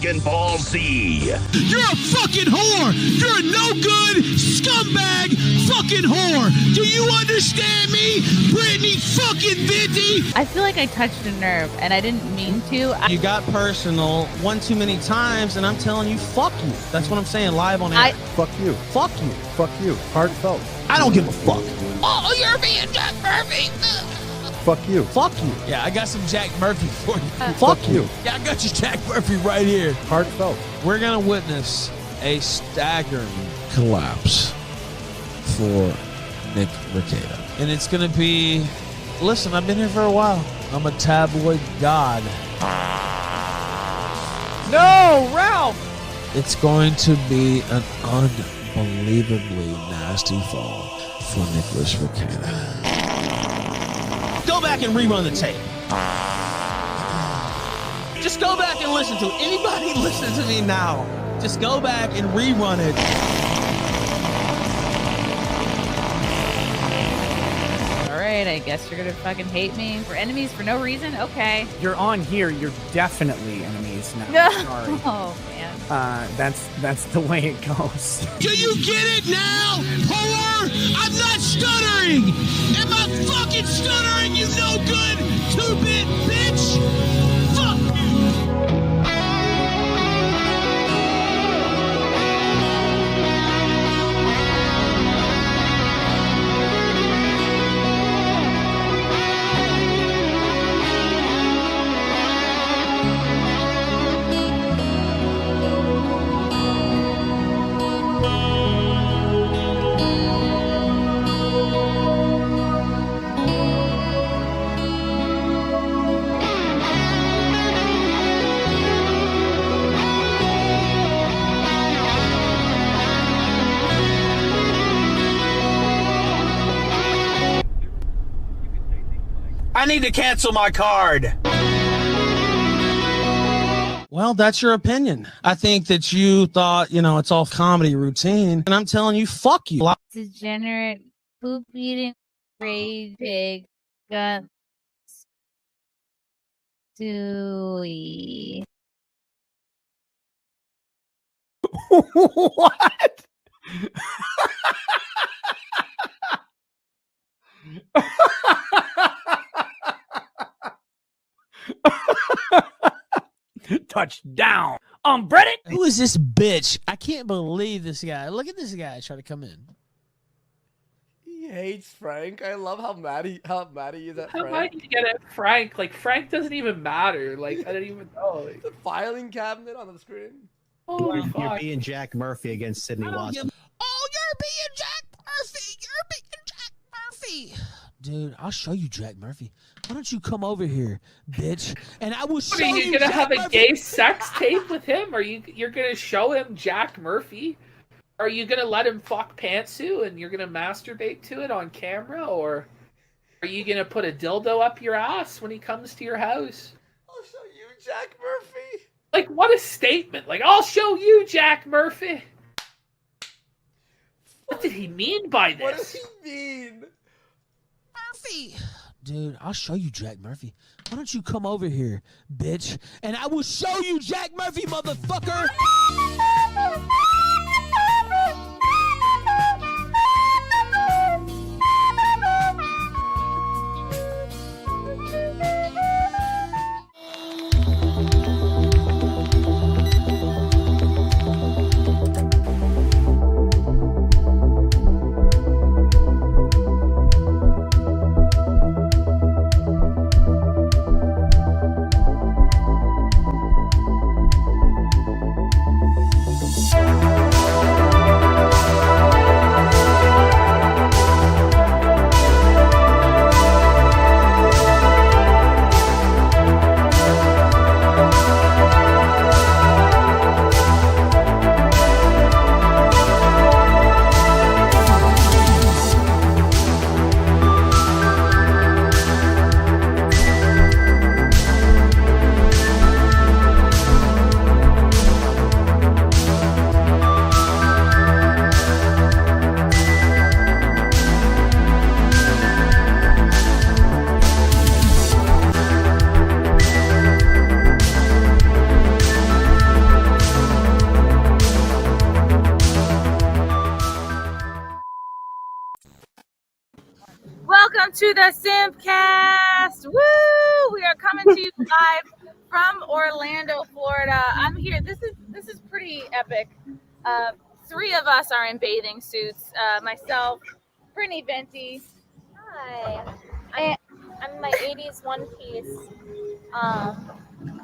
second Paul C. You're a fucking whore. You're a no-good scumbag fucking whore. Do you understand me, Brittany fucking Venti? I feel like I touched a nerve, and I didn't mean to. You got personal one too many times, and I'm telling you, fuck you. That's what I'm saying live on air. Fuck you. Fuck you. Fuck you. Heartfelt. I don't give a fuck. Oh, you're being Jack Murphy. Fuck you. Fuck you. Yeah, I got some Jack Murphy for you. Fuck you. Yeah, I got your Jack Murphy right here. Heartfelt. We're going to witness a staggering collapse for Nick Mercado. And it's going to be, listen, I've been here for a while. I'm a tabloid god. No, Ralph! It's going to be an unbelievably nasty fall for Nicholas Mercado. Go back and rerun the tape. Just go back and listen to it. Anybody listen to me now? Just go back and rerun it. All right, I guess you're gonna fucking hate me. We're enemies for no reason? Okay. You're on here. You're definitely enemies now. No. Sorry. Oh, man. That's the way it goes. Do you get it now, whore? I'm not stuttering. Am I fucking stuttering, you no-good two-bit bitch? Fuck you. I need to cancel my card. Well, that's your opinion. I think that you thought, it's all comedy routine. And I'm telling you, fuck you. Degenerate, poop-eating, rage, pig, guts, Dewey. What? Touchdown. Brittany. Who is this bitch? I can't believe this guy. Look at this guy try to come in. He hates Frank. I love how mad he is at Frank. How might you get at Frank? Like, Frank doesn't even matter. Like, I don't even know. Like, The filing cabinet on the screen. holy You're fuck. being Jack Murphy against Sydney Watson. Oh, you're being Jack Murphy. You're being Jack Murphy. Dude, I'll show you Jack Murphy. Why don't you come over here, bitch? And I will show What, are you you gonna Jack have a Murphy. gay sex tape with him? You're gonna show him Jack Murphy? Are you gonna let him fuck pantsu and you're gonna masturbate to it on camera? Or are you gonna put a dildo up your ass when he comes to your house? I'll show you Jack Murphy. Like, what a statement. Like, I'll show you Jack Murphy. What did he mean by this? What does he mean? Murphy. Dude, I'll show you Jack Murphy. Why don't you come over here, bitch? And I will show you Jack Murphy, motherfucker. Welcome to the SimpCast. Woo! We are coming to you live from Orlando, Florida. I'm here. This is pretty epic. 3 of us are in bathing suits. Myself, Brittany Venti. Hi. I'm in my 80s one piece.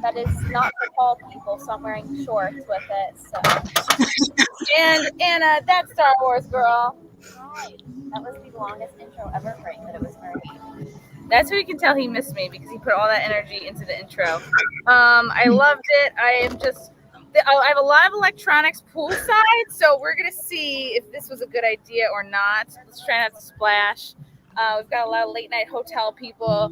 That is not for tall people, so I'm wearing shorts with it. So. and that Star Wars girl. Right. That was the longest intro ever, Frank, but it was very. That's where you can tell he missed me, because he put all that energy into the intro. I loved it. I have a lot of electronics poolside, so we're going to see if this was a good idea or not. Let's try not to splash. We've got a lot of late night hotel people.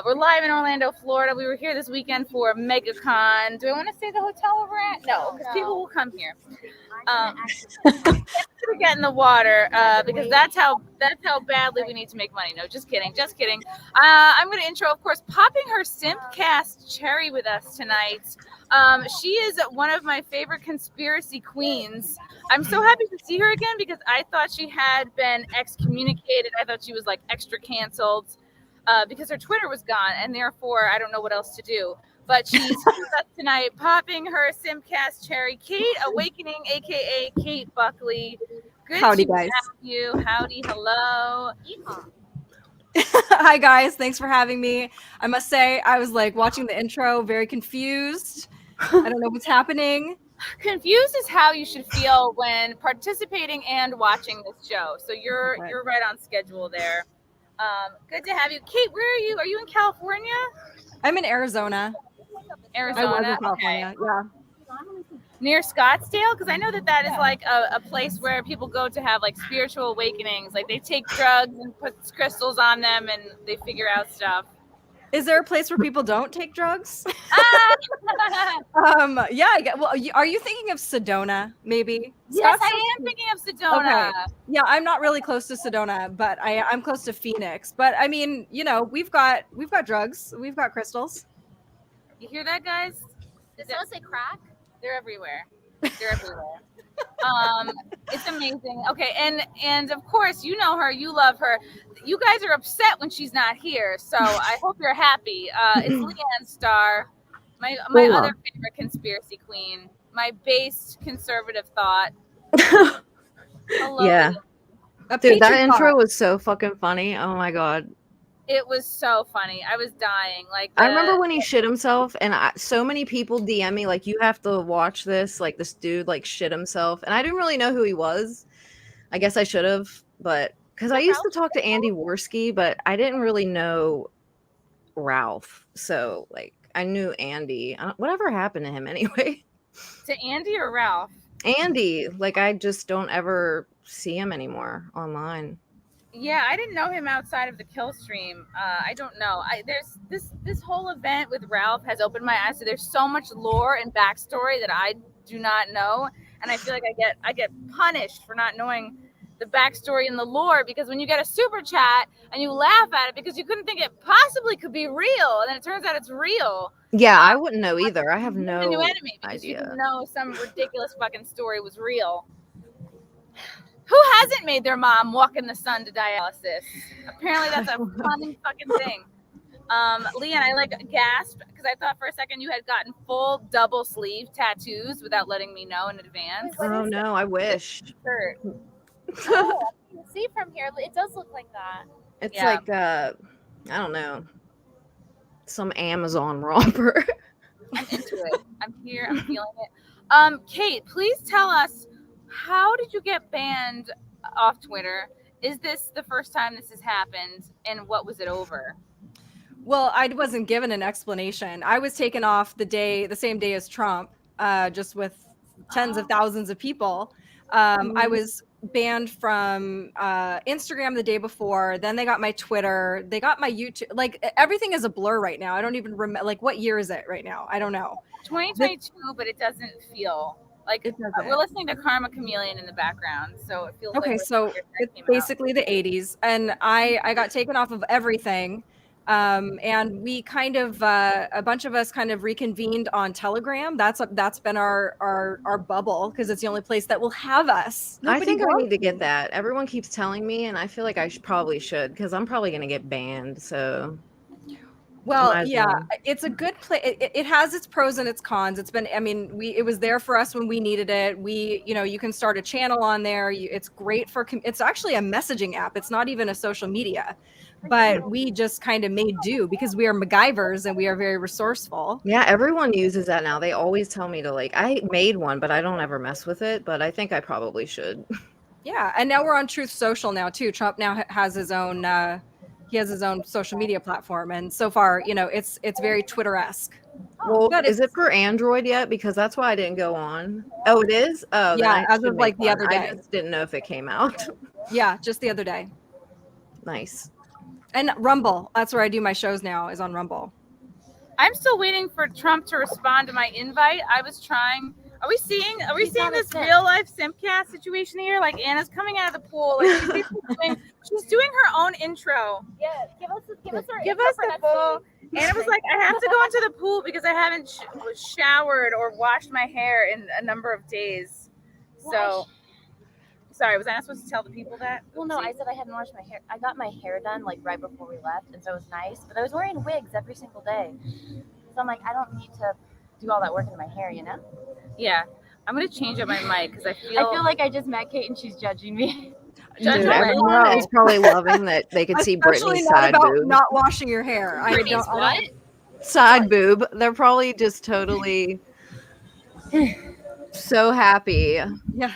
We're live in Orlando, Florida. We were here this weekend for Megacon. Do I want to say the hotel we're at? No, because people will come here. To get in the water because that's how badly we need to make money. No, just kidding. I'm going to intro, of course, popping her SimpCast cherry with us tonight. She is one of my favorite conspiracy queens. I'm so happy to see her again because I thought she had been excommunicated. I thought she was like extra canceled because her Twitter was gone, and therefore I don't know what else to do. But she's with us tonight, popping her SimpCast cherry, KateAwakening, aka Kate Buckley. Good Howdy, to guys. have you. Howdy, hello. Hi, guys. Thanks for having me. I must say, I was like watching the intro, very confused. I don't know what's happening. Confused is how you should feel when participating and watching this show. So you're right on schedule there. Good to have you, Kate. Where are you? Are you in California? I'm in Arizona. I was in California. Okay. Yeah. Near Scottsdale, because I know that is like a place where people go to have like spiritual awakenings. Like they take drugs and put crystals on them, and they figure out stuff. Is there a place where people don't take drugs? Yeah. Well, are you thinking of Sedona? Maybe. Yes, I am thinking of Sedona. Okay. Yeah, I'm not really close to Sedona, but I'm close to Phoenix. But I mean, you know, we've got drugs, we've got crystals. You hear that, guys? Does someone say crack? They're everywhere. It's amazing. Okay, and of course, you know her, you love her. You guys are upset when she's not here, so I hope you're happy. It's LeeAnn Star, my other favorite conspiracy queen, my based conservative thought. Hello. Yeah. Dude, that intro was so fucking funny. Oh my god. It was so funny. I was dying. Like I remember when he shit himself, and so many people DM me like, "You have to watch this." Like this dude like shit himself, and I didn't really know who he was. I guess I should have, but because I used to talk to Andy Worski, but I didn't really know Ralph. So like I knew Andy. Whatever happened to him anyway? To Andy or Ralph? Andy. Like I just don't ever see him anymore online. Yeah, I didn't know him outside of the kill stream. I don't know. There's this whole event with Ralph has opened my eyes. So there's so much lore and backstory that I do not know, and I feel like I get punished for not knowing the backstory and the lore, because when you get a super chat and you laugh at it because you couldn't think it possibly could be real, and then it turns out it's real. Yeah, I wouldn't know either. I have no new enemy because idea. You didn't know some ridiculous fucking story was real. Who hasn't made their mom walk in the sun to dialysis? Apparently that's a common fucking thing. LeeAnn, I like gasped because I thought for a second you had gotten full double sleeve tattoos without letting me know in advance. Oh no, I wish. Oh, you can see from here, it does look like that. It's like I don't know, some Amazon robber. I'm into it. I'm here. I'm feeling it. Kate, please tell us, how did you get banned off Twitter? Is this the first time this has happened, and what was it over? Well, I wasn't given an explanation. I was taken off the same day as Trump, just with tens of thousands of people. I was banned from Instagram the day before. Then they got my Twitter. They got my YouTube. Like everything is a blur right now. I don't even remember. Like what year is it right now? I don't know. 2022, but it doesn't feel like it doesn't. We're listening to Karma Chameleon in the background, so it feels okay. Like so it's basically the 80s, and I got taken off of everything. And we kind of a bunch of us kind of reconvened on Telegram. That's been our bubble because it's the only place that will have us. I think I goes need to get that. Everyone keeps telling me, and I feel like I probably should because I'm probably gonna get banned. So, well, yeah, it's a good place. It has its pros and its cons. It's been, I mean, it was there for us when we needed it. You can start a channel on there. It's great for, it's actually a messaging app. It's not even a social media, but we just kind of made do because we are MacGyvers and we are very resourceful. Yeah, everyone uses that now. They always tell me to I made one, but I don't ever mess with it. But I think I probably should. Yeah, and now we're on Truth Social now too. Trump now has his own. He has his own social media platform, and so far, it's very Twitter-esque. Well, is it for Android yet? Because that's why I didn't go on. Oh, it is? Oh, yeah, as of the other day. I just didn't know if it came out. Yeah, just the other day. Nice. And Rumble, that's where I do my shows now, is on Rumble. I'm still waiting for Trump to respond to my invite. I was trying. Are we seeing this real life SimpCast situation here? Like Anna's coming out of the pool. Like she's doing her own intro. Yeah, give us the pool. Anna was like, I have to go into the pool because I haven't showered or washed my hair in a number of days. So, sorry, was I not supposed to tell the people that? Well, no, I said I hadn't washed my hair. I got my hair done right before we left, and so it was nice. But I was wearing wigs every single day, so I'm like, I don't need to do all that work in my hair, Yeah, I'm gonna change up my mic because I feel like I just met Kate and she's judging me. Dude, everyone is probably loving that they could see Brittany's side boob. Not washing your hair. Side boob. They're probably just totally so happy. Yeah.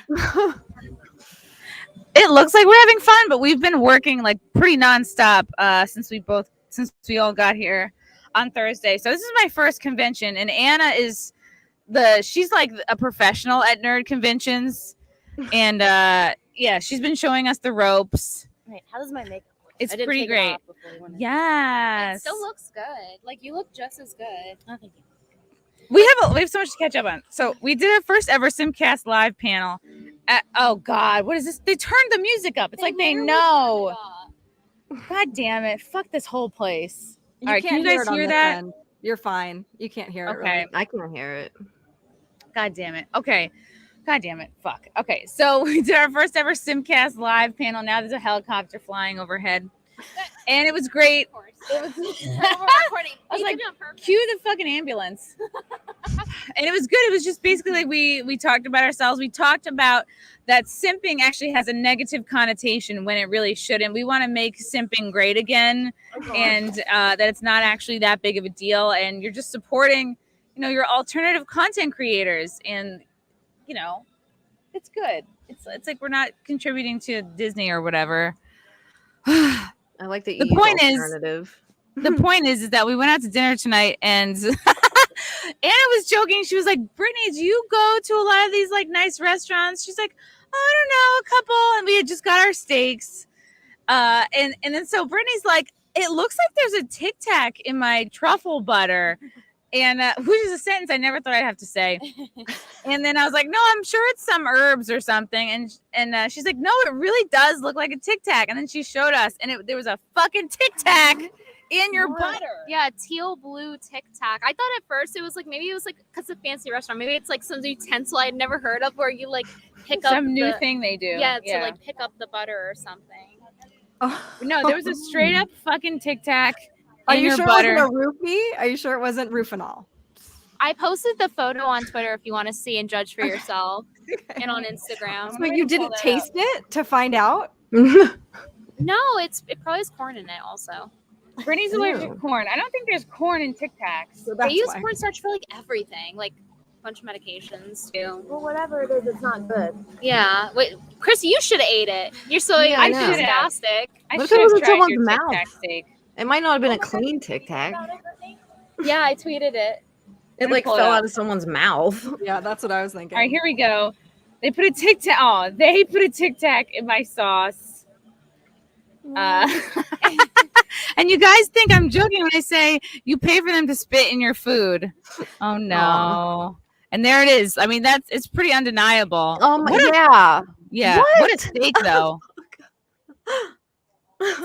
It looks like we're having fun, but we've been working like pretty nonstop since we all got here on Thursday. So this is my first convention, and Anna is she's like a professional at nerd conventions, and yeah, she's been showing us the ropes. Wait, how does my makeup look? It's pretty great. Yes. It still looks good. Like you look just as good. Oh, thank you. We have so much to catch up on. So we did our first ever SimpCast live panel. Oh God, what is this? They turned the music up. It's like they know. God damn it! Fuck this whole place. All right, can you guys hear that? You're fine. You can't hear it. Okay, really. I can hear it. God damn it. Okay. God damn it. Fuck. Okay, so we did our first ever SimpCast live panel. Now there's a helicopter flying overhead. And it was great. It was, I was like, cue the fucking ambulance. And it was good. It was just basically like we talked about ourselves. We talked about that simping actually has a negative connotation when it really shouldn't. We want to make simping great again, and that it's not actually that big of a deal. And you're just supporting, your alternative content creators, and it's good. It's like we're not contributing to Disney or whatever. I like that. The point is that we went out to dinner tonight, and Anna was joking. She was like, "Brittany, do you go to a lot of these like nice restaurants?" She's like, "I don't know, a couple." And we had just got our steaks, and then so Brittany's like, "It looks like there's a Tic Tac in my truffle butter." And which is a sentence I never thought I'd have to say. And then I was like, no, I'm sure it's some herbs or something. And she's like, no, it really does look like a Tic Tac. And then she showed us, and there was a fucking Tic Tac in your butter. Yeah, teal blue Tic Tac. I thought at first it was like, maybe it was like because it's a fancy restaurant. Maybe it's like some utensil I had never heard of where you like pick up some new thing they do. Yeah, to like pick up the butter or something. Oh. No, there was a straight up fucking Tic Tac. Are you sure butter. it wasn't a roofie? Are you sure it wasn't Rufinol? I posted the photo on Twitter if you want to see and judge for yourself, and on Instagram. But you didn't taste it to find out? No, it probably has corn in it also. Brittany's allergic to corn. I don't think there's corn in Tic Tacs. So they use cornstarch for like everything, like a bunch of medications too. Well, whatever it is, it's not good. Yeah. Wait, Chrissy, you should have ate it. You're so enthusiastic. What if it was in someone's mouth? It might not have been a clean Tic Tac. Yeah, I tweeted it. It like fell out of someone's mouth. Yeah, that's what I was thinking. All right, here we go. They put a Tic Tac. Oh, they put a Tic Tac in my sauce. And you guys think I'm joking when I say you pay for them to spit in your food. Oh no! And there it is. I mean, it's pretty undeniable. Yeah. Yeah. What a steak, though.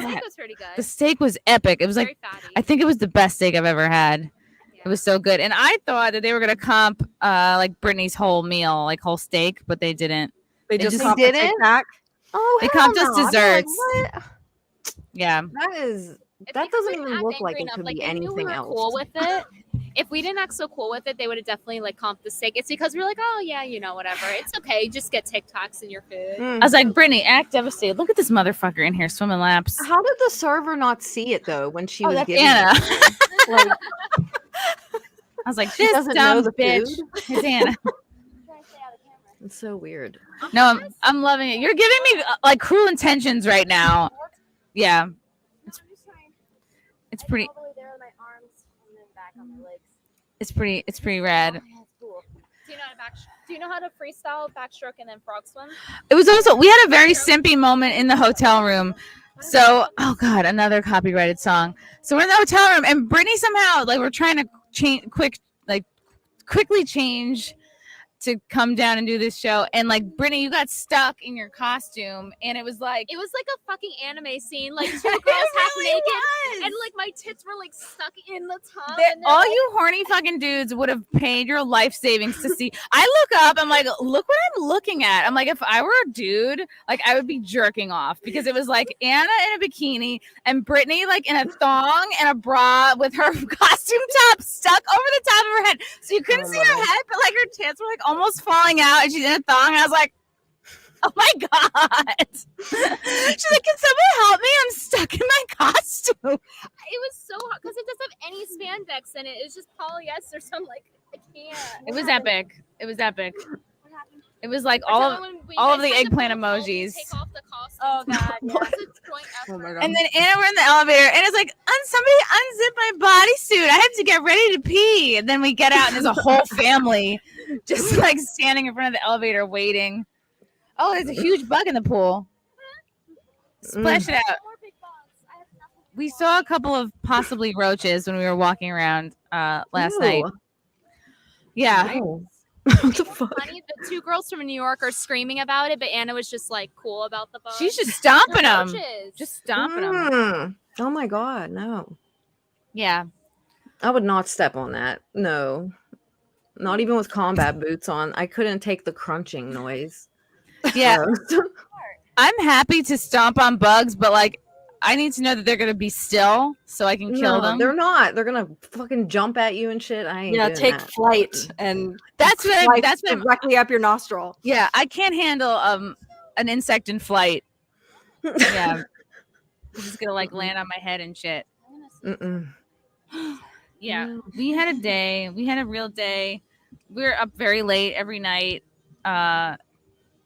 steak was pretty good. The steak was epic. It was Very like fatty. I think it was the best steak I've ever had. It was so good. And I thought that they were gonna comp like Brittany's whole meal, like whole steak, but they didn't. They just didn't. back. Oh, They hell comped us no. I'm like, desserts. what? Yeah. That doesn't even look like it could be anything else. Cool with it. If we didn't act so cool with it, they would have definitely like comped the steak. It's because we're like, oh yeah, you know, whatever. It's okay. Just get TikToks in your food. I was like, Brittany, act devastated. Look at this motherfucker in here swimming laps. How did the server not see it though when she was that's giving Anna. it? Like, I was like, she this doesn't know dumb the bitch. food? It's Anna. It's so weird. No, I'm loving it. You're giving me like cruel intentions right now. Yeah. It's pretty. It's pretty rad. Do you know how to freestyle, backstroke, and then frog swim? It was also we had a very simpy moment in the hotel room. So, oh god, another copyrighted song. So we're in the hotel room, and Brittany somehow like we're trying to quickly change to come down and do this show, and like Brittany, you got stuck in your costume, and it was like a fucking anime scene, like 2 girls half naked, was. and like my tits were like stuck in the tub. All you horny fucking dudes would have paid your life savings to see. I look up, I'm like, look what I'm looking at. I'm like, if I were a dude, like I would be jerking off because it was like Anna in a bikini and Brittany like in a thong and a bra with her costume top stuck over the top of her head, so you couldn't see her head, but like her tits were like almost falling out, and she's in a thong. And I was like, oh my god. She's like, can somebody help me? I'm stuck in my costume. It was so hot because it doesn't have any spandex in it. It was just polyester. So I'm like, I can't. It was epic. It was epic. It was like all of the eggplant emojis. Take off the costume. Oh god, yeah. Oh my god. And then Anna, we're in the elevator, and it's like, somebody unzip my bodysuit. I have to get ready to pee. And then we get out, and there's a whole family just like standing in front of the elevator waiting. Oh, there's a huge bug in the pool. Splash it out. We saw a couple of possibly roaches when we were walking around last night. Yeah. Oh. What the fuck? Funny, the 2 girls from New York are screaming about it, but Anna was just like cool about the bug. She's just stomping them. Just stomping them. Oh my god, no. Yeah. I would not step on that. No. Not even with combat boots on. I couldn't take the crunching noise. Yeah. I'm happy to stomp on bugs, but like I need to know that they're gonna be still so I can kill them. They're not. They're gonna fucking jump at you and shit. I ain't doing take that. flight and that's directly up your nostril. Yeah, I can't handle an insect in flight. Yeah. It's just gonna like land on my head and shit. Yeah. We had a day. We had a real day. We were up very late every night. It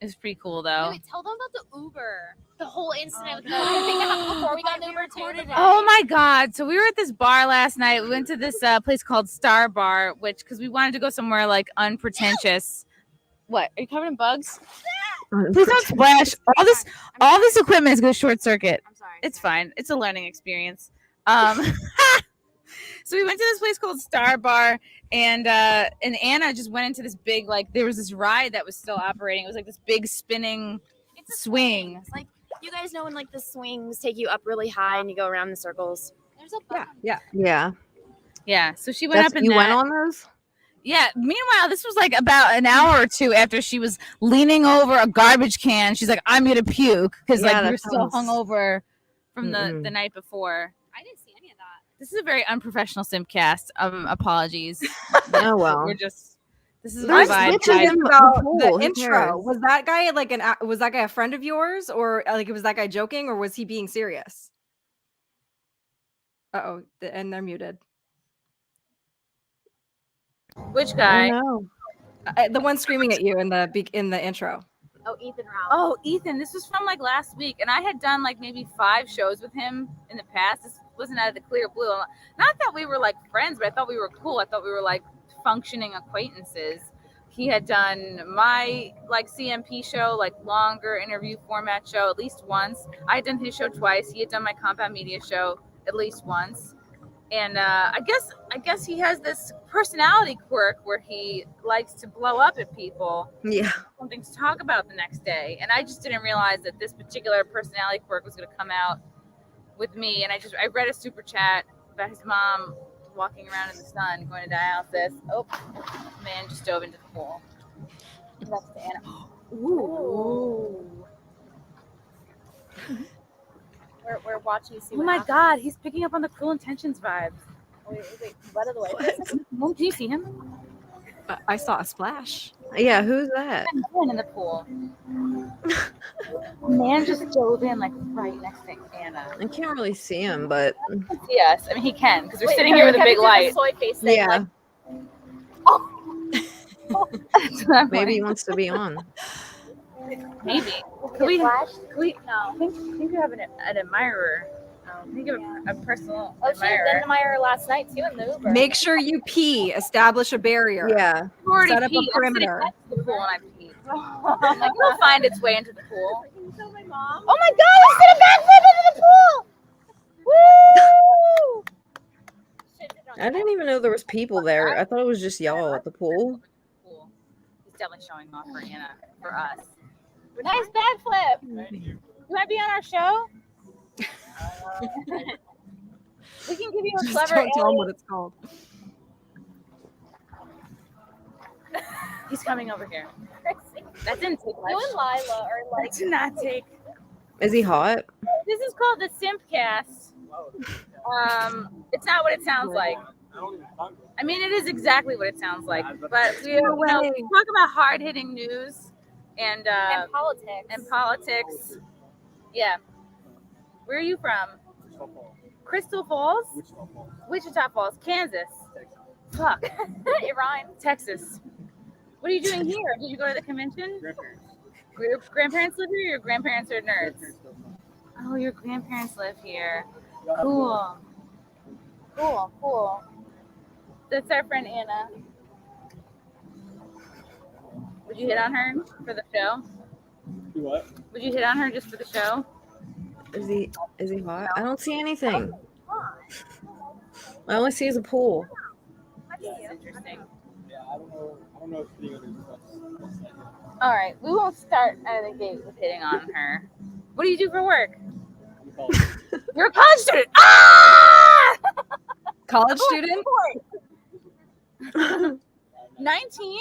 was pretty cool though. Wait, tell them about the Uber. The whole incident with the thing that happened before we got the Uber too. Oh my god. So we were at this bar last night. We went to this place called Star Bar, because we wanted to go somewhere like unpretentious. What? Are you covered in bugs? Please don't splash. All this equipment is going to short circuit. I'm sorry. It's fine. It's a learning experience. So we went to this place called Star Bar, and Anna just went into this big, like, there was this ride that was still operating. It was like this big spinning swing. It's like, you guys know when like the swings take you up really high and you go around in circles. There's a Yeah. So she went up and you went on those? Yeah. Meanwhile, this was like about an hour or two after she was leaning over a garbage can. She's like, I'm gonna puke because we were still hungover from the night before. I didn't see any of that. This is a very unprofessional SimpCast. Oh Apologies. well. This is my vibe. About the intro. Was that guy was that guy a friend of yours, or like was that guy joking, or was he being serious? And they're muted. Which guy? The one screaming at you in the intro. Oh, Ethan Ralph. Oh, Ethan. This was from like last week, and I had done like maybe 5 shows with him in the past. This wasn't out of the clear blue. Not that we were like friends, but I thought we were cool. I thought we were like functioning acquaintances. He had done my like CMP show, like longer interview format show, at least once. I had done his show twice. He had done my Compound Media show at least once. And I guess he has this personality quirk where he likes to blow up at people. Yeah. Something to talk about the next day. And I just didn't realize that this particular personality quirk was going to come out with me, and I read a super chat about his mom walking around in the sun, going to dialysis. Oh, man just dove into the pool. Next to Anna. Ooh. We're watching you see. Oh my God, he's picking up on the Cruel Intentions vibes. Wait, what are the way? Do you see him? I saw a splash. Yeah, who's that? Man in the pool. Man just dove in like right next to Anna. I can't really see him, but Yes, I mean he can because we're sitting here with a big light. Soy face thing, yeah. like, Maybe he wants to be on. Maybe. Can we? No. I think you have an admirer. I think you have a personal oh, she had admirer. an admirer last night too in the Uber. Make sure you pee. Establish a barrier. Yeah. You already Set up peed. a perimeter. I'm sitting next to the pool and I peed. I'm like, it'll find its way into the pool. Oh my God! I did a backflip into the pool. Woo! I didn't even know there was people there. I thought it was just y'all at the pool. He's definitely showing off for Anna, for us. Nice backflip. You want to be on our show? We can give you a Just clever don't tell him alien. what it's called. He's coming over here. That didn't take much. You and Lila are like. That did not take. Is he hot? This is called the SimpCast. It's not what it sounds like. I mean, it is exactly what it sounds like. But we talk about hard-hitting news and politics. Yeah. Where are you from? Crystal Falls? Wichita Falls, Kansas. Fuck. It rhymes. Texas. What are you doing here? Did you go to the convention? Your grandparents live here? Or your grandparents are nerds? Oh, your grandparents live here. Cool. Cool. That's our friend Anna. Would you hit on her for the show? Do what? Would you hit on her just for the show? Is he hot? I don't see anything. I only see is a pool. That's interesting. Yeah, I don't know if hitting on her is All right, we won't start out of the gate with hitting on her. What do you do for work? You're a college student. Ah! College student? 19?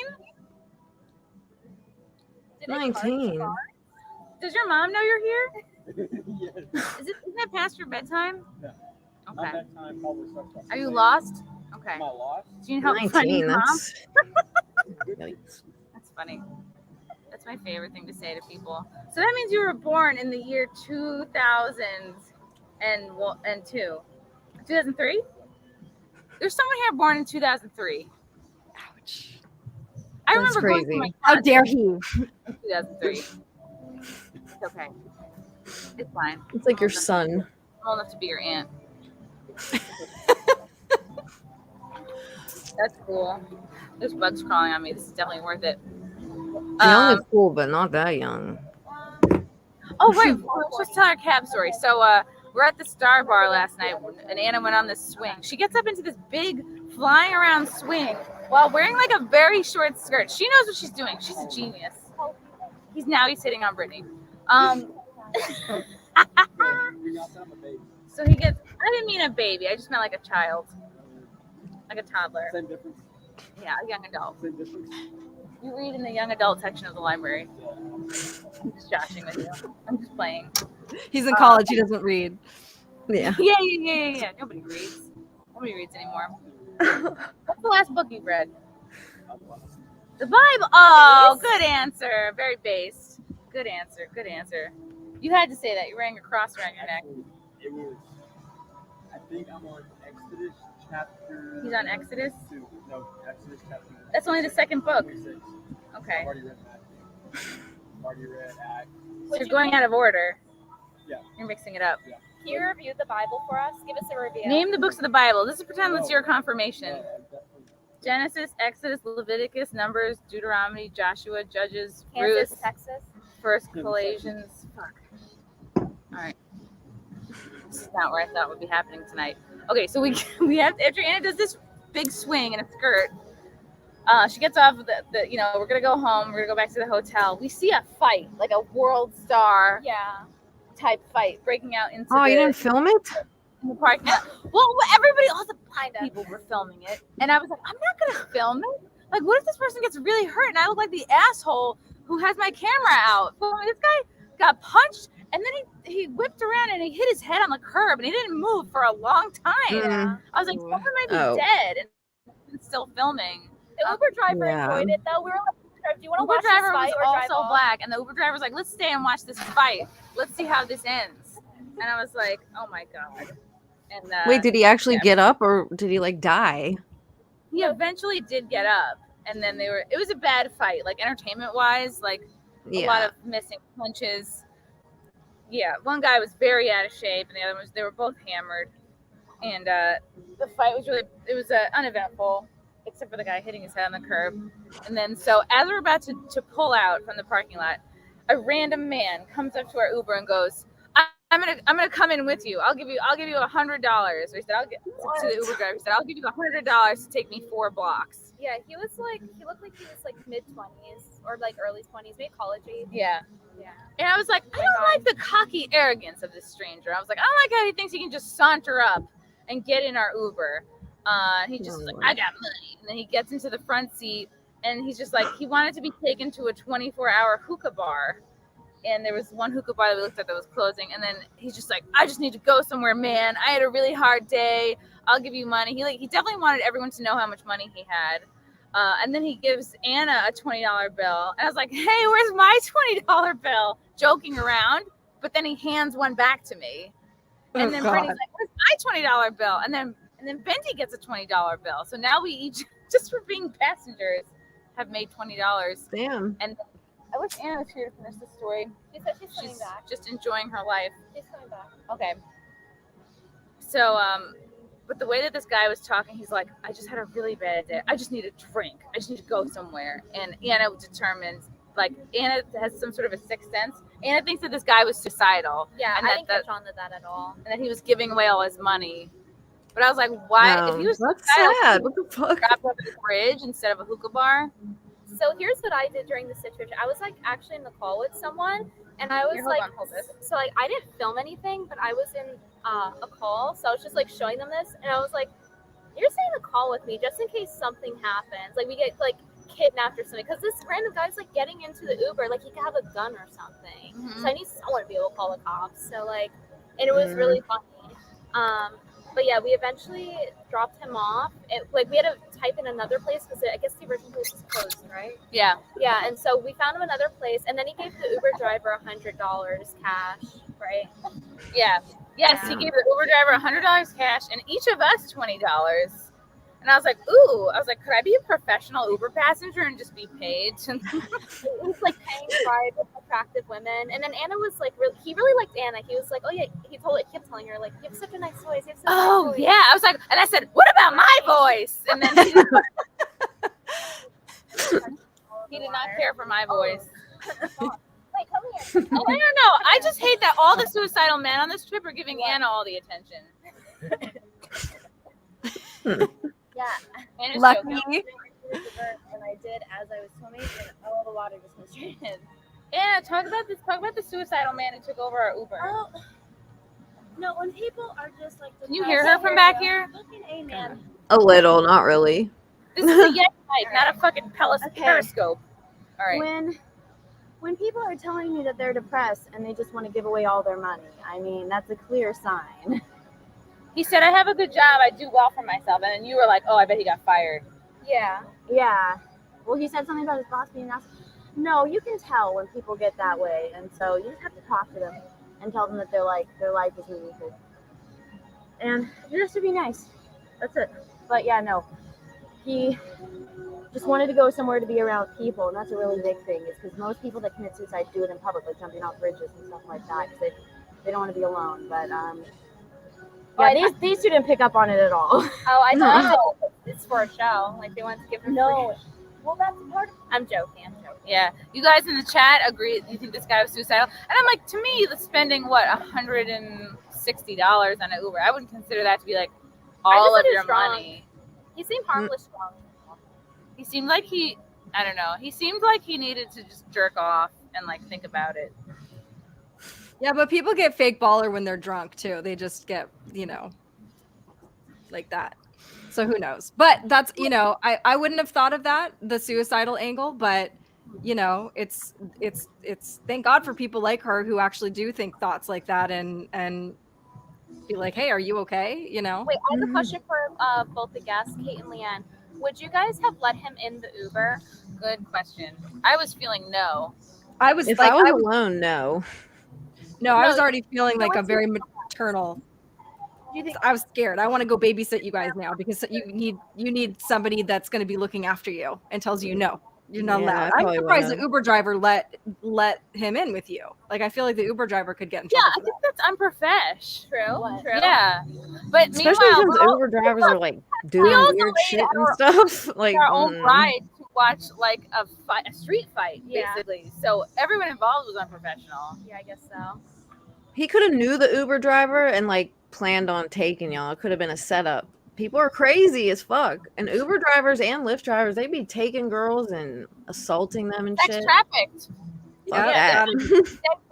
19. Does your mom know you're here? Yes. Isn't it past your bedtime? No. Okay. That time probably starts about Are you 6 lost? Okay. Am I lost? Do you need help finding 19, your mom? Yikes. That's funny. That's my favorite thing to say to people. So that means you were born in the year 2002. 2003? There's someone here born in 2003. Ouch. I That's remember going to crazy. my How dare he? 2003. It's okay. It's fine. It's like your son. I'm old enough to be your aunt. That's cool. There's bugs crawling on me. This is definitely worth it. Young is cool, but not that young. Oh, right. Let's just tell our cab story. So we're at the Star Bar last night, and Anna went on this swing. She gets up into this big flying around swing while wearing like a very short skirt. She knows what she's doing. She's a genius. He's hitting on Brittany. So he gets, I didn't mean a baby. I just meant like a child. Like a toddler. Same difference. Yeah, a young adult. Same difference. You read in the young adult section of the library. I'm just joshing with you. I'm just playing. He's in college. He doesn't read. Yeah. Yeah. Nobody reads. Nobody reads anymore. What's the last book you've read? The Bible. Oh, good answer. Very based. Good answer. You had to say that. You're wearing a cross around your neck. It was, I think I'm on Exodus chapter. He's on Exodus? 2. No, Exodus chapter. That's only the second book. 26. Okay. I've already read Matthew. I've already read Acts. So you're going out of order. Yeah. You're mixing it up. Yeah. Can you review the Bible for us? Give us a review. Name the books of the Bible. This is pretend it's your confirmation. No, definitely. Genesis, Exodus, Leviticus, Numbers, Deuteronomy, Joshua, Judges, Kansas, Ruth, Texas. First Galatians. Fuck. All right. This is not where I thought would be happening tonight. Okay, so we have after Anna does this big swing in a skirt. She gets off of the we're gonna go home. We're gonna go back to the hotel. We see a fight, like a world star. Yeah. type fight breaking out into Oh, you didn't film it? in the parking lot. Well, everybody, all the people were filming it, and I was like, I'm not gonna film it. Like, what if this person gets really hurt and I look like the asshole who has my camera out? Well, this guy got punched, and then he whipped around and he hit his head on the curb, and he didn't move for a long time. Yeah. I was like, someone might be dead, and still filming. The Uber driver enjoyed it though. We were like, do you want to watch this driver fight was or drive also off? black, and the Uber driver was like, let's stay and watch this fight. Let's see how this ends. And I was like, oh my god. And Wait, did he actually get up or did he like die? He eventually did get up, and then it was a bad fight, like entertainment wise, like a lot of missing punches. Yeah, one guy was very out of shape, and the other they were both hammered. And the fight was it was uneventful, except for the guy hitting his head on the curb. And then so as we're about to pull out from the parking lot, a random man comes up to our Uber and goes, I'm gonna come in with you. I'll give you $100. He said, to the Uber driver. He said, I'll give you $100 to take me 4 blocks. Yeah, he looked like he was like mid-20s or like early 20s, maybe college age. Yeah. Yeah. And I was like, I don't like the cocky arrogance of this stranger. I was like, I don't like how he thinks he can just saunter up and get in our Uber. He just was like, I got money. And then he gets into the front seat, and he's just like, he wanted to be taken to a 24-hour hookah bar. And there was one hookah bar that we looked at that was closing. And then he's just like, I just need to go somewhere, man. I had a really hard day. I'll give you money. He definitely wanted everyone to know how much money he had. And then he gives Anna a $20 bill. And I was like, hey, where's my $20 bill? Joking around. But then he hands one back to me. And then Brittany's like, where's my $20 bill? And then Venti gets a $20 bill. So now we each, just for being passengers, have made $20. Damn. And I wish Anna was here to finish the story. She said she's coming back. Just enjoying her life. She's coming back. Okay. So, but the way that this guy was talking, he's like, I just had a really bad day. I just need a drink. I just need to go somewhere. And Anna determined, like, Anna has some sort of a sixth sense. Anna thinks that this guy was suicidal. Yeah, and I didn't catch on to that at all. And that he was giving away all his money. But I was like, why? No, if he was that's suicidal, sad. What the fuck? Dropped up at the bridge instead of a hookah bar. So here's what I did during the situation. I was like actually in the call with someone, and I was so like I didn't film anything, but I was in a call, so I was just like showing them this, and I was like, "You're staying in the call with me just in case something happens, like we get like kidnapped or something." Because this random guy's like getting into the Uber, like he could have a gun or something. Mm-hmm. So I need someone to be able to call the cops. So like, and it was really funny. But yeah, we eventually dropped him off. Like we had to type in another place because I guess the original place was closed, right? Yeah. Yeah, and so we found him another place, and then he gave the Uber driver $100 cash, right? Yeah. Yes, he gave the Uber driver $100 cash, and each of us $20. And I was like, ooh. I was like, could I be a professional Uber passenger and just be paid? He was like paying private, attractive women, and then Anna was like, he really liked Anna. He was like, oh yeah, he kept telling her like, you have such a nice voice. You have such a nice voice. Yeah. I was like, and I said, what about my voice? And then he did not care for my voice. Wait, come here. Oh, I don't know. I just hate that all the suicidal men on this trip are giving Anna all the attention. Yeah. Anna's Lucky. joking. And I did as I was swimming, and all the water just went straight in. Anna, talk about this. Talk about the suicidal man who took over our Uber. Oh, no, when people are just like, Can you hear her from back here? Amen. A little, not really. This is a Yeti mic, not a fucking periscope. All right. When people are telling me that they're depressed and they just want to give away all their money, I mean, that's a clear sign. He said, I have a good job. I do well for myself. And then you were like, oh, I bet he got fired. Yeah. Well, he said something about his boss being nice. No, you can tell when people get that way. And so you just have to talk to them and tell them that their life is meaningful. And just to be nice. That's it. But yeah, no. He just wanted to go somewhere to be around people. And that's a really big thing. Is because most people that commit suicide do it in public, like jumping off bridges and stuff like that. Because they don't want to be alone. But, yeah, these two didn't pick up on it at all. Oh, I thought it's for a show. Like they want to give her No. free. Well, that's part of I'm joking. Yeah. You guys in the chat agree you think this guy was suicidal? And I'm like, to me, the spending, what, $160 on an Uber, I wouldn't consider that to be like all of your money. He seemed harmless strong. He seemed like he needed to just jerk off and like think about it. Yeah, but people get fake baller when they're drunk too. They just get, like that. So who knows? But that's, I wouldn't have thought of that, the suicidal angle, but it's thank God for people like her who actually do think thoughts like that and be like, hey, are you okay? Wait, I have a question for both the guests, Kate and LeeAnn. Would you guys have let him in the Uber? Good question. I was feeling no. I was If like, I was alone, no. No, I was already feeling like a very maternal. I was scared. I want to go babysit you guys now because you need somebody that's going to be looking after you and tells you no, you're not allowed. I'm surprised the Uber driver let him in with you. Like I feel like the Uber driver could get in trouble. Yeah, I think that's unprofesh. True. Yeah, but Especially meanwhile, since Uber drivers are like doing weird shit and stuff. Like our own ride to watch like a street fight, basically. So everyone involved was unprofessional. Yeah, I guess so. He could have knew the Uber driver and like planned on taking y'all. It could have been a setup. People are crazy as fuck. And Uber drivers and Lyft drivers, they be taking girls and assaulting them and Sex shit. trafficked. Fuck that.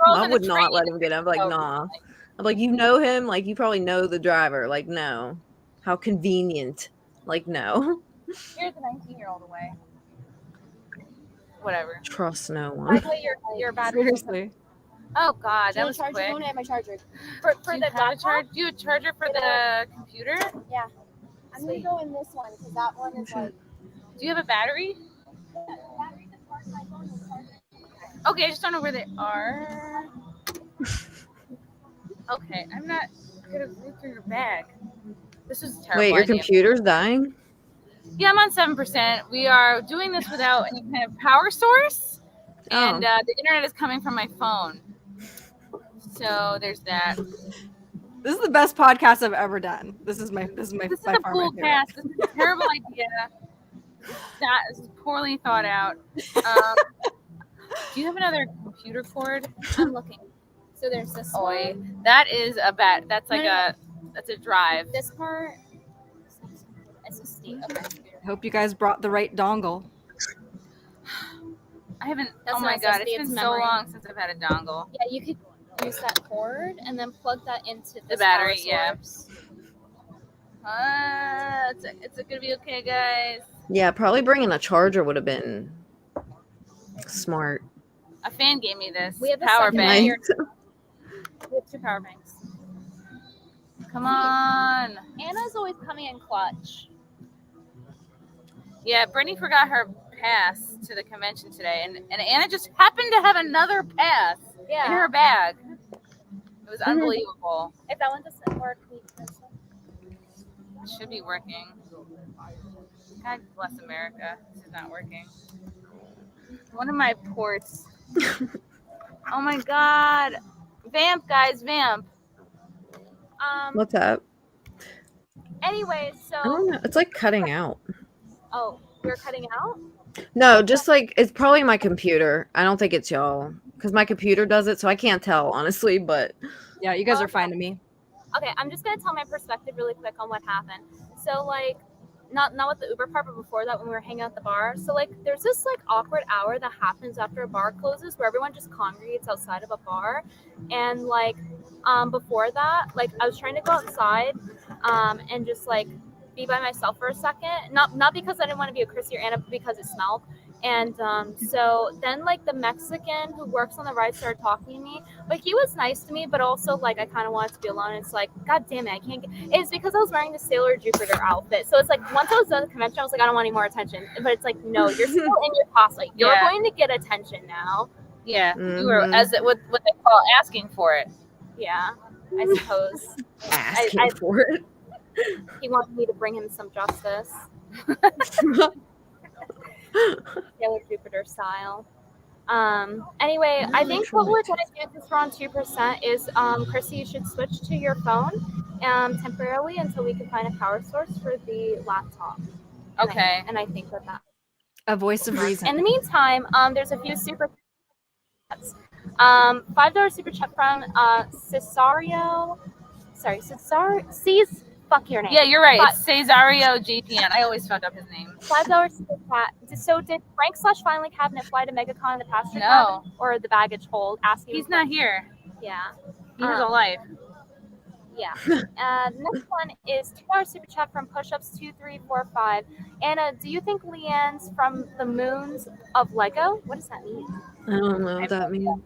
I would not let him get in. I'm like, nah. I'm like, you know him? Like, you probably know the driver. Like, no. How convenient. Like, no. Here's the 19-year-old away. Whatever. Trust no By one. the way, your battery. Seriously. Oh God, that was charge quick. your phone? I have my charger. For Do you the have a laptop? charge? Do you have a charger for the computer? Yeah. I'm gonna go in this one because that one is like. Do you have a battery? Okay, I just don't know where they are. Okay, I'm not gonna root through your bag. This is a terrible. Wait, your idea. computer's dying? Yeah, I'm on 7%. We are doing this without any kind of power source, and the internet is coming from my phone. So there's that. This is the best podcast I've ever done. This is by far my favorite. Poolcast. This is a terrible idea. This is poorly thought out. Do you have another computer cord? I'm looking. So there's this Oi. one. That is a bat. That's like that's a drive. This part. SSD. Okay. I hope you guys brought the right dongle. I haven't. That's oh my not god, SSD, it's been it's so memory. long since I've had a dongle. Yeah, you could use that cord and then plug that into this The battery, power yeah. source. It's gonna be okay, guys. Yeah, probably bringing a charger would have been smart. A fan gave me this. We have the power second bank. one. We have 2 power banks. Come on. Anna's always coming in clutch. Yeah, Brittany forgot her pass to the convention today, and Anna just happened to have another pass in her bag. It was unbelievable. If that one doesn't work, we can. It should be working. God bless America. This is not working. One of my ports. Oh my god. Vamp, guys, vamp. What's up? Anyways, so. I don't know. It's like cutting out. Oh, you're cutting out? No, just like it's probably my computer. I don't think it's y'all because my computer does it, so I can't tell honestly. But yeah, you guys are fine to me. Okay, I'm just gonna tell my perspective really quick on what happened. So like, not with the Uber part, but before that when we were hanging out at the bar. So like, there's this like awkward hour that happens after a bar closes where everyone just congregates outside of a bar, and like, before that, like I was trying to go outside, and just like be by myself for a second. Not because I didn't want to be a Chrissie or Anna, but because it smelled. And so then like the Mexican who works on the ride started talking to me, but he was nice to me, but also like I kind of wanted to be alone. It's like, god damn it, I can't get. It's because I was wearing the Sailor Jupiter outfit, so it's like once I was done the convention, I was like, I don't want any more attention. But it's like, no, you're still in your cosplay. You're going to get attention now. Yeah, you were as what they call asking for it. Yeah, I suppose. Asking for it. He wanted me to bring him some justice. Sailor Jupiter style. Anyway, I think what we're going to do, because we're on 2%, is Chrissie, you should switch to your phone temporarily until we can find a power source for the laptop. Okay. And I think that A voice of reason. in the meantime, there's a few super chats. $5 super chat from Cesario. Sorry, C's. Fuck your name. Yeah, you're right. It's Cesario JPN. I always fuck up his name. $5 super chat. So did Frank / Finally Cabinet fly to Megacon in the passenger No. cabin or the baggage hold? Asking. He's not here. Yeah. He has a life. Yeah. Next one is $2 super chat from Pushups2345. Anna, do you think LeeAnn's from the moons of Lego? What does that mean? I don't know what that means.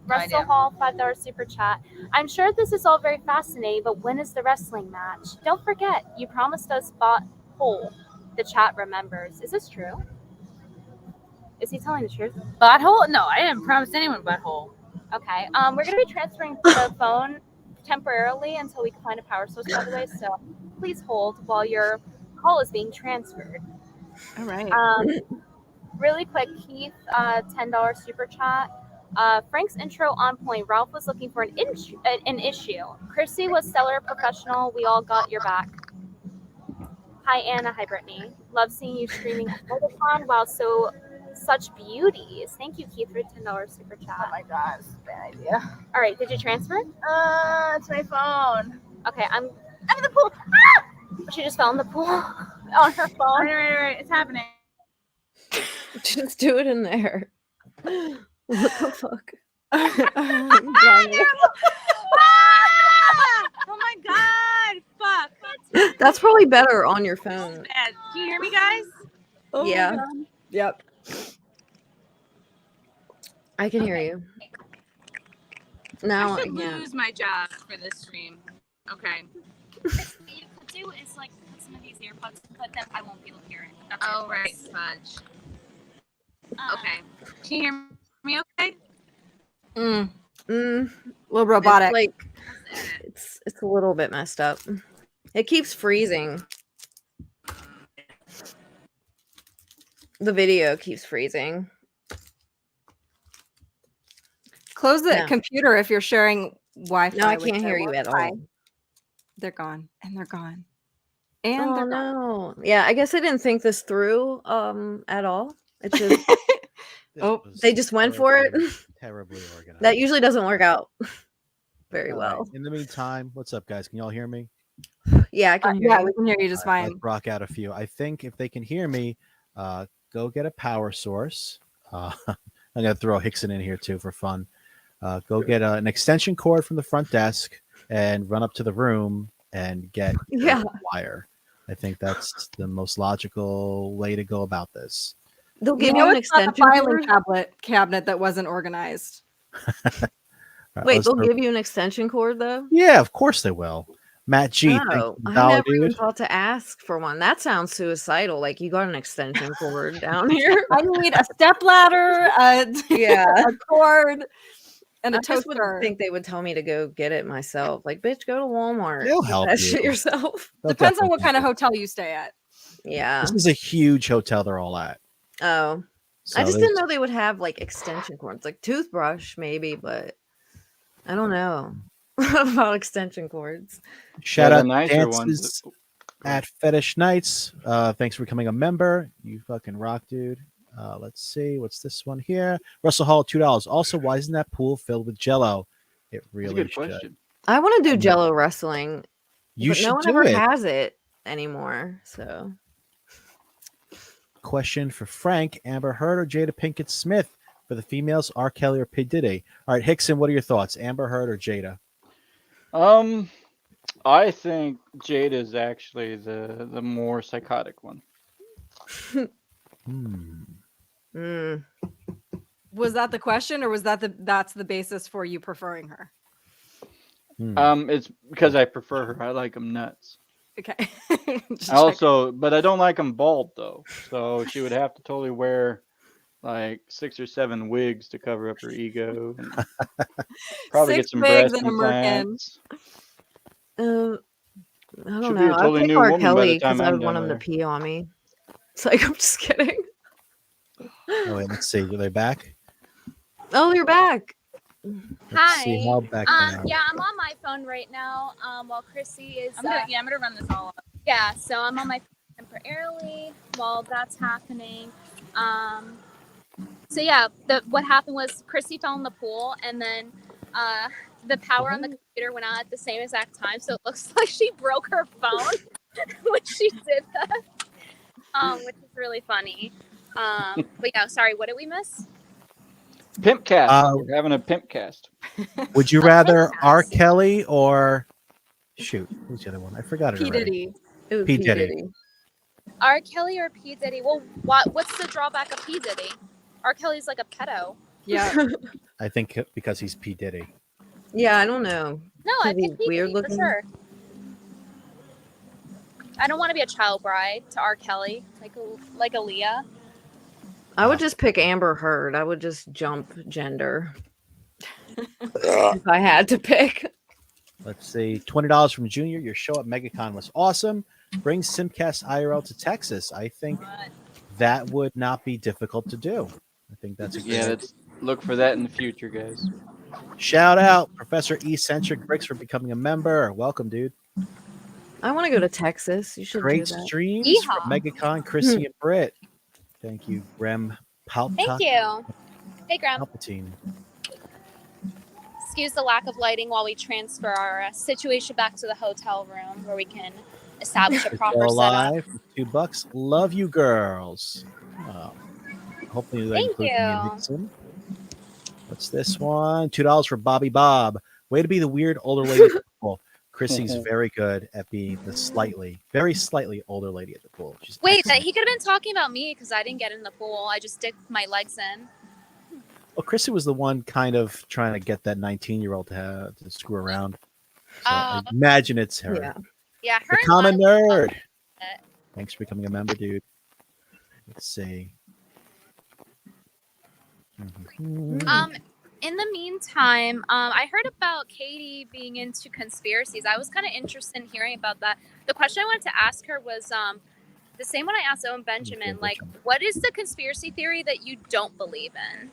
Russell Hall, $5 super chat. I'm sure this is all very fascinating, but when is the wrestling match? Don't forget, you promised us butthole. The chat remembers. Is this true? Is he telling the truth? Butthole? No, I didn't promise anyone butthole. Okay. We're gonna be transferring the phone temporarily until we can find a power source, by the way. So please hold while your call is being transferred. All right. Really quick, Keith, $10 super chat. Frank's intro on point. Ralph was looking for an issue. Chrissy was stellar professional. We all got your back. Hi Anna. Hi Brittany. Love seeing you streaming at Megacon. Wow, such beauties. Thank you, Keith, for $10 super chat. Oh my god, it's a bad idea. All right, did you transfer? It's my phone. Okay, I'm in the pool. Ah! She just fell in the pool on her phone. Right. It's happening. Just do it in there. What the fuck? Oh my god! Fuck. That's probably better on your phone. Can you hear me, guys? Oh Yeah. Yep. I can hear you. Now I should again. lose my job for this stream. Okay. What you could do is like put some of these earbuds, but then I won't be able to hear it. Oh, right, fudge. Okay. Can you hear me okay? A little robotic. It's a little bit messed up. It keeps freezing. The video keeps freezing. Close the No. computer if you're sharing Wi-Fi. No, I with can't their hear you at Wi-Fi. all. They're gone. And they're gone. And Oh they're gone. no. Yeah, I guess I didn't think this through at all. It's just they just went for it. Terribly organized. That usually doesn't work out very All well. right. In the meantime, what's up, guys? Can y'all hear me? Yeah, I can hear Yeah, you. we can hear you just All right, fine. let's rock out a few. I think if they can hear me, go get a power source. I'm gonna throw Hickson in here too for fun. Go get an extension cord from the front desk and run up to the room and get your wire. I think that's the most logical way to go about this. They'll give You know you an it's not the extension filing cord. cabinet that wasn't organized. Wait, they'll give you an extension cord though? Yeah, of course they will. Matt G, thank No, you, I dollar never even dude. thought to ask for one. That sounds suicidal. Like you got an extension cord down here. I need a step ladder, Yeah. a cord, and I a just would toaster. think they would tell me to go get it myself. Like, bitch, go to Walmart. They'll Get help that you. shit yourself. They'll Depends on definitely what kind of help hotel you stay at. Yeah. you. This is a huge hotel they're all at. Oh. So I just there's- didn't know they would have like extension cords, like toothbrush, maybe, but I don't know about extension cords. Shout the out to nicer ones. Dances at Fetish Nights. Thanks for becoming a member. You fucking rock, dude. Let's see. What's this one here? Russell Hall, $2. Also, why isn't that pool filled with Jello? It really good should. question. I want to do Jello wrestling, You but should no one do ever it. has it anymore. So Question for Frank: Amber Heard or Jada Pinkett Smith? For the females, R. Kelly or P. Diddy? All right, Hickson, what are your thoughts? Amber Heard or Jada? I think Jade is actually the more psychotic one. Was that the question, or was that that's the basis for you preferring her? It's because I prefer her. I like them nuts. Okay. I also, but I don't like them bald though. So she would have to totally wear like 6 or 7 wigs to cover up her ego. And probably 6 get some wigs breast and a merkin. implants. I don't She'll be a know. totally I'd pick new R. woman by the Kelly because time I I'm would want done him to with pee on me. It's like I'm just kidding. Oh wait, let's see. Are they back? Oh, you're back. Let's see how back they are. Yeah, I'm on my phone right now. While Chrissy is. I'm gonna run this all up. Yeah, so I'm on my phone temporarily while that's happening. So yeah, what happened was Chrissy fell in the pool, and then the power on the computer went out at the same exact time. So it looks like she broke her phone when she did that, which is really funny. But yeah, sorry, what did we miss? Pimp cast. We're having a pimp cast. Would you rather R. Kelly or shoot? Who's the other one? I forgot it P. already. Diddy. P. Diddy. R. Kelly or P. Diddy? Well, what's the drawback of P. Diddy? R. Kelly's like a pedo. Yeah. I think because he's P. Diddy. Yeah, I don't know. No, I Is he pick P. weird Diddy looking? for sure. I don't want to be a child bride to R. Kelly, like Aaliyah. I would just pick Amber Heard. I would just jump gender if I had to pick. Let's see. $20 from Junior. Your show at Megacon was awesome. Bring SimpCast IRL to Texas. I think that would not be difficult to do. I think that's a good Let's look for that in the future, guys. Shout out Professor Eccentric Bricks for becoming a member. Welcome, dude. I want to go to Texas. You should Great do that. streams Yeehaw. from Megacon, Chrissy and Britt. Thank you, Grem Thank you. Hey, Graham. Palpatine. Excuse the lack of lighting while we transfer our situation back to the hotel room where we can establish a Still proper setup. alive for $2. Love you, girls. Hopefully that Thank includes me you. and Hickson. What's this one? $2 for Bobby Bob. Way to be the weird older lady at the pool. Chrissy's very good at being the very slightly older lady at the pool. She's Wait, excellent. he could have been talking about me because I didn't get in the pool. I just dipped my legs in. Well, Chrissy was the one kind of trying to get that 19-year-old to screw around. So I imagine it's her. Yeah, The her. common and Lana- nerd. Thanks for becoming a member, dude. Let's see. In the meantime, I heard about Katie being into conspiracies. I was kind of interested in hearing about that. The question I wanted to ask her was the same one I asked Owen Benjamin. Like, what is the conspiracy theory that you don't believe in?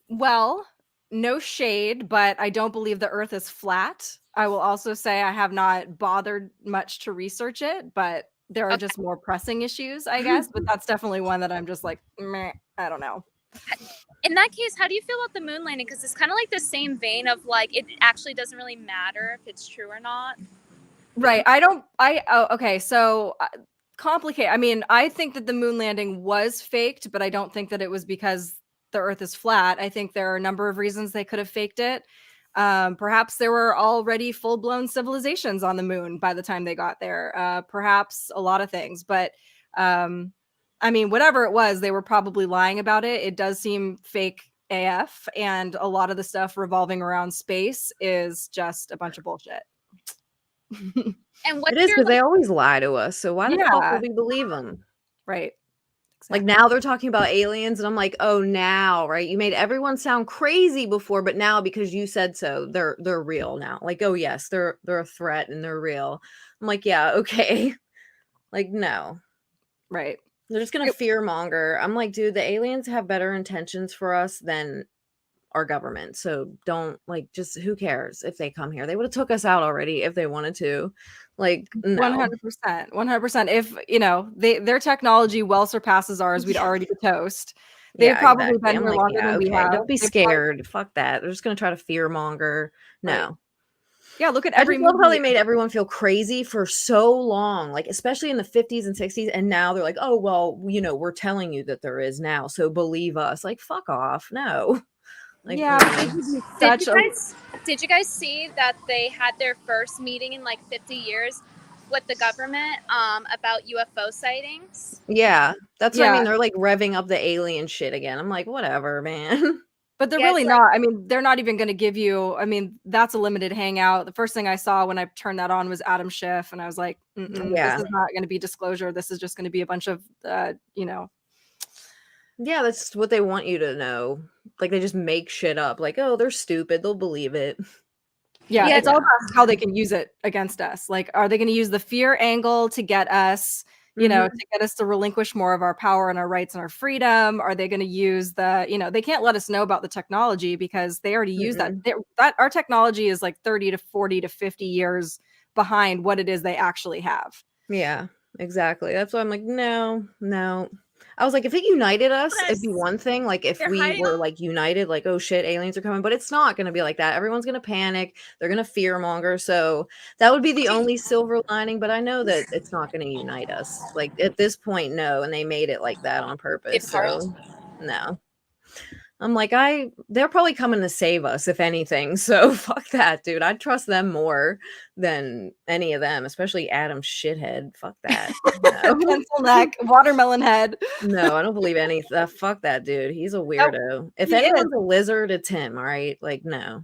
Well, no shade, but I don't believe the earth is flat. I will also say I have not bothered much to research it, but there are just more pressing issues, I guess. But that's definitely one that I'm just like, meh, I don't know. In that case, how do you feel about the moon landing? Because it's kind of like the same vein of like, it actually doesn't really matter if it's true or not. Right. Okay. So complicate. I mean, I think that the moon landing was faked, but I don't think that it was because the earth is flat. I think there are a number of reasons they could have faked it. Perhaps there were already full-blown civilizations on the moon by the time they got there. Perhaps a lot of things, but I mean, whatever it was, they were probably lying about it. It does seem fake AF, and a lot of the stuff revolving around space is just a bunch of bullshit. And what It is because they always lie to us. So why the fuck Yeah. would we believe them? Right. Like now they're talking about aliens, and I'm like, oh, now, right? You made everyone sound crazy before, but now because you said so, they're real now. Like, oh yes, they're a threat and they're real. I'm like, yeah, okay. Like, no. Right. They're just gonna fear monger. I'm like, dude, the aliens have better intentions for us than our government. So don't just who cares if they come here? They would have took us out already if they wanted to. Like, no. 100%. 100%. If their technology well surpasses ours, we'd already be toast. They've probably exactly. been I'm here like, longer yeah, than we okay, have. don't be They've probably- scared. Fuck that. They're just gonna try to fear monger. No. Right. Yeah, look at I every just love how movie. they made everyone feel crazy for so long, like especially in the 50s and 60s, and now they're like, oh well, we're telling you that there is now, so believe us. Like, fuck off. No. Like, Yeah, Did you guys see that they had their first meeting in like 50 years with the government about UFO sightings? yeah, that's what I Yeah. mean. They're like revving up the alien shit again. I'm like, whatever, man. But they're Yeah, really it's not. I mean, they're not even going to give you. I mean, that's a limited hangout. The first thing I saw when I turned that on was Adam Schiff, and I was like, Yeah. this is not going to be disclosure. This is just going to be a bunch of, Yeah, that's what they want you to know. Like, they just make shit up. Like, oh, they're stupid. They'll believe it. Yeah, Yeah, it's all about how they can use it against us. Like, are they going to use the fear angle to get us, to get us to relinquish more of our power and our rights and our freedom? Are they going to use they can't let us know about the technology because they already use that. That our technology is like 30 to 40 to 50 years behind what it is they actually have. Yeah, exactly. That's why I'm like, no. I was like, if it united us, it'd be one thing. Like, if we were like united, like, oh shit, aliens are coming, but it's not going to be like that. Everyone's going to panic. They're going to fear monger. So that would be the only silver lining. But I know that it's not going to unite us. Like, at this point, no. And they made it like that on purpose. So No. I'm like, they're probably coming to save us, if anything. So fuck that, dude. I'd trust them more than any of them, especially Adam shithead. Fuck that. No. Pencil neck, watermelon head. No, I don't believe any. Fuck that dude. He's a weirdo. If he anyone's a lizard, it's him. All right, like no.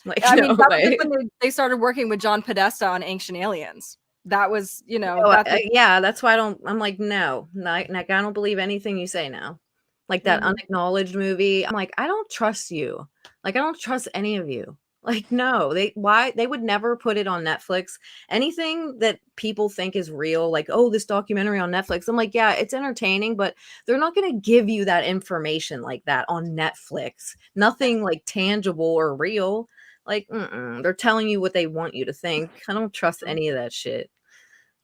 Like I mean, no that way. was when they started working with John Podesta on Ancient Aliens. That was, Yeah, that's why I'm like, no, like I don't believe anything you say now. Like that unacknowledged movie. I'm like, I don't trust you. Like, I don't trust any of you. Like, no, they would never put it on Netflix. Anything that people think is real, like, oh, this documentary on Netflix. I'm like, yeah, it's entertaining, but they're not going to give you that information like that on Netflix. Nothing like tangible or real. Like, they're telling you what they want you to think. I don't trust any of that shit.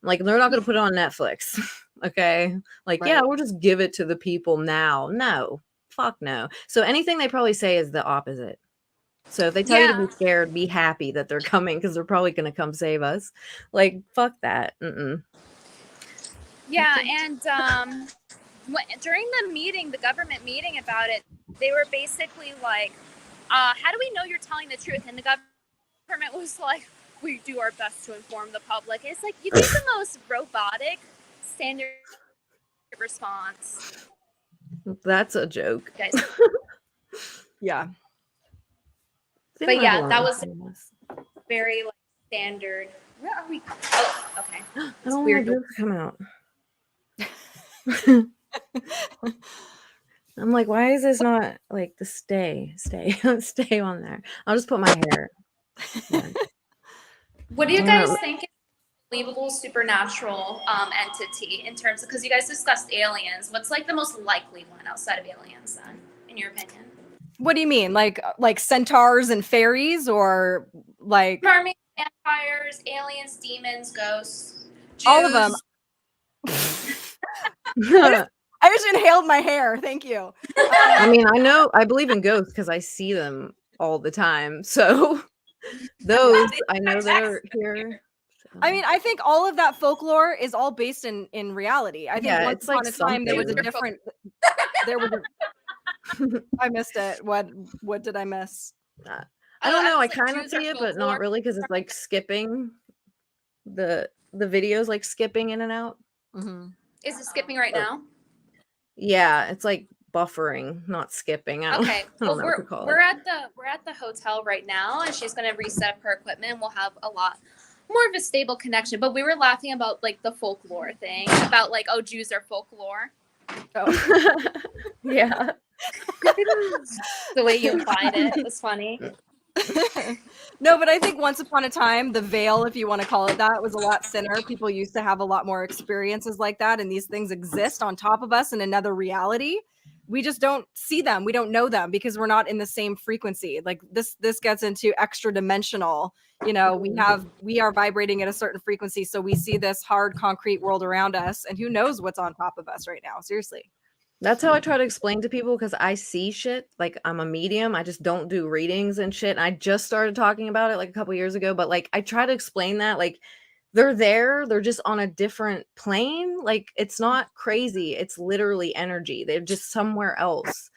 Like, they're not going to put it on Netflix. Okay. Like, yeah, we'll just give it to the people now. No, fuck no. So anything they probably say is the opposite. So if they tell you to be scared, be happy that they're coming because they're probably going to come save us. Like, fuck that. Yeah. And during the meeting, the government meeting about it, they were basically like, how do we know you're telling the truth? And the government was like, we do our best to inform the public. It's like, you think the most robotic standard response. That's a joke. Guys. Yeah. But yeah, that was very like standard. Where are we? Oh, okay. I don't want to come out. I'm like, why is this not like the stay on there? I'll just put my hair. What do you guys think is a believable supernatural entity in terms of, because you guys discussed aliens, what's like the most likely one outside of aliens then, in your opinion? What do you mean? Like centaurs and fairies, or like mermaids, vampires, aliens, demons, ghosts, Jews? All of them. I just inhaled my hair. Thank you. I mean, I believe in ghosts because I see them all the time. So those I know that are here. I mean, I think all of that folklore is all based in reality. I think once upon a time there was a different. There was. I missed it. What did I miss? I don't know. I kind of see it, but not really, because it's like skipping the videos, like skipping in and out. Is it skipping right now? Yeah, it's like buffering, not skipping. Okay, I don't know what to call we're at the hotel right now, and she's gonna reset up her equipment. We'll have a lot more of a stable connection. But we were laughing about like the folklore thing, about like, oh, Jews are folklore. Oh, yeah. The way you implied it was funny. No, but I think once upon a time, the veil, if you want to call it that, was a lot thinner. People used to have a lot more experiences like that, and these things exist on top of us in another reality. We just don't see them. We don't know them because we're not in the same frequency. Like this gets into extra dimensional. You know, we are vibrating at a certain frequency, so we see this hard concrete world around us, and who knows what's on top of us right now? Seriously. That's how I try to explain to people, because I see shit. Like, I'm a medium. I just don't do readings and shit. And I just started talking about it like a couple years ago. But like, I try to explain that like they're there. They're just on a different plane. Like, it's not crazy. It's literally energy. They're just somewhere else.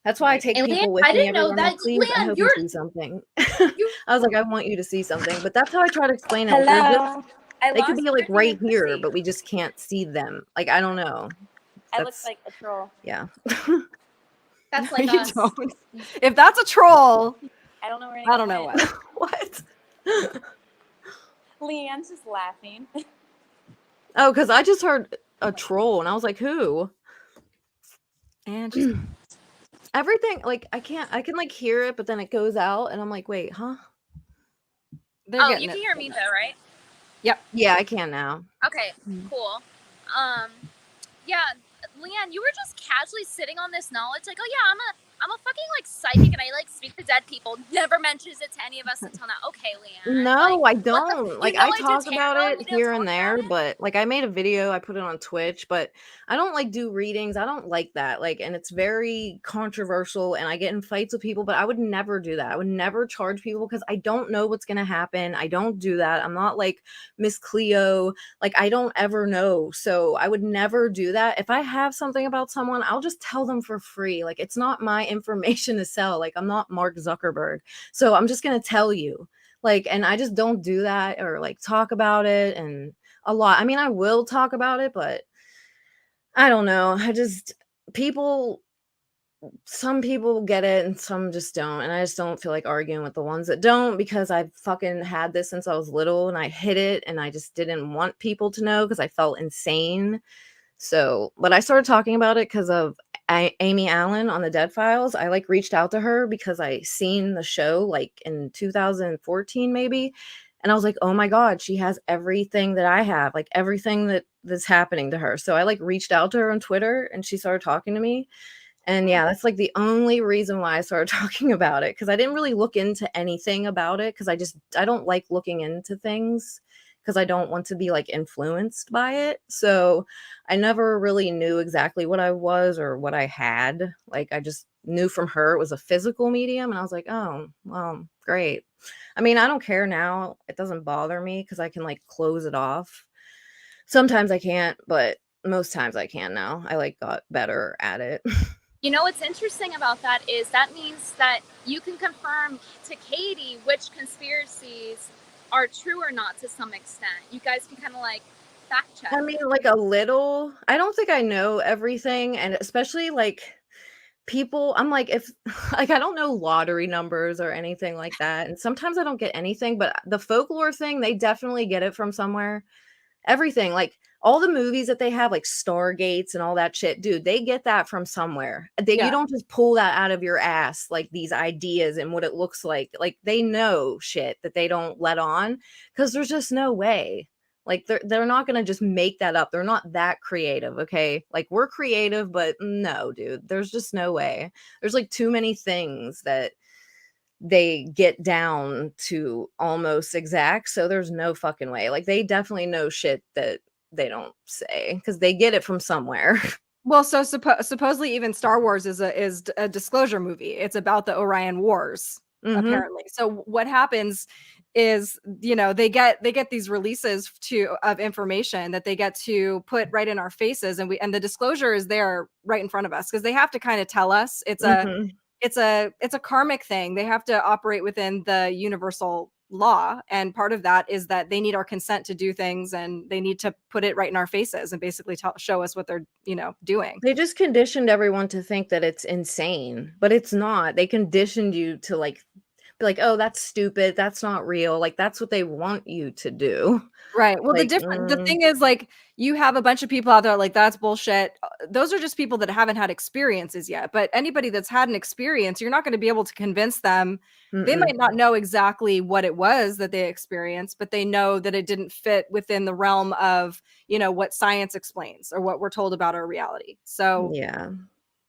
That's why I take people with me everywhere I sleep. I hope you see something. I was like, I want you to see something. But that's how I try to explain it. Hello. They could be like right here, but we just can't see them. Like, I don't know. I look like a troll. Yeah. That's like You us. don't. If that's a troll, I don't know where. I don't know what. What? LeeAnn's just laughing. Oh, because I just heard a troll, and I was like, who? And just everything, like, I can like hear it, but then it goes out, and I'm like, wait, huh? Oh, you can hear me though, right? Yep. Yeah, I can now. Okay, cool. Yeah, LeeAnn, you were just casually sitting on this knowledge, like, oh yeah, I'm a fucking like psychic and I like speak to dead people. Never mentions it to any of us until now. Okay, LeeAnn. No, Like, I don't. Like, I talk about it here and there, but like I made a video, I put it on Twitch, but I don't like do readings. I don't like that. Like, and it's very controversial and I get in fights with people, but I would never do that. I would never charge people because I don't know what's going to happen. I don't do that. I'm not like Miss Cleo. Like, I don't ever know. So I would never do that. If I have something about someone, I'll just tell them for free. Like, it's not my information to sell. Like, I'm not Mark Zuckerberg. So I'm just going to tell you. Like, and I just don't do that or like talk about it and a lot. I mean, I will talk about it, but I don't know. Some people get it and some just don't. And I just don't feel like arguing with the ones that don't because I've fucking had this since I was little and I hid it and I just didn't want people to know because I felt insane. So, but I started talking about it because of Amy Allen on the Dead Files. I like reached out to her because I seen the show like in 2014 maybe, and I was like, oh my god, she has everything that I have, like everything that's happening to her. So I like reached out to her on Twitter, and she started talking to me. And yeah, that's like the only reason why I started talking about it because I didn't really look into anything about it because I don't like looking into things because I don't want to be like influenced by it. So I never really knew exactly what I was or what I had. Like I just knew from her it was a physical medium and I was like, oh, well, great. I mean, I don't care now. It doesn't bother me because I can like close it off. Sometimes I can't, but most times I can now. I like got better at it. You know what's interesting about that is that means that you can confirm to Katie which conspiracies are true or not to some extent. You guys can kind of like fact check. I mean, like a little. I don't think I know everything, and especially like people, I'm like, if like I don't know lottery numbers or anything like that, and sometimes I don't get anything, but the folklore thing, they definitely get it from somewhere. Everything, like all the movies that they have, like Stargates and all that shit, dude, they get that from somewhere. You don't just pull that out of your ass, like these ideas and what it looks like. Like they know shit that they don't let on because there's just no way. Like they're not gonna just make that up. They're not that creative, okay? Like we're creative, but no, dude, there's just no way. There's like too many things that they get down to almost exact, so there's no fucking way. Like they definitely know shit that they don't say because they get it from somewhere. Well, so supposedly even Star Wars is a disclosure movie. It's about the Orion Wars, apparently. So what happens is, you know, they get these releases of information that they get to put right in our faces, and the disclosure is there right in front of us because they have to kind of tell us it's a karmic thing. They have to operate within the universal law, and part of that is that they need our consent to do things, and they need to put it right in our faces and basically show us what they're, you know, doing. They just conditioned everyone to think that it's insane, but it's not. They conditioned you to like be like, oh, that's stupid, that's not real. Like that's what they want you to do. Right. Well, like, the thing is, like, you have a bunch of people out there like, that's bullshit. Those are just people that haven't had experiences yet. But anybody that's had an experience, you're not going to be able to convince them. They might not know exactly what it was that they experienced, but they know that it didn't fit within the realm of, you know, what science explains or what we're told about our reality. So yeah,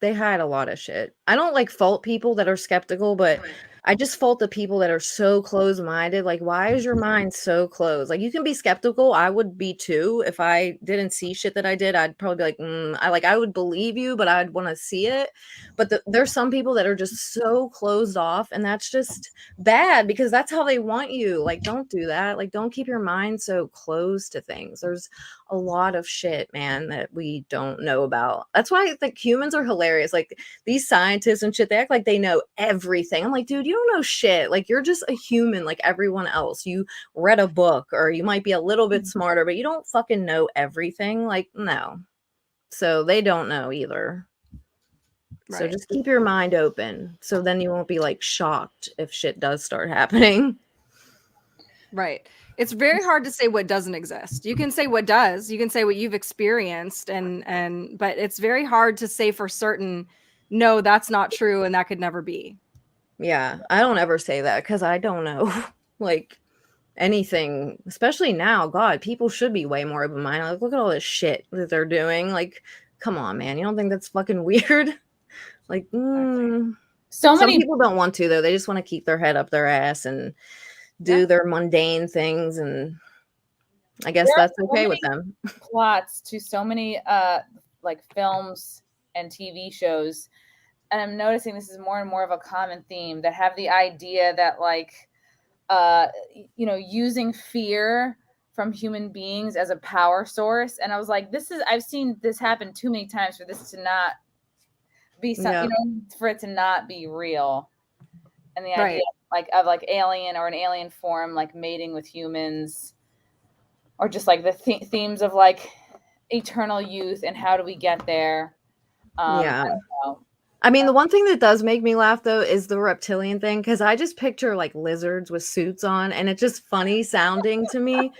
they hide a lot of shit. I don't like fault people that are skeptical, but I just fault the people that are so closed-minded. Like, why is your mind so closed? Like, you can be skeptical. I would be too. If I didn't see shit that I did, I'd probably be like, I would believe you, but I'd want to see it. But there's some people that are just so closed off, and that's just bad because that's how they want you. Like, don't do that. Like, don't keep your mind so closed to things. There's a lot of shit, man, that we don't know about. That's why I think humans are hilarious. Like, these scientists and shit, they act like they know everything. I'm like, dude, you don't know shit. Like, you're just a human like everyone else. You read a book or you might be a little bit smarter, but you don't fucking know everything. Like, no. So they don't know either. Right. So just keep your mind open so then you won't be like shocked if shit does start happening. Right. It's very hard to say what doesn't exist. You can say what does. You can say what you've experienced, but it's very hard to say for certain, no, that's not true and that could never be. Yeah, I don't ever say that because I don't know like anything, especially now. God, people should be way more open-minded. Like, look at all this shit that they're doing. Like, come on, man. You don't think that's fucking weird? Like, So some many people don't want to though. They just want to keep their head up their ass and do their mundane things, and I guess There are that's so okay many with them. plots to so many like films and TV shows, and I'm noticing this is more and more of a common theme that have the idea that like using fear from human beings as a power source. And I was like, I've seen this happen too many times for this to not be for it to not be real. And the idea of alien or an alien form like mating with humans, or just like the themes of like eternal youth and how do we get there. I don't know. I mean, the one thing that does make me laugh though is the reptilian thing, because I just picture like lizards with suits on, and it's just funny sounding to me.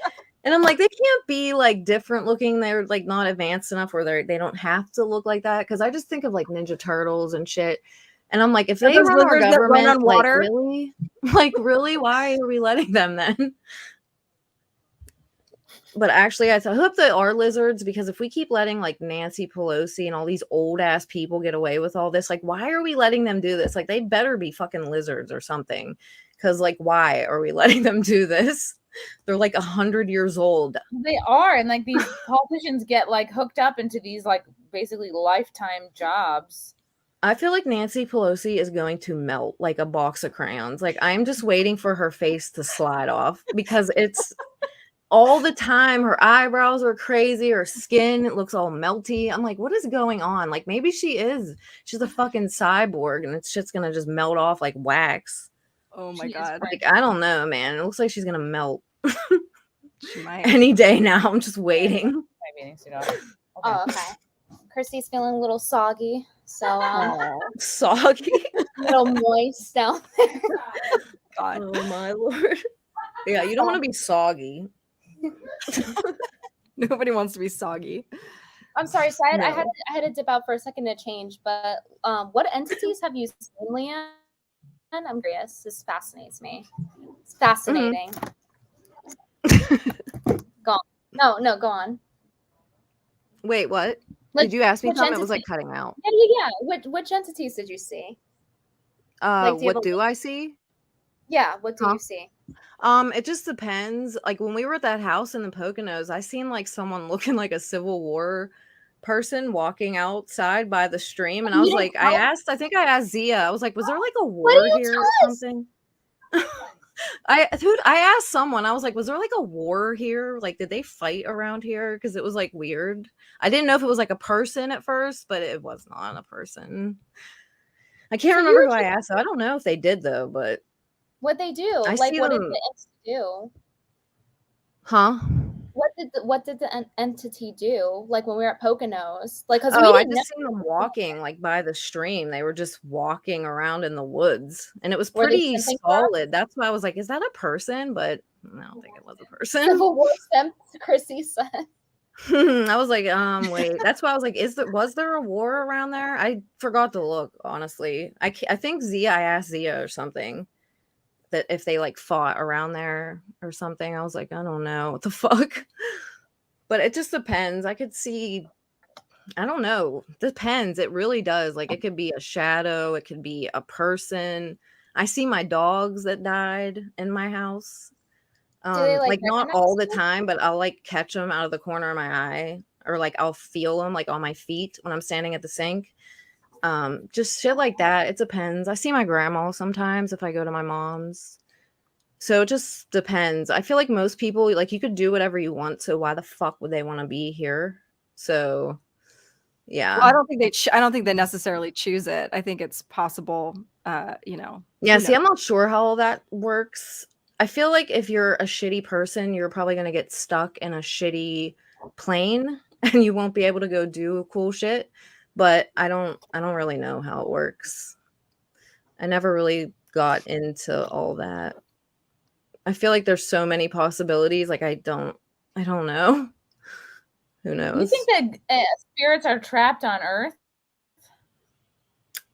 And I'm like, they can't be like different looking. They're like not advanced enough where they don't have to look like that. Because I just think of like Ninja Turtles and shit. And I'm like, if they run our government, like really, why are we letting them then? But actually, I hope they are lizards, because if we keep letting like Nancy Pelosi and all these old ass people get away with all this, like, why are we letting them do this? Like, they better be fucking lizards or something. Because like, why are we letting them do this? They're like 100 years old. They are, and like these politicians get like hooked up into these like basically lifetime jobs. I feel like Nancy Pelosi is going to melt like a box of crayons. Like, I'm just waiting for her face to slide off, because it's all the time. Her eyebrows are crazy. Her skin, it looks all melty. I'm like, what is going on? Like, maybe she's a fucking cyborg and it's just gonna just melt off like wax. Oh my God. Like, I don't know, man. It looks like she's gonna melt She might. any day now. I'm just waiting. Oh, okay. Chrissy's feeling a little soggy, so soggy, a little moist down there. God, oh my Lord. Yeah, you don't want to be soggy. Nobody wants to be soggy. I'm sorry, Syed. No. I had to dip out for a second to change, but what entities have you seen, LeeAnn? I'm curious. This fascinates me. It's fascinating. Go on. No, go on. Wait, what? Like, did you ask me which something? It was like entity- cutting out. Yeah. Which entities did you see? What do I see? Yeah, what do you see? It just depends. Like, when we were at that house in the Poconos, I seen like someone looking like a Civil War person walking outside by the stream, and I was like, I think I asked Zia. I was like, was there like a war here or something? I asked someone. I was like, was there like a war here? Like, did they fight around here? Because it was like weird. I didn't know if it was like a person at first, but it was not a person. I can't remember who I asked. So I don't know if they did though, but What they do? I Like, see what did them- the entity do? Huh? What did the entity do? Like when we were at Poconos? Like, because Oh, we I didn't just seen them walking like by the stream. They were just walking around in the woods, and it was Were they pretty simping solid. That's why I was like, "Is that a person?" But I don't think it was a person. Civil War Simp, Chrissy said. I was like, wait. That's why I was like, was there a war around there? I forgot to look. Honestly, I think Zia. I asked Zia or something that if they like fought around there or something. I was like, I don't know what the fuck. But it just depends. I could see. I don't know. Depends. It really does. Like, it could be a shadow. It could be a person. I see my dogs that died in my house. Do they, Like not recognize all the you? time, but I'll like catch them out of the corner of my eye, or like I'll feel them like on my feet when I'm standing at the sink. Just shit like that. It depends. I see my grandma sometimes if I go to my mom's. So it just depends. I feel like most people, like, you could do whatever you want. So why the fuck would they want to be here? So yeah. Well, I don't think I don't think they necessarily choose it. I think it's possible. Yeah. who See, knows? I'm not sure how all that works. I feel like if you're a shitty person, you're probably going to get stuck in a shitty plane and you won't be able to go do cool shit. But I don't really know how it works. I never really got into all that. I feel like there's so many possibilities. Like, I don't know. Who knows? You think that spirits are trapped on Earth?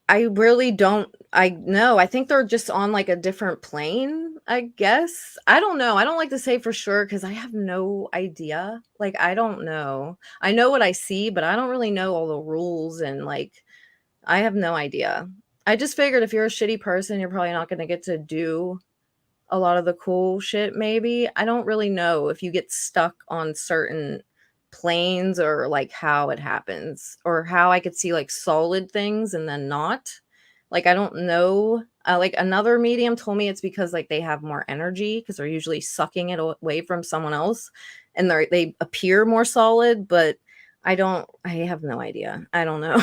I really don't. I know. I think they're just on like a different plane, I guess. I don't know. I don't like to say for sure because I have no idea. Like, I don't know. I know what I see, but I don't really know all the rules and like, I have no idea. I just figured if you're a shitty person, you're probably not going to get to do a lot of the cool shit, maybe. I don't really know if you get stuck on certain planes or like how it happens or how I could see like solid things and then not. Like, I don't know. Like, another medium told me it's because like they have more energy because they're usually sucking it away from someone else and they appear more solid, but I have no idea. I don't know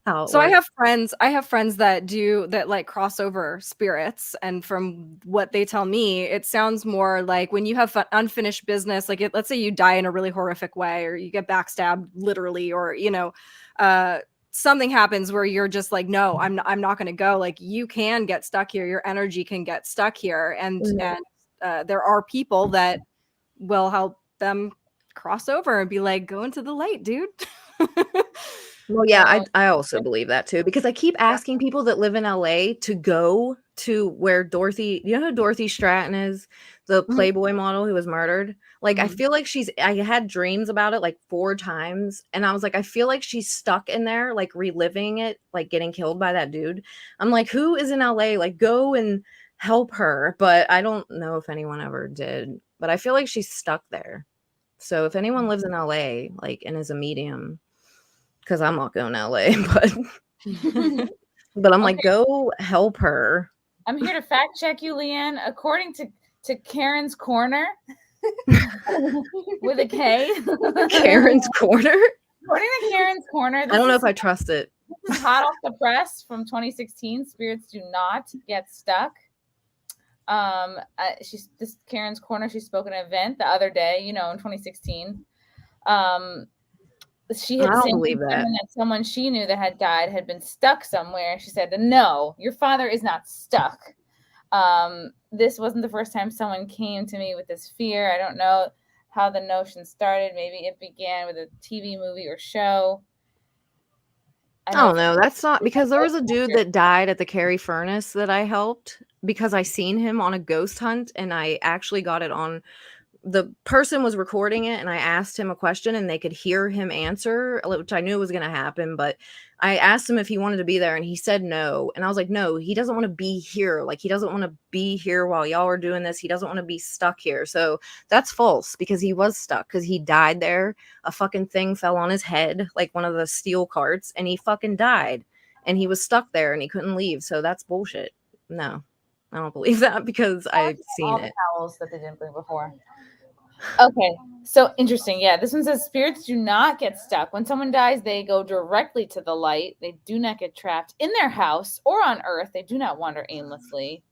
how it So I works. have friends that do that, like crossover spirits, and from what they tell me, it sounds more like when you have unfinished business, like let's say you die in a really horrific way, or you get backstabbed literally, or something happens where you're just like, no, I'm not going to go. Like, you can get stuck here, your energy can get stuck here, and there are people that will help them cross over and be like, go into the light, dude. Well, yeah, I also believe that too, because I keep asking people that live in LA to go to where you know who Dorothy Stratton is, the Playboy model who was murdered? Like, I feel like I had dreams about it like 4 times, and I was like, I feel like she's stuck in there, like reliving it, like getting killed by that dude. I'm like, who is in LA? Like, go and help her. But I don't know if anyone ever did, but I feel like she's stuck there. So if anyone lives in LA, like, and is a medium, because I'm not going to LA, but I'm like, go help her. I'm here to fact check you, LeeAnn. According to Karen's Corner, with a K. Karen's Corner? According to Karen's Corner, I don't know if I trust it. This is hot off the press from 2016. Spirits do not get stuck. This Karen's Corner, she spoke at an event the other day, in 2016. She had believe that someone she knew that had died had been stuck somewhere. She said, no, your father is not stuck. This wasn't the first time someone came to me with this fear. I don't know how the notion started. Maybe it began with a TV movie or show. I don't know. That's not because there was a dude that died at the Carrie Furnace that I helped because I seen him on a ghost hunt, and I actually got it on. The person was recording it, and I asked him a question, and they could hear him answer, which I knew was going to happen. But I asked him if he wanted to be there, and he said no. And I was like, no, he doesn't want to be here. Like, he doesn't want to be here while y'all are doing this. He doesn't want to be stuck here. So that's false, because he was stuck, because he died there. A fucking thing fell on his head, like one of the steel carts, and he fucking died. And he was stuck there, and he couldn't leave. So that's bullshit. No, I don't believe that, because I've seen it. Towels that they didn't bring before. Okay, so interesting. Yeah, this one says spirits do not get stuck. When someone dies, they go directly to the light. They do not get trapped in their house or on earth. They do not wander aimlessly.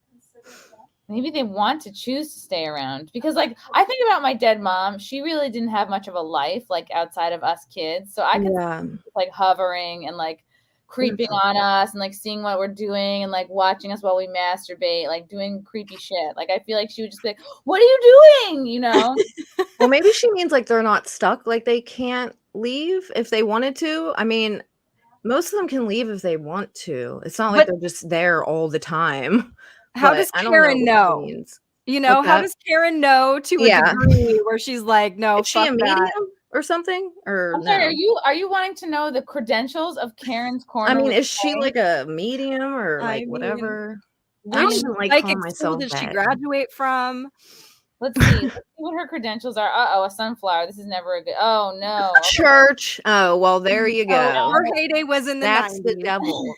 Maybe they want to choose to stay around, because like I think about my dead mom. She really didn't have much of a life like outside of us kids. So I could like hovering and like creeping on us and like seeing what we're doing and like watching us while we masturbate, like doing creepy shit. Like I feel like she would just be like, what are you doing? Well, maybe she means like they're not stuck, like they can't leave if they wanted to. I mean, most of them can leave if they want to. It's not like they're just there all the time. How does Karen know? How does Karen know to a degree where she's like, no, is she a medium or something? Or I'm sorry, are you wanting to know the credentials of Karen's Corner? I mean, is she like a medium or like whatever? I don't even like call myself that. Did she graduate from? Let's see what her credentials are. A sunflower. This is never a good. Oh no. Church. Oh well, there you go. Her heyday was in the 90s. That's the devil.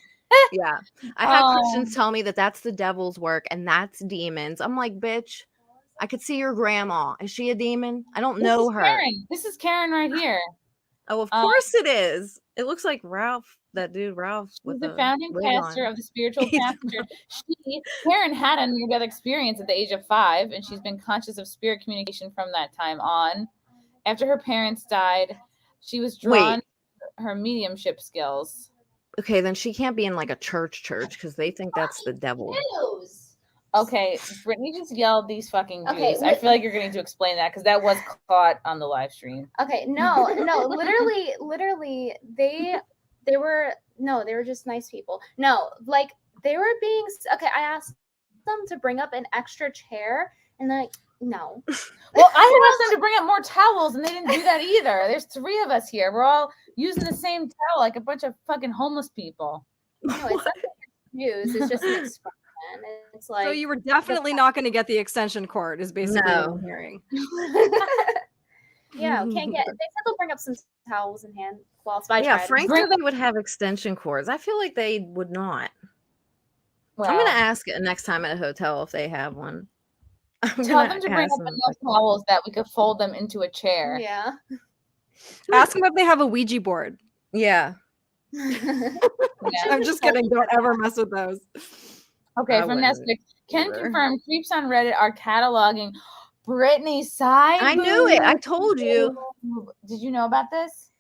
Yeah, I had Christians tell me that that's the devil's work and that's demons. I'm like, bitch, I could see your grandma. Is she a demon? I don't know her. Karen. This is Karen right here. Oh, of course it is. It looks like Ralph, that dude Ralph. With the founding pastor of the spiritual pastor. Karen had a near-death experience at the age of 5, and she's been conscious of spirit communication from that time on. After her parents died, she was drawn to her mediumship skills. Okay, then she can't be in like a church because they think that's the devil. Okay, Brittany just yelled these fucking Jews. Okay, I feel like you're going to explain that because that was caught on the live stream. Okay, no, literally, they were just nice people. No, like they were being okay. I asked them to bring up an extra chair, and they're like, no. Well, I asked them to bring up more towels, and they didn't do that either. There's 3 of us here. We're all using the same towel like a bunch of fucking homeless people. No, it's not news. It's just an experiment. It's like So you were definitely not going to get the extension cord, is basically what I'm hearing. Yeah, can't get. They said they'll bring up some towels and hand cloths. But I Yeah, tried. Frank said they would have extension cords. I feel like they would not. I'm Well, gonna ask it next time at a hotel if they have one. tell them to bring up enough towels that we could fold them into a chair. Yeah. Ask them if they have a Ouija board. Yeah. I'm just kidding. Don't ever mess with those. Okay, from Nestic. Can confirm creeps on Reddit are cataloging Brittany's side. I knew it. I told you. Did you know about this?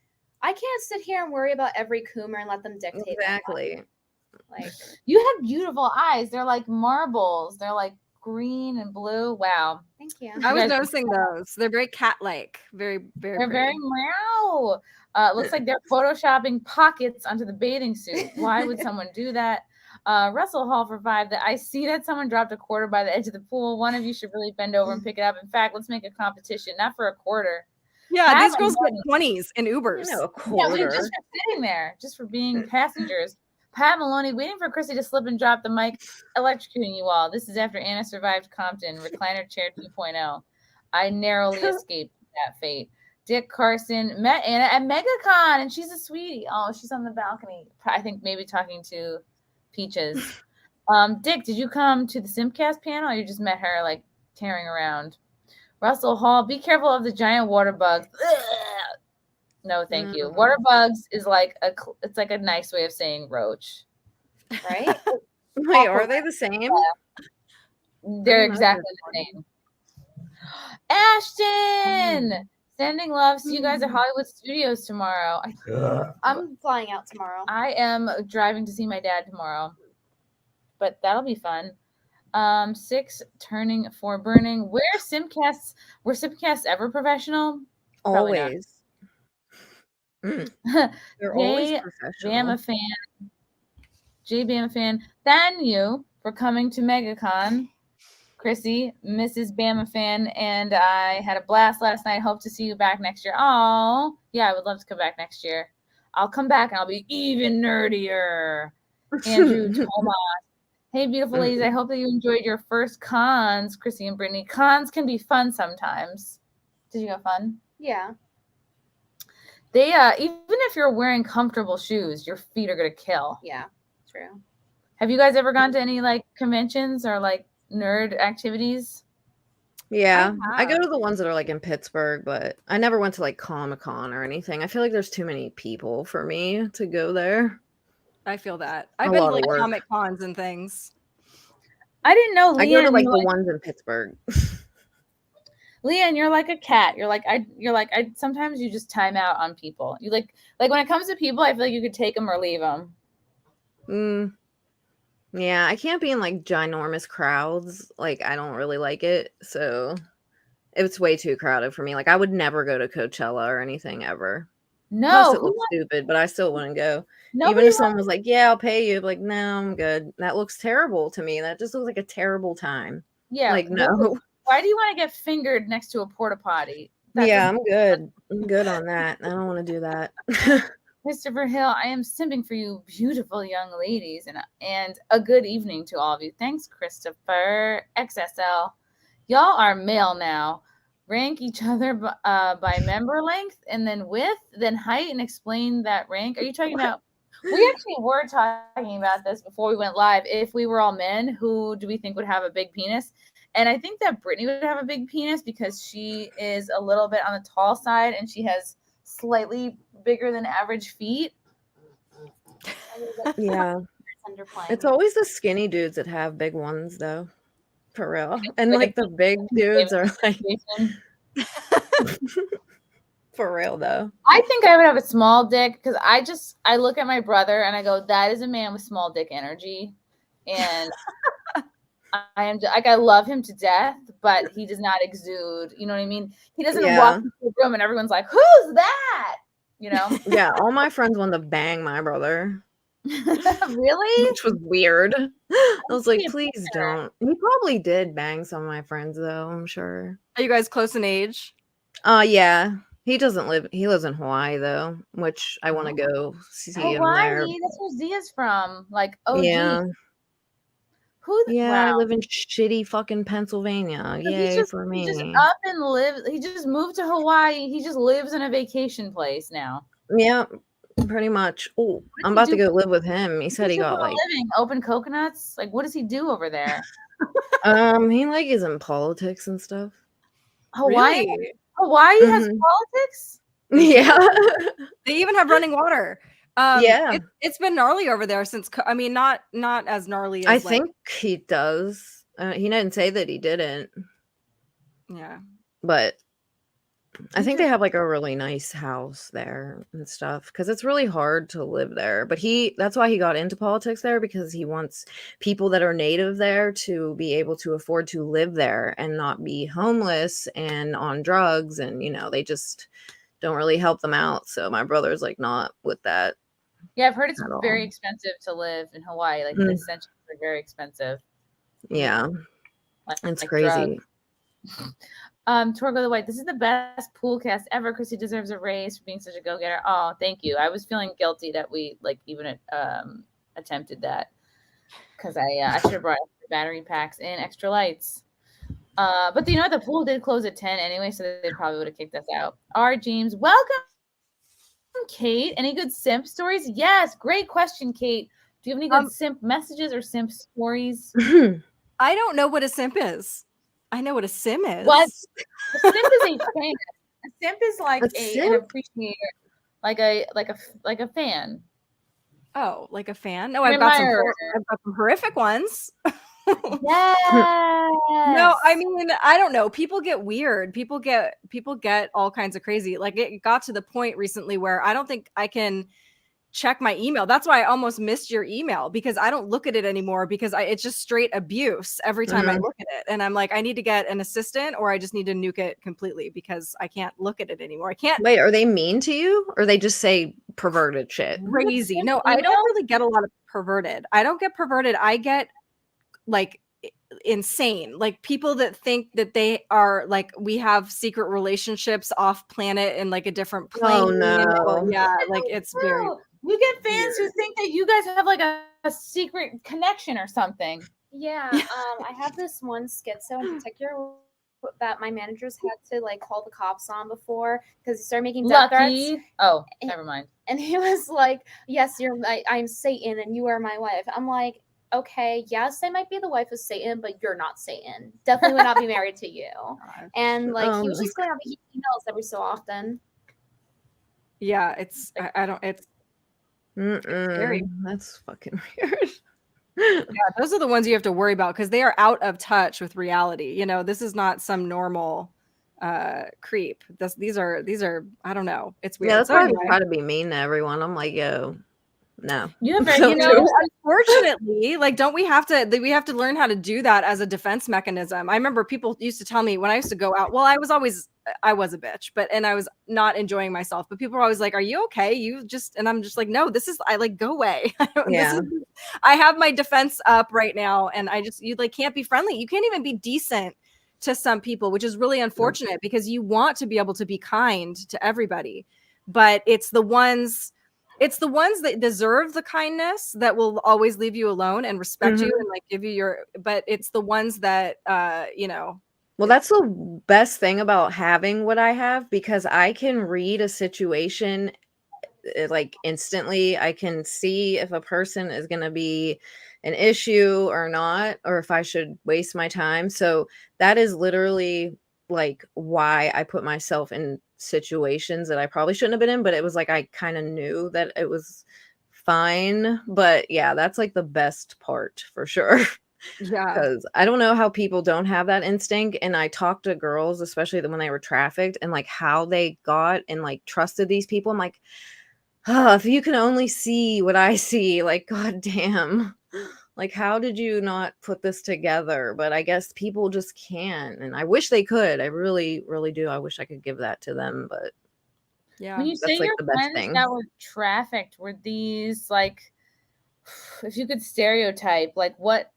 I can't sit here and worry about every coomer and let them dictate. Exactly. Like you have beautiful eyes. They're like marbles. They're like green and blue. Wow. Thank you. I was noticing those. They're very cat-like. Very, very. They're very meow. Looks like they're photoshopping pockets onto the bathing suit. Why would someone do that? Russell Hall for 5. That I see that someone dropped a quarter by the edge of the pool. One of you should really bend over and pick it up. In fact, let's make a competition, not for a quarter. Yeah, these girls get 20s in Ubers. You know, a Yeah, quarter. just for sitting there, just for being passengers. Pat Maloney waiting for Chrissy to slip and drop the mic, electrocuting you all. This is after Anna survived Compton, recliner chair 2.0. I narrowly escaped that fate. Dick Carson met Anna at Megacon, and she's a sweetie. Oh, she's on the balcony. I think maybe talking to Peaches. Dick, did you come to the SimpCast panel, or you just met her like tearing around? Russell Hall, be careful of the giant water bugs. Ugh. No, thank you. Water bugs is like it's like a nice way of saying roach, right? Wait, are they the same? They're exactly the same. Ashton, sending love. See you guys at Hollywood Studios tomorrow. I'm flying out tomorrow. I am driving to see my dad tomorrow, but that'll be fun. 6 turning 4 burning. Were SimpCasts ever professional? Probably not. Always. They're always Jay professional. Bama fan. Thank you for coming to Megacon. Chrissy, Mrs. Bama fan, and I had a blast last night. Hope to see you back next year. Oh, yeah, I would love to come back next year. I'll come back and I'll be even nerdier. Andrew Thomas. Hey, beautiful ladies. I hope that you enjoyed your first cons, Chrissy and Brittany. Cons can be fun sometimes. Did you have fun? Yeah. They even if you're wearing comfortable shoes, your feet are gonna kill. Yeah, true. Have you guys ever gone to any like conventions or like nerd activities? Yeah, I go to the ones that are like in Pittsburgh, but I never went to like Comic-Con or anything. I feel like there's too many people for me to go there. I feel that. I've been to like Comic Cons and things. I didn't know. I go to LeeAnn, like the ones in Pittsburgh. LeeAnn, you're like a cat. You're like I. Sometimes you just time out on people. You like when it comes to people, I feel like you could take them or leave them. Yeah, I can't be in like ginormous crowds. Like I don't really like it, so it's way too crowded for me. Like I would never go to Coachella or anything ever. No, plus it looks stupid, but I still wouldn't go. Even if someone was like, "Yeah, I'll pay you," like, "No, I'm good." That looks terrible to me. That just looks like a terrible time. Yeah, like no. Why do you want to get fingered next to a porta potty? Yeah, I'm good. I'm good on that. I don't want to do that. Christopher Hill, I am simping for you, beautiful young ladies, and a good evening to all of you. Thanks, Christopher. XSL, y'all are male now. Rank each other by member length, and then width, then height, and explain that rank. Are you talking about? We actually were talking about this before we went live. If we were all men, who do we think would have a big penis? And I think that Brittany would have a big penis because she is a little bit on the tall side and she has slightly bigger than average feet. Yeah. It's always the skinny dudes that have big ones, though. For real. And like the big dudes are like. For real, though. I think I would have a small dick because I look at my brother and I go, that is a man with small dick energy. And I love him to death, but he does not exude. You know what I mean? He doesn't walk into the room and everyone's like, "Who's that?" You know? Yeah, all my friends wanted to bang my brother. Really? Which was weird. I was like, please don't. He probably did bang some of my friends, though, I'm sure. Are you guys close in age? Yeah. He doesn't live. He lives in Hawaii though, which I want to go see him there. Hawaii, that's where Zia's from. Like, OG. Yeah. Who? Yeah, I Wow. live in shitty fucking Pennsylvania. So Yay for me. He just up and lives. He just moved to Hawaii. He just lives in a vacation place now. Yeah, pretty much. Oh, I'm about to go live with him. He said he got like living open coconuts. Like, what does he do over there? he like is in politics and stuff. Hawaii. Really? Hawaii has politics. Yeah, they even have running water. Yeah. It's been gnarly over there since. I mean, not as gnarly as I think he does. He didn't say that he didn't. Yeah, but I think they have like a really nice house there and stuff because it's really hard to live there. But that's why he got into politics there, because he wants people that are native there to be able to afford to live there and not be homeless and on drugs. And, they just don't really help them out. So my brother's like not with that. Yeah, I've heard it's very expensive to live in Hawaii. Like the essentials are very expensive. Yeah, it's crazy. Torgo the White, this is the best Poolcast ever. Chrissy deserves a raise for being such a go-getter. Oh, thank you. I was feeling guilty that we even attempted that because I should have brought extra battery packs and extra lights. But the pool did close at 10 anyway, so they probably would have kicked us out. R. James, welcome. Kate, any good simp stories? Yes, great question, Kate. Do you have any good simp messages or simp stories? I don't know what a simp is. I know what a sim is. What? A simp is a fan. A simp is like an appreciator, like a fan. Oh, like a fan? No, I've got some horrific ones. Yes. No, I mean, I don't know. People get weird. People get all kinds of crazy. Like it got to the point recently where I don't think I can check my email. That's why I almost missed your email, because I don't look at it anymore, because it's just straight abuse every time I look at it. And I'm like, I need to get an assistant, or I just need to nuke it completely because I can't look at it anymore. I can't. Wait, are they mean to you, or they just say perverted shit? Crazy. No, I don't really get a lot of perverted. I don't get perverted. I get like insane, like people that think that they are like, we have secret relationships off planet in like a different plane. Oh no. Yeah, like it's very. You get fans who think that you guys have like a secret connection or something. Yeah, I have this one schizo in particular that my managers had to like call the cops on before because he started making death threats. Oh, never mind. And he was like, "Yes, I'm Satan, and you are my wife." I'm like, "Okay, yes, I might be the wife of Satan, but you're not Satan. Definitely would not be married to you." And like he was just going out to emails every so often. Yeah, it's I don't. It's scary. That's fucking weird. Yeah, those are the ones you have to worry about because they are out of touch with reality. This is not some normal creep. These are I don't know. It's weird. Yeah, that's so why anyway. I try to be mean to everyone. I'm like, yo, no. Unfortunately, like, don't we have to learn how to do that as a defense mechanism? I remember people used to tell me when I used to go out. Well, I was a bitch, and I was not enjoying myself. But people were always like, "Are you okay?" And I'm just like, "No, go away." I have my defense up right now, and you can't be friendly. You can't even be decent to some people, which is really unfortunate because you want to be able to be kind to everybody, but it's the ones that deserve the kindness that will always leave you alone and respect you and like give you but it's the ones that Well, that's the best thing about having what I have, because I can read a situation like instantly. I can see if a person is going to be an issue or not, or if I should waste my time. So that is literally like why I put myself in situations that I probably shouldn't have been in, but it was like I kind of knew that it was fine. But yeah, that's like the best part for sure. Yeah, because I don't know how people don't have that instinct. And I talked to girls, especially when they were trafficked, and like how they got and like trusted these people. I'm like, if you can only see what I see, like, god damn, like, how did you not put this together? But I guess people just can't, and I wish they could. I really, really do. I wish I could give that to them, but yeah. When you say like your the best friends thing. that were trafficked, were these like, if you could stereotype, like what?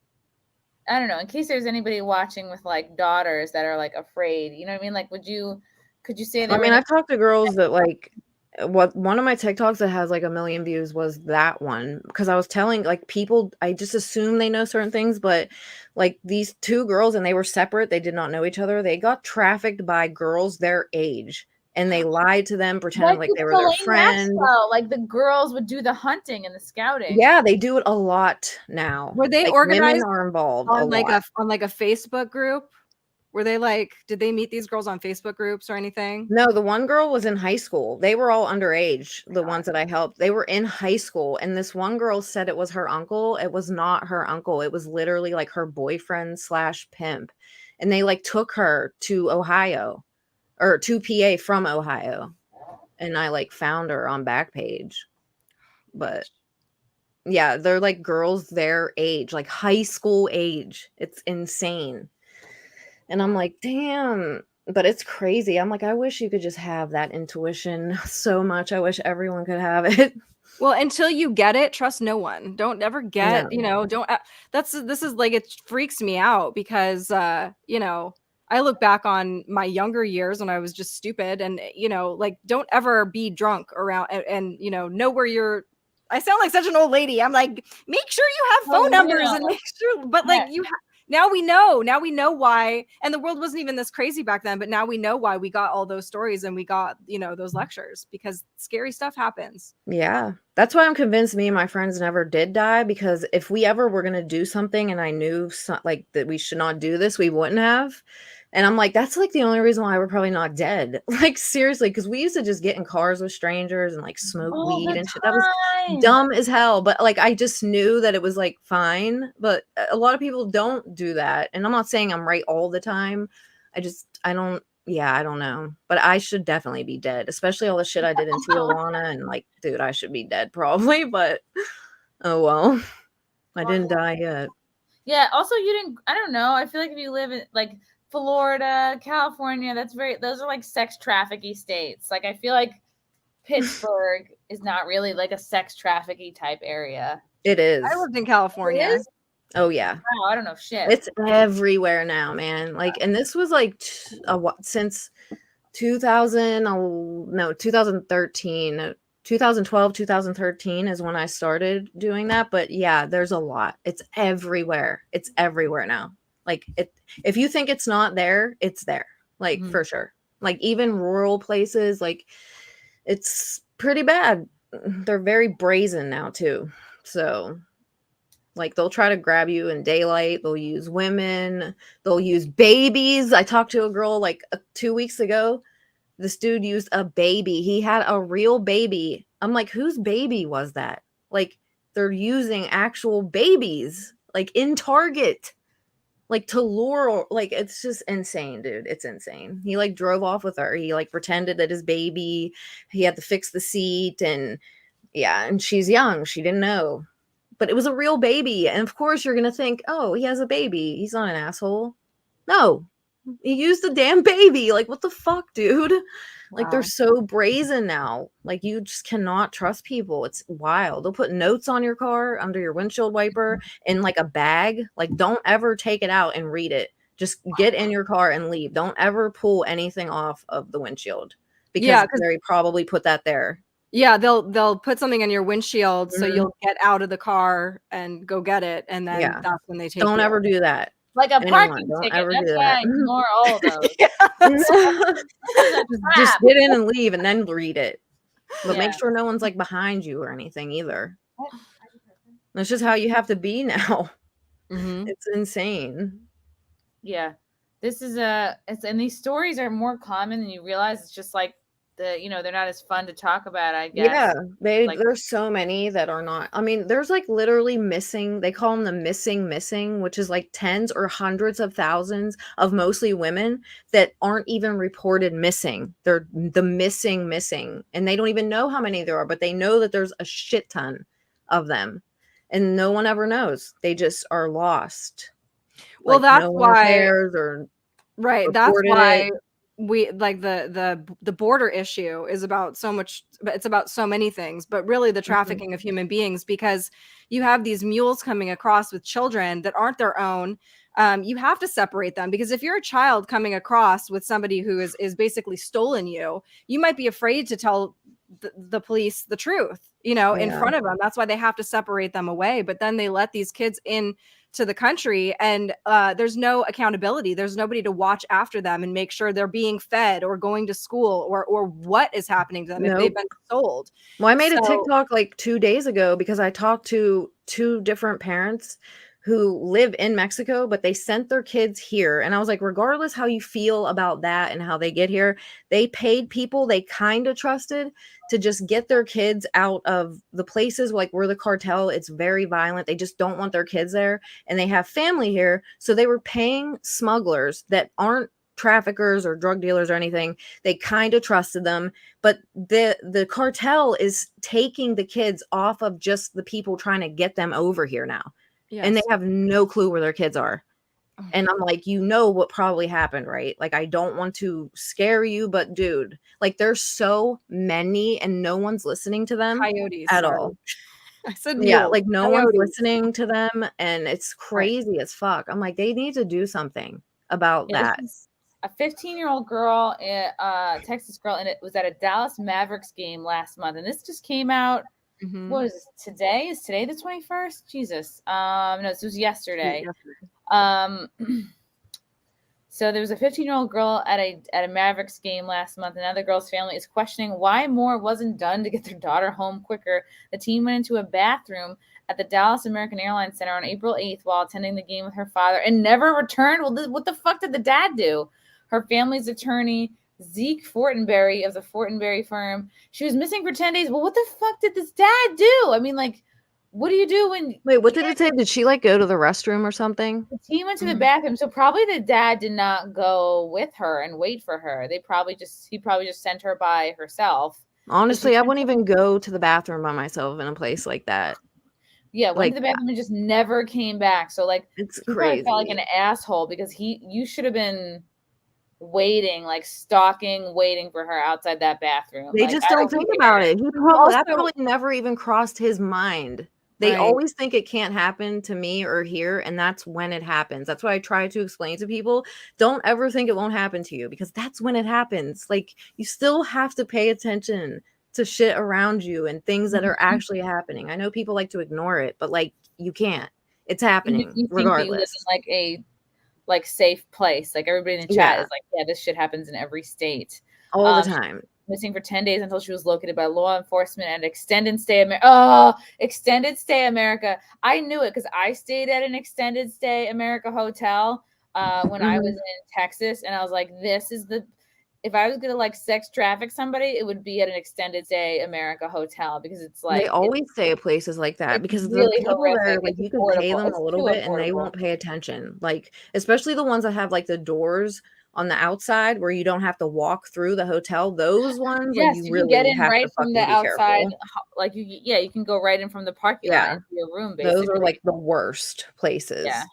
I don't know. In case there's anybody watching with like daughters that are like afraid, you know what I mean? Like, would you Could you say I they were mean, in I've talked to girls that like what one of my TikToks that has like 1 million views was that one because I was telling like people I just assume they know certain things, but like these 2 girls and they were separate, they did not know each other. They got trafficked by girls their age and they lied to them, pretending like they were their friend. Like the girls would do the hunting and the scouting. Yeah, they do it a lot now. Were they Like, women organized are involved on a like lot. a Facebook group? Were they like, did they meet these girls on Facebook groups or anything? No, the one girl was in high school. They were all underage, the ones that I helped. They were in high school, and this one girl said it was her uncle. It was not her uncle. It was literally like her boyfriend / pimp. And they like took her to Ohio or to PA from Ohio. And I like found her on Backpage. But yeah, they're like girls their age, like high school age. It's insane. And I'm like, damn, but it's crazy. I'm like, I wish you could just have that intuition so much. I wish everyone could have it. Well, until you get it, trust no one. Don't ever get, No. don't this is like it freaks me out because I look back on my younger years when I was just stupid and like don't ever be drunk around and know where you're. I sound like such an old lady. I'm like, make sure you have phone numbers and make sure, but like now we know why. And the world wasn't even this crazy back then, but now we know why we got all those stories and we got, those lectures because scary stuff happens. Yeah. That's why I'm convinced me and my friends never did die, because if we ever were going to do something and I knew like that we should not do this, we wouldn't have. And I'm like, that's like the only reason why we're probably not dead. Like, seriously, because we used to just get in cars with strangers and like smoke weed and shit. That was dumb as hell. But like, I just knew that it was like fine. But a lot of people don't do that. And I'm not saying I'm right all the time. I don't know. But I should definitely be dead, especially all the shit I did in Tijuana. And like, dude, I should be dead probably. But oh well, I didn't die yet. Yeah. Also, I don't know. I feel like if you live in like Florida, California, those are like sex trafficking states. Like I feel like Pittsburgh is not really like a sex trafficking type area. It is. I lived in California. Oh yeah. Wow, I don't know shit. It's everywhere now, man. Like, and this was like since 2013, 2012, 2013 is when I started doing that. But yeah, there's a lot. It's everywhere. It's everywhere now. Like if you think it's not there, it's there. Like for sure. Like even rural places, like it's pretty bad. They're very brazen now too. So like they'll try to grab you in daylight. They'll use women. They'll use babies. I talked to a girl like 2 weeks ago. This dude used a baby. He had a real baby. I'm like, whose baby was that? Like they're using actual babies like in Target. Like to lure, like it's just insane, dude. It's insane. He like drove off with her. He like pretended that his baby, he had to fix the seat, and yeah, and she's young. She didn't know, but it was a real baby. And of course, you're gonna think, oh, he has a baby. He's not an asshole. No, he used the damn baby. Like, what the fuck, dude? Like, they're so brazen now. Like, you just cannot trust people. It's wild. They'll put notes on your car under your windshield wiper in like a bag. Like, don't ever take it out and read it. Just get in your car and leave. Don't ever pull anything off of the windshield because they probably put that there. Yeah, they'll put something in your windshield so you'll get out of the car and go get it, and then that's when they take. Don't ever do that. Like a parking ticket. That's why I ignore all of those. Just get in and leave and then read it. But make sure no one's like behind you or anything either. That's just how you have to be now. It's insane. Yeah. This is and these stories are more common than you realize. It's just like they're not as fun to talk about, I guess. Yeah, there's so many that are not. I mean, there's like literally missing. They call them the missing, which is like tens or hundreds of thousands of mostly women that aren't even reported missing. They're the missing, and they don't even know how many there are, but they know that there's a shit ton of them, and no one ever knows. They just are lost. Well, like, that's why. Right. That's why. We like the border issue is about so much, but it's about so many things, but really the trafficking of human beings, because you have these mules coming across with children that aren't their own. you have to separate them, because if you're a child coming across with somebody who is basically stolen you, you might be afraid to tell the police the truth, in front of them. That's why they have to separate them away. But then they let these kids in to the country, and there's no accountability. There's nobody to watch after them and make sure they're being fed or going to school or what is happening to them if they've been sold. Well, I made a TikTok like 2 days ago because I talked to 2 different parents who live in Mexico, but they sent their kids here. And I was like, regardless how you feel about that and how they get here, they paid people they kind of trusted to just get their kids out of the places like where the cartel, it's very violent. They just don't want their kids there. And they have family here. So they were paying smugglers that aren't traffickers or drug dealers or anything. They kind of trusted them. But the cartel is taking the kids off of just the people trying to get them over here now. Yes. And they have no clue where their kids are. And I'm like, what probably happened, right? Like, I don't want to scare you, but dude, like, there's so many and no one's listening to them at all. I said, like no one's listening to them, and it's crazy as fuck. I'm like, they need to do something about that. A 15-year-old girl, Texas girl, and it was at a Dallas Mavericks game last month, and this just came out. What is this, today? Is today the 21st? Jesus. No, this was yesterday. So there was a 15-year-old girl at a Mavericks game last month. Another girl's family is questioning why more wasn't done to get their daughter home quicker. The team went into a bathroom at the Dallas American Airlines Center on April 8th while attending the game with her father and never returned. Well, what the fuck did the dad do? Her family's attorney, Zeke Fortenberry of the Fortenberry firm, she was missing for 10 days. Well, what the fuck did this dad do? I mean, like, what do you do when... Wait, what did it say? Did she, like, go to the restroom or something? He went to the bathroom, so probably the dad did not go with her and wait for her. He probably just sent her by herself. Honestly, I wouldn't even go to the bathroom by myself in a place like that. Yeah, went to the bathroom and just never came back. So, like, it's crazy. Felt like an asshole because you should have been waiting for her outside that bathroom. They just don't think about it. That probably never even crossed his mind. They always think it can't happen to me or here, and that's when it happens. That's what I try to explain to people. Don't ever think it won't happen to you, because that's when it happens. Like, you still have to pay attention to shit around you and things that are actually happening. I know people like to ignore it, but like, you can't. It's happening regardless. Think you live in like a safe place. Like, everybody in the chat is like, yeah, this shit happens in every state all the time. Missing for 10 days until she was located by law enforcement at Extended Stay Extended Stay America. I knew it because I stayed at an Extended Stay America hotel when I was in Texas, and I was like, this is if I was gonna like sex traffic somebody, it would be at an Extended Stay America hotel, because it's like they always stay at places like that because really the people there, like, you can pay them a little bit and they won't pay attention. Like, especially the ones that have like the doors on the outside where you don't have to walk through the hotel. Those ones, yes, like, you really can get in have right to from the outside. Like, you can go right in from the parking lot into your room. Basically, those are like the worst places. Yeah.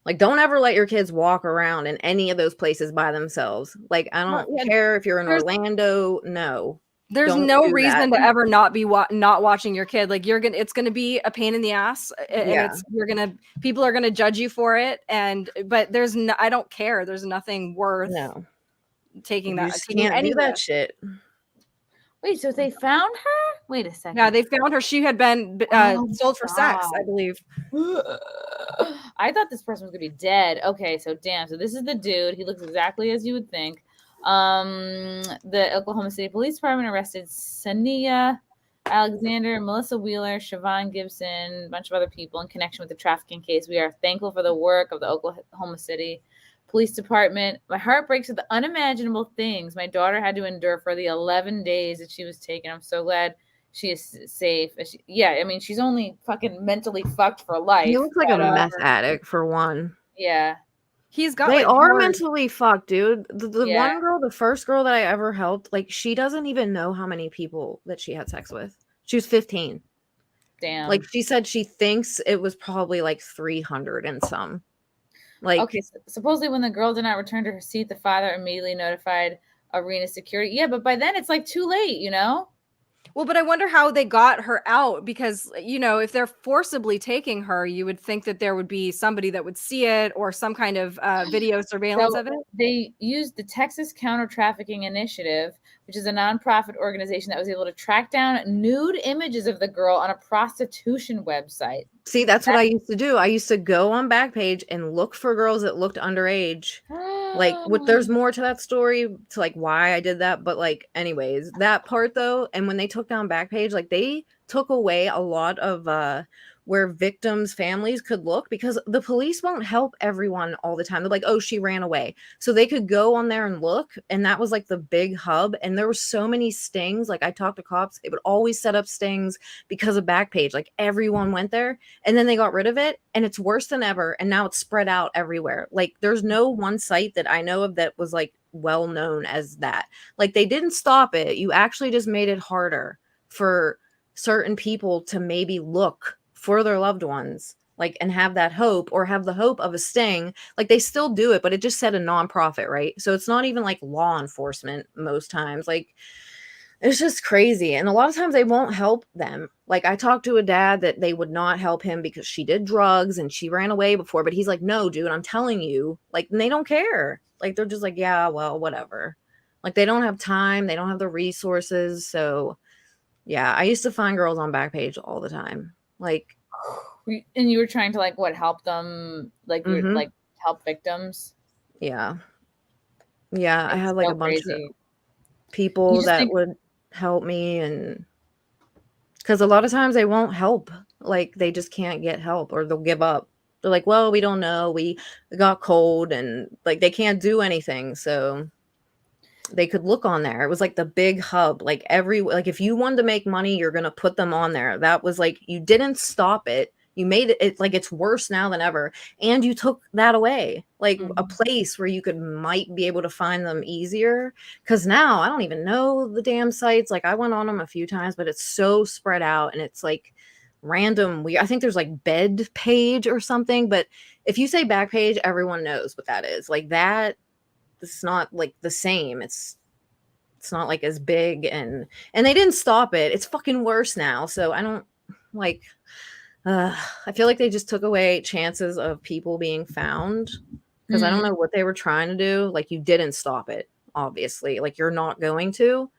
Like, don't ever let your kids walk around in any of those places by themselves. Like, I don't care if you're in Orlando. No. There's no reason to ever not be not watching your kid. Like, it's gonna be a pain in the ass, and people are gonna judge you for it. But I don't care. There's nothing worth taking that. Can't do that shit. Wait, so they found her? Wait a second. Yeah, they found her. She had been sold for sex, I believe. I thought this person was gonna be dead. Okay, so damn. So this is the dude. He looks exactly as you would think. The Oklahoma City Police Department arrested Sania Alexander, Melissa Wheeler, Siobhan Gibson, a bunch of other people in connection with the trafficking case. We are thankful for the work of the Oklahoma City Police Department. My heart breaks at the unimaginable things my daughter had to endure for the 11 days that she was taken. I'm so glad she is safe. I mean, she's only fucking mentally fucked for life. He looks like a meth addict, for one. Yeah. They are mentally fucked, dude. The one girl, the first girl that I ever helped, like, she doesn't even know how many people that she had sex with. She was 15. Damn. Like, she said she thinks it was probably like 300 and some. Like, okay, so supposedly when the girl did not return to her seat, the father immediately notified arena security. Yeah, but by then it's like too late, you know? Well, but I wonder how they got her out because, you know, if they're forcibly taking her, you would think that there would be somebody that would see it or some kind of video surveillance So of it. they used the Texas Counter Trafficking Initiative, which is a nonprofit organization that was able to track down nude images of the girl on a prostitution website. See, that's what I used to do. I used to go on Backpage and look for girls that looked underage. Like, there's more to that story to like why I did that, but like, anyways, that part though, and when they took down Backpage, like they took away a lot of where victims' families could look because the police won't help everyone all the time. They're like, oh, she ran away. So they could go on there and look. And that was like the big hub. And there were so many stings. Like I talked to cops, they would always set up stings because of Backpage. Like everyone went there and then they got rid of it. And it's worse than ever. And now it's spread out everywhere. Like there's no one site that I know of that was like well known as that. Like they didn't stop it. You actually just made it harder for certain people to maybe look for their loved ones, like, and have that hope or have the hope of a sting. Like they still do it, but it just said a nonprofit, right? So it's not even like law enforcement most times. Like it's just crazy. And a lot of times they won't help them. Like I talked to a dad that they would not help him because she did drugs and she ran away before, but he's like, no, dude, I'm telling you, like, and they don't care. Like they're just like, yeah, well, whatever. Like they don't have time. They don't have the resources. So yeah, I used to find girls on Backpage all the time. Like, and you were trying to like what help them, like you would like help victims. Yeah, I had like so a bunch crazy. of people that would help me, and because a lot of times they won't help, like they just can't get help or they'll give up. They're like, well, we don't know, we got cold, and like they can't do anything. So they could look on there. It was like the big hub. Like like if you wanted to make money, you're gonna put them on there. That was like, you didn't stop it. You made it like it's worse now than ever. And you took that away. Like a place where you might be able to find them easier. Cause now I don't even know the damn sites. Like I went on them a few times, but it's so spread out and it's like random. I think there's like Bed Page or something, but if you say Backpage, everyone knows what that is. Like that. It's not like the same. It's not like as big, and they didn't stop it. It's fucking worse now. So I don't like I feel like they just took away chances of people being found because I don't know what they were trying to do. Like you didn't stop it, obviously. Like you're not going to.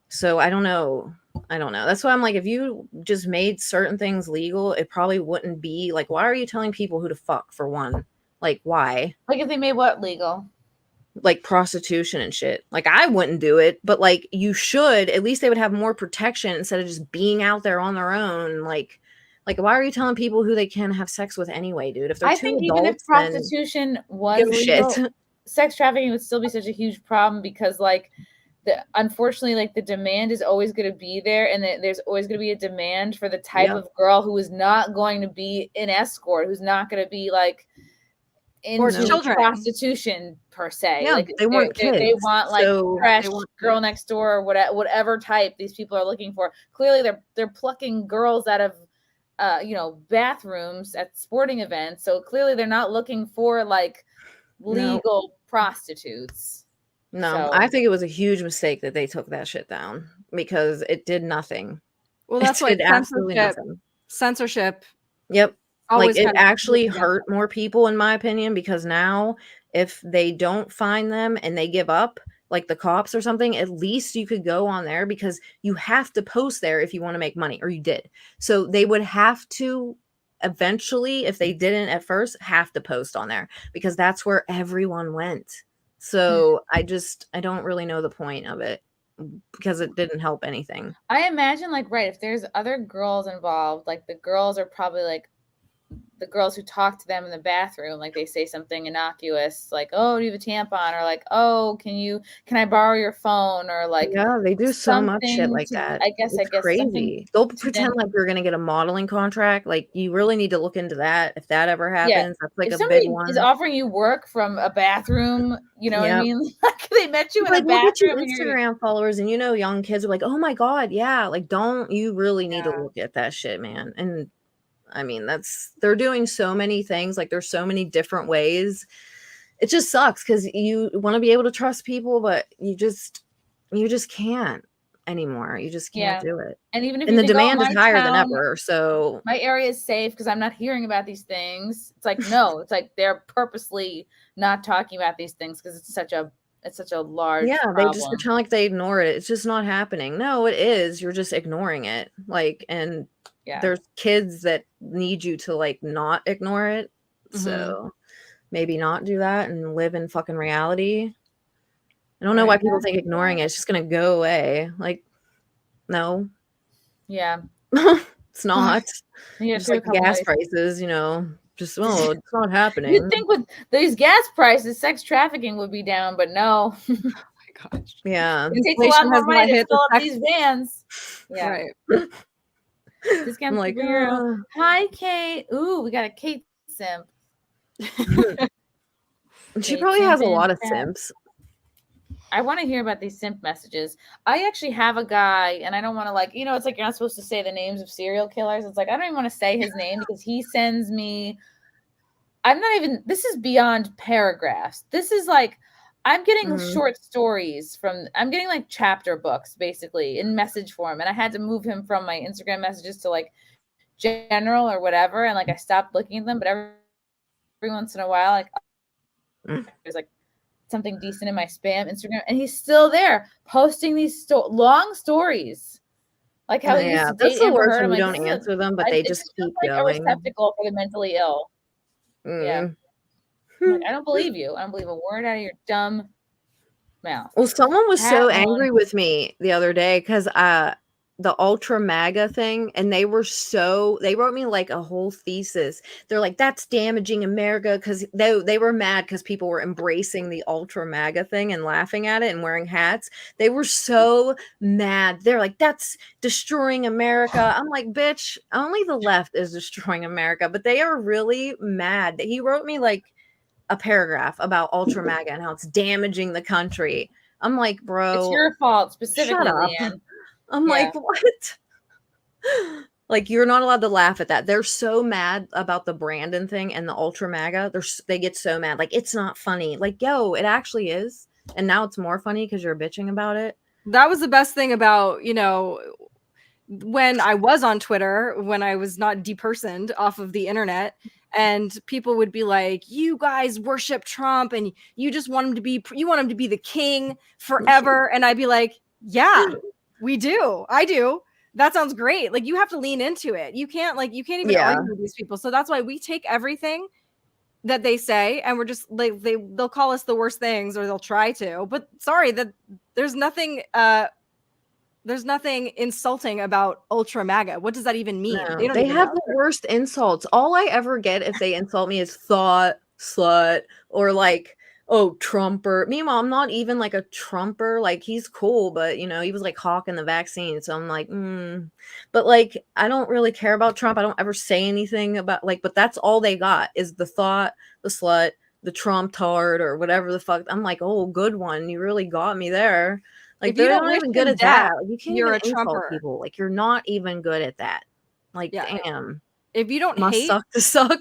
So I don't know. That's why I'm like, if you just made certain things legal, it probably wouldn't be like, why are you telling people who to fuck for one? Like why? Like if they made what legal? Like prostitution and shit. Like I wouldn't do it, but like you should. At least they would have more protection instead of just being out there on their own. Like why are you telling people who they can have sex with anyway, dude? If they're I two think adults, even if prostitution was legal, sex trafficking would still be such a huge problem because like unfortunately like the demand is always going to be there, and there's always going to be a demand for the type of girl who is not going to be an escort, who's not going to be like into prostitution per se. Yeah, like they want kids. They want like fresh girl kids. next door or whatever type these people are looking for. Clearly they're plucking girls out of bathrooms at sporting events. So clearly they're not looking for like legal prostitutes. No, so. I think it was a huge mistake that they took that shit down because it did nothing. Well, that's why censorship. Yep. Like it actually hurt more people, in my opinion, because now if they don't find them and they give up, like the cops or something, at least you could go on there because you have to post there if you want to make money, or you did. So they would have to eventually, if they didn't at first, have to post on there because that's where everyone went. So I don't really know the point of it because it didn't help anything. I imagine like, right, if there's other girls involved, like the girls are probably like the girls who talk to them in the bathroom, like they say something innocuous, like, oh, do you have a tampon? Or like, oh, can I borrow your phone? Or like, yeah, they do so much shit like that. I guess crazy. They'll pretend like you're going to get a modeling contract. Like you really need to look into that. If that ever happens, that's like if a big one. Is offering you work from a bathroom, you know what I mean? Like they met you in a bathroom. Look at your Instagram followers, and young kids are like, oh my God, yeah. Like, don't you really need to look at that shit, man? And I mean, they're doing so many things. Like there's so many different ways. It just sucks because you want to be able to trust people, but you just can't. anymore. You just can't do it. And even if and you the think, demand oh, is my higher than town, ever. So my area is safe because I'm not hearing about these things. It's like, no, it's like they're purposely not talking about these things because it's such a large yeah, problem. they just pretend like they ignore it. It's just not happening. No, it is. You're just ignoring it. Like, and there's kids that need you to like not ignore it. So maybe not do that and live in fucking reality. I don't know why people think ignoring it's just gonna go away. Like, no. Yeah. It's not. Just like gas prices, just it's not happening. You'd think with these gas prices, sex trafficking would be down, but no. Oh my gosh. Yeah. It takes a lot more money to fill up these vans. Yeah. Right. Discount like, superhero. Hi, Kate. Ooh, we got a Kate simp. She probably has a lot of simps. I want to hear about these simp messages. I actually have a guy, and I don't want to it's like you're not supposed to say the names of serial killers. It's like I don't even want to say his name because he sends me. This is beyond paragraphs. This is like I'm getting short stories I'm getting like chapter books basically in message form, and I had to move him from my Instagram messages to like general or whatever, and like I stopped looking at them, but every once in a while, like there's like something decent in my spam Instagram, and he's still there posting these long stories, like how he used to date that's the Amber worst Heard. when you I'm like, don't answer them, but they just keep like going. a receptacle for the mentally ill. Yeah, like, I don't believe you. I don't believe a word out of your dumb mouth. Well, someone was so angry with me the other day because the ultra MAGA thing, and they wrote me like a whole thesis. They're like, that's damaging America, because they were mad because people were embracing the ultra MAGA thing and laughing at it and wearing hats. They were so mad. They're like, that's destroying America. I'm like, bitch, only the left is destroying America, but they are really mad. He wrote me like a paragraph about ultra MAGA and how it's damaging the country. I'm like, bro, it's your fault specifically, shut up. LeeAnn. I'm like, what? Like, you're not allowed to laugh at that. They're so mad about the Brandon thing and the ultra MAGA. They get so mad. Like, it's not funny. Like, yo, it actually is. And now it's more funny because you're bitching about it. That was the best thing about, when I was on Twitter, when I was not depersoned off of the internet, and people would be like, you guys worship Trump and you just want him to be the king forever. And I'd be like, yeah, we do. I do. That sounds great. Like, you have to lean into it. You can't even argue with these people. So that's why we take everything that they say and we're just like, they'll call us the worst things, or they'll try to, but sorry, that there's nothing insulting about ultra MAGA. What does that even mean? No, they have the worst insults. All I ever get if they insult me is thought, slut, or like, oh, Trumper. Meanwhile, I'm not even like a Trumper. Like, he's cool, but he was like hawking the vaccine. So I'm like, But like, I don't really care about Trump. I don't ever say anything about but that's all they got is the thought, the slut, the Trump tard, or whatever the fuck. I'm like, oh, good one. You really got me there. Like, they're not even good at that. Like, you can't even insult people. Like, you're not even good at that. Like, damn. If you don't must hate, suck to suck.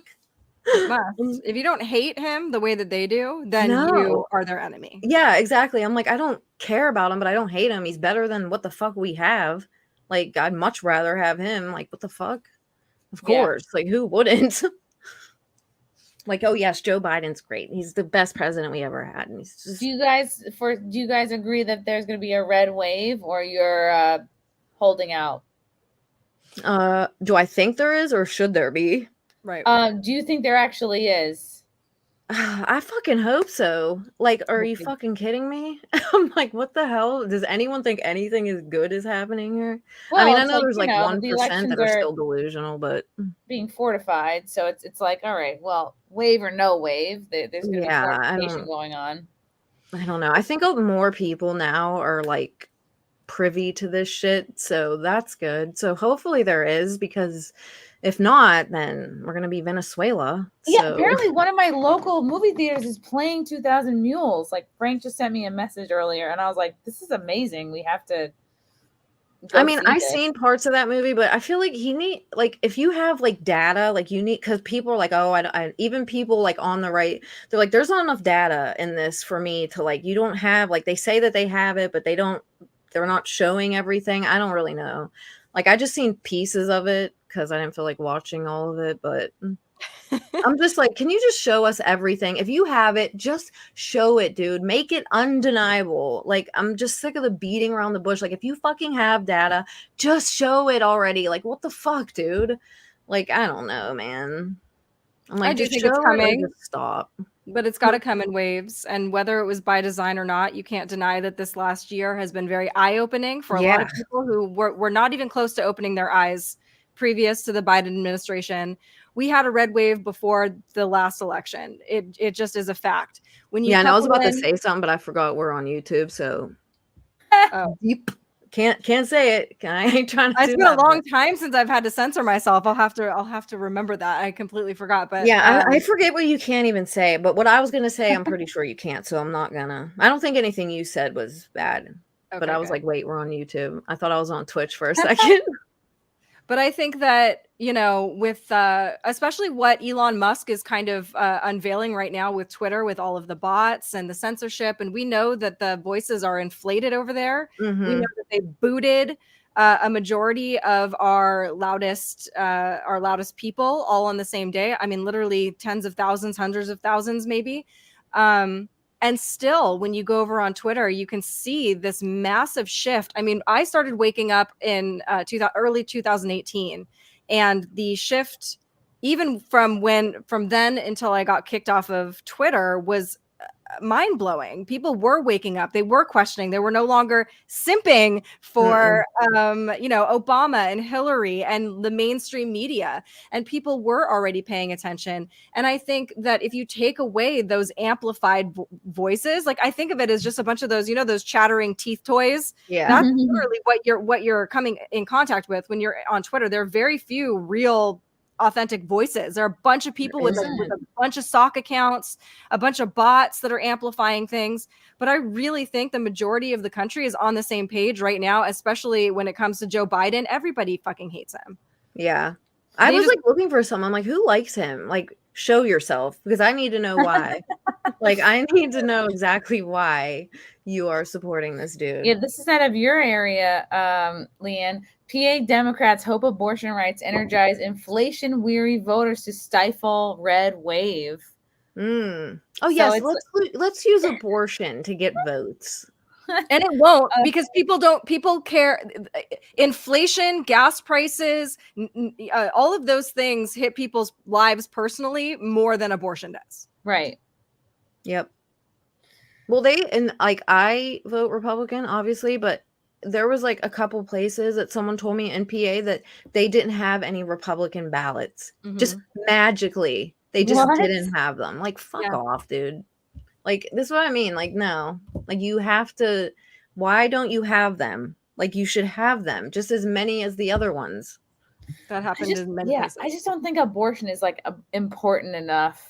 If you don't hate him the way that they do, then you are their enemy. Yeah, exactly. I'm like, I don't care about him, but I don't hate him. He's better than what the fuck we have. Like, I'd much rather have him. Like, what the fuck? Of course. Like, who wouldn't? Like, oh yes, Joe Biden's great. He's the best president we ever had. And he's just... Do you guys agree that there's going to be a red wave, or you're holding out? Do I think there is, or should there be? Right. Do you think there actually is? I fucking hope so. Like, are you fucking kidding me? I'm like, what the hell? Does anyone think anything as good is happening here? Well, I mean, I know there's like 1% the that are still delusional, but being fortified. So it's like, all right, well, wave or no wave, there's going to be fortification going on. I don't know. I think more people now are like privy to this shit, so that's good. So hopefully there is, because if not, then we're gonna be Venezuela. Yeah, apparently one of my local movie theaters is playing 2000 Mules. Like, Frank just sent me a message earlier, and I was like, "This is amazing. We have to." I mean, I've seen parts of that movie, but I feel like if you have like data, like you need, because people are like, oh, even people like on the right, they're like, there's not enough data in this for me to like. You don't have, like, they say that they have it, but they don't they're not showing everything. I don't really know. Like, I just seen pieces of it because I didn't feel like watching all of it, but I'm just like, can you just show us everything? If you have it, just show it, dude. Make it undeniable. Like, I'm just sick of the beating around the bush. Like, if you fucking have data, just show it already. Like, what the fuck, dude? Like, I don't know, man. I'm like, I do just think show it's it or coming. just stop. But it's got to come in waves. And whether it was by design or not, you can't deny that this last year has been very eye-opening for a lot of people who were not even close to opening their eyes previous to the Biden administration. We had a red wave before the last election. It just is a fact. When you I know I was about to in- say something, but I forgot we're on YouTube, so Oh. Can't say it. I ain't trying to. It's been a long time since I've had to censor myself. I'll have to remember that. I completely forgot. But yeah, I forget what you can't even say. But what I was gonna say, I'm pretty sure you can't. So I'm not gonna. I don't think anything you said was bad. But I was like, wait, we're on YouTube. I thought I was on Twitch for a second. But I think that, with especially what Elon Musk is kind of unveiling right now with Twitter, with all of the bots and the censorship, and we know that the voices are inflated over there. Mm-hmm. We know that they booted a majority of our loudest people all on the same day. I mean, literally tens of thousands, hundreds of thousands, maybe. And still, when you go over on Twitter, you can see this massive shift. I mean, I started waking up in early 2018, and the shift, even from then until I got kicked off of Twitter, was mind blowing. People were waking up. They were questioning. They were no longer simping for, Obama and Hillary and the mainstream media. And people were already paying attention. And I think that if you take away those amplified voices, like I think of it as just a bunch of those, those chattering teeth toys. Yeah. That's literally what you're coming in contact with when you're on Twitter. There are very few real authentic voices. There are a bunch of people with a bunch of sock accounts, a bunch of bots that are amplifying things. But I really think the majority of the country is on the same page right now, especially when it comes to Joe Biden. Everybody fucking hates him. Yeah. I was like looking for someone like, who likes him? Like, show yourself, because I need to know why. Like, I need to know exactly why you are supporting this dude. Yeah, this is out of your area, LeeAnn. PA Democrats hope abortion rights energize inflation-weary voters to stifle red wave. Oh, yes, let's use abortion to get votes. And it won't, because people care. Inflation, gas prices, all of those things hit people's lives personally more than abortion does. Right. Yep. Well, I vote Republican, obviously, but there was like a couple places that someone told me in PA that they didn't have any Republican ballots. Just magically, they just didn't have them. Like, fuck off, dude. Like, this is what I mean. Like, no, like, you have to. Why don't you have them? Like, you should have them just as many as the other ones. That happened in many places. I just don't think abortion is like important enough.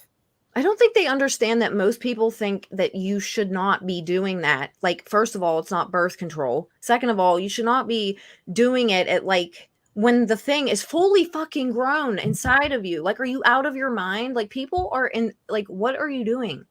I don't think they understand that most people think that you should not be doing that. Like, first of all, it's not birth control. Second of all, you should not be doing it at like when the thing is fully fucking grown inside of you. Like, are you out of your mind? Like, people are in, like, what are you doing?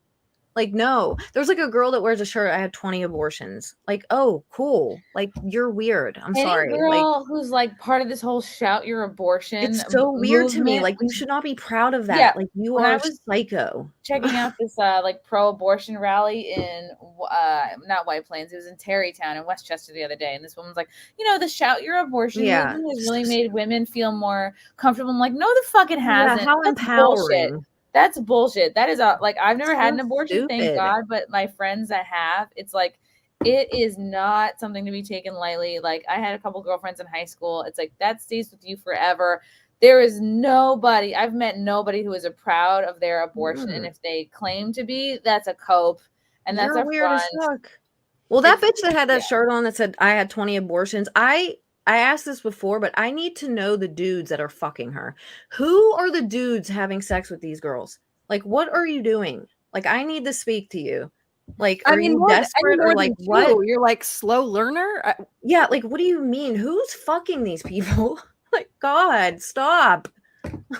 Like, no. There's like a girl that wears a shirt, I had 20 abortions. Like, oh, cool. Like, you're weird. I'm sorry. Any girl who's like part of this whole shout your abortion. It's so weird to me. Like, you should not be proud of that. Yeah. Like, you When are I was psycho. checking out this like pro-abortion rally in not White Plains, it was in Tarrytown in Westchester the other day, and this woman's like, the shout your abortion movement has really made women feel more comfortable. I'm like, no, the fuck it hasn't. Yeah, how That's empowering. bullshit. That's bullshit. That is like, I've never had an abortion, thank stupid. God, but my friends that have, it's like, it is not something to be taken lightly. Like, I had a couple girlfriends in high school. It's like, that stays with you forever. There is nobody, I've met nobody who is proud of their abortion. And if they claim to be, that's a cope. And that's a weird as front. fuck. Well, that bitch that had that shirt on that said I had 20 abortions, I asked this before, but I need to know the dudes that are fucking her. Who are the dudes having sex with these girls? Like, what are you doing? Like, I need to speak to you. Like, are you desperate or like what? You're like slow learner? Yeah, like, what do you mean? Who's fucking these people? Like, God, stop.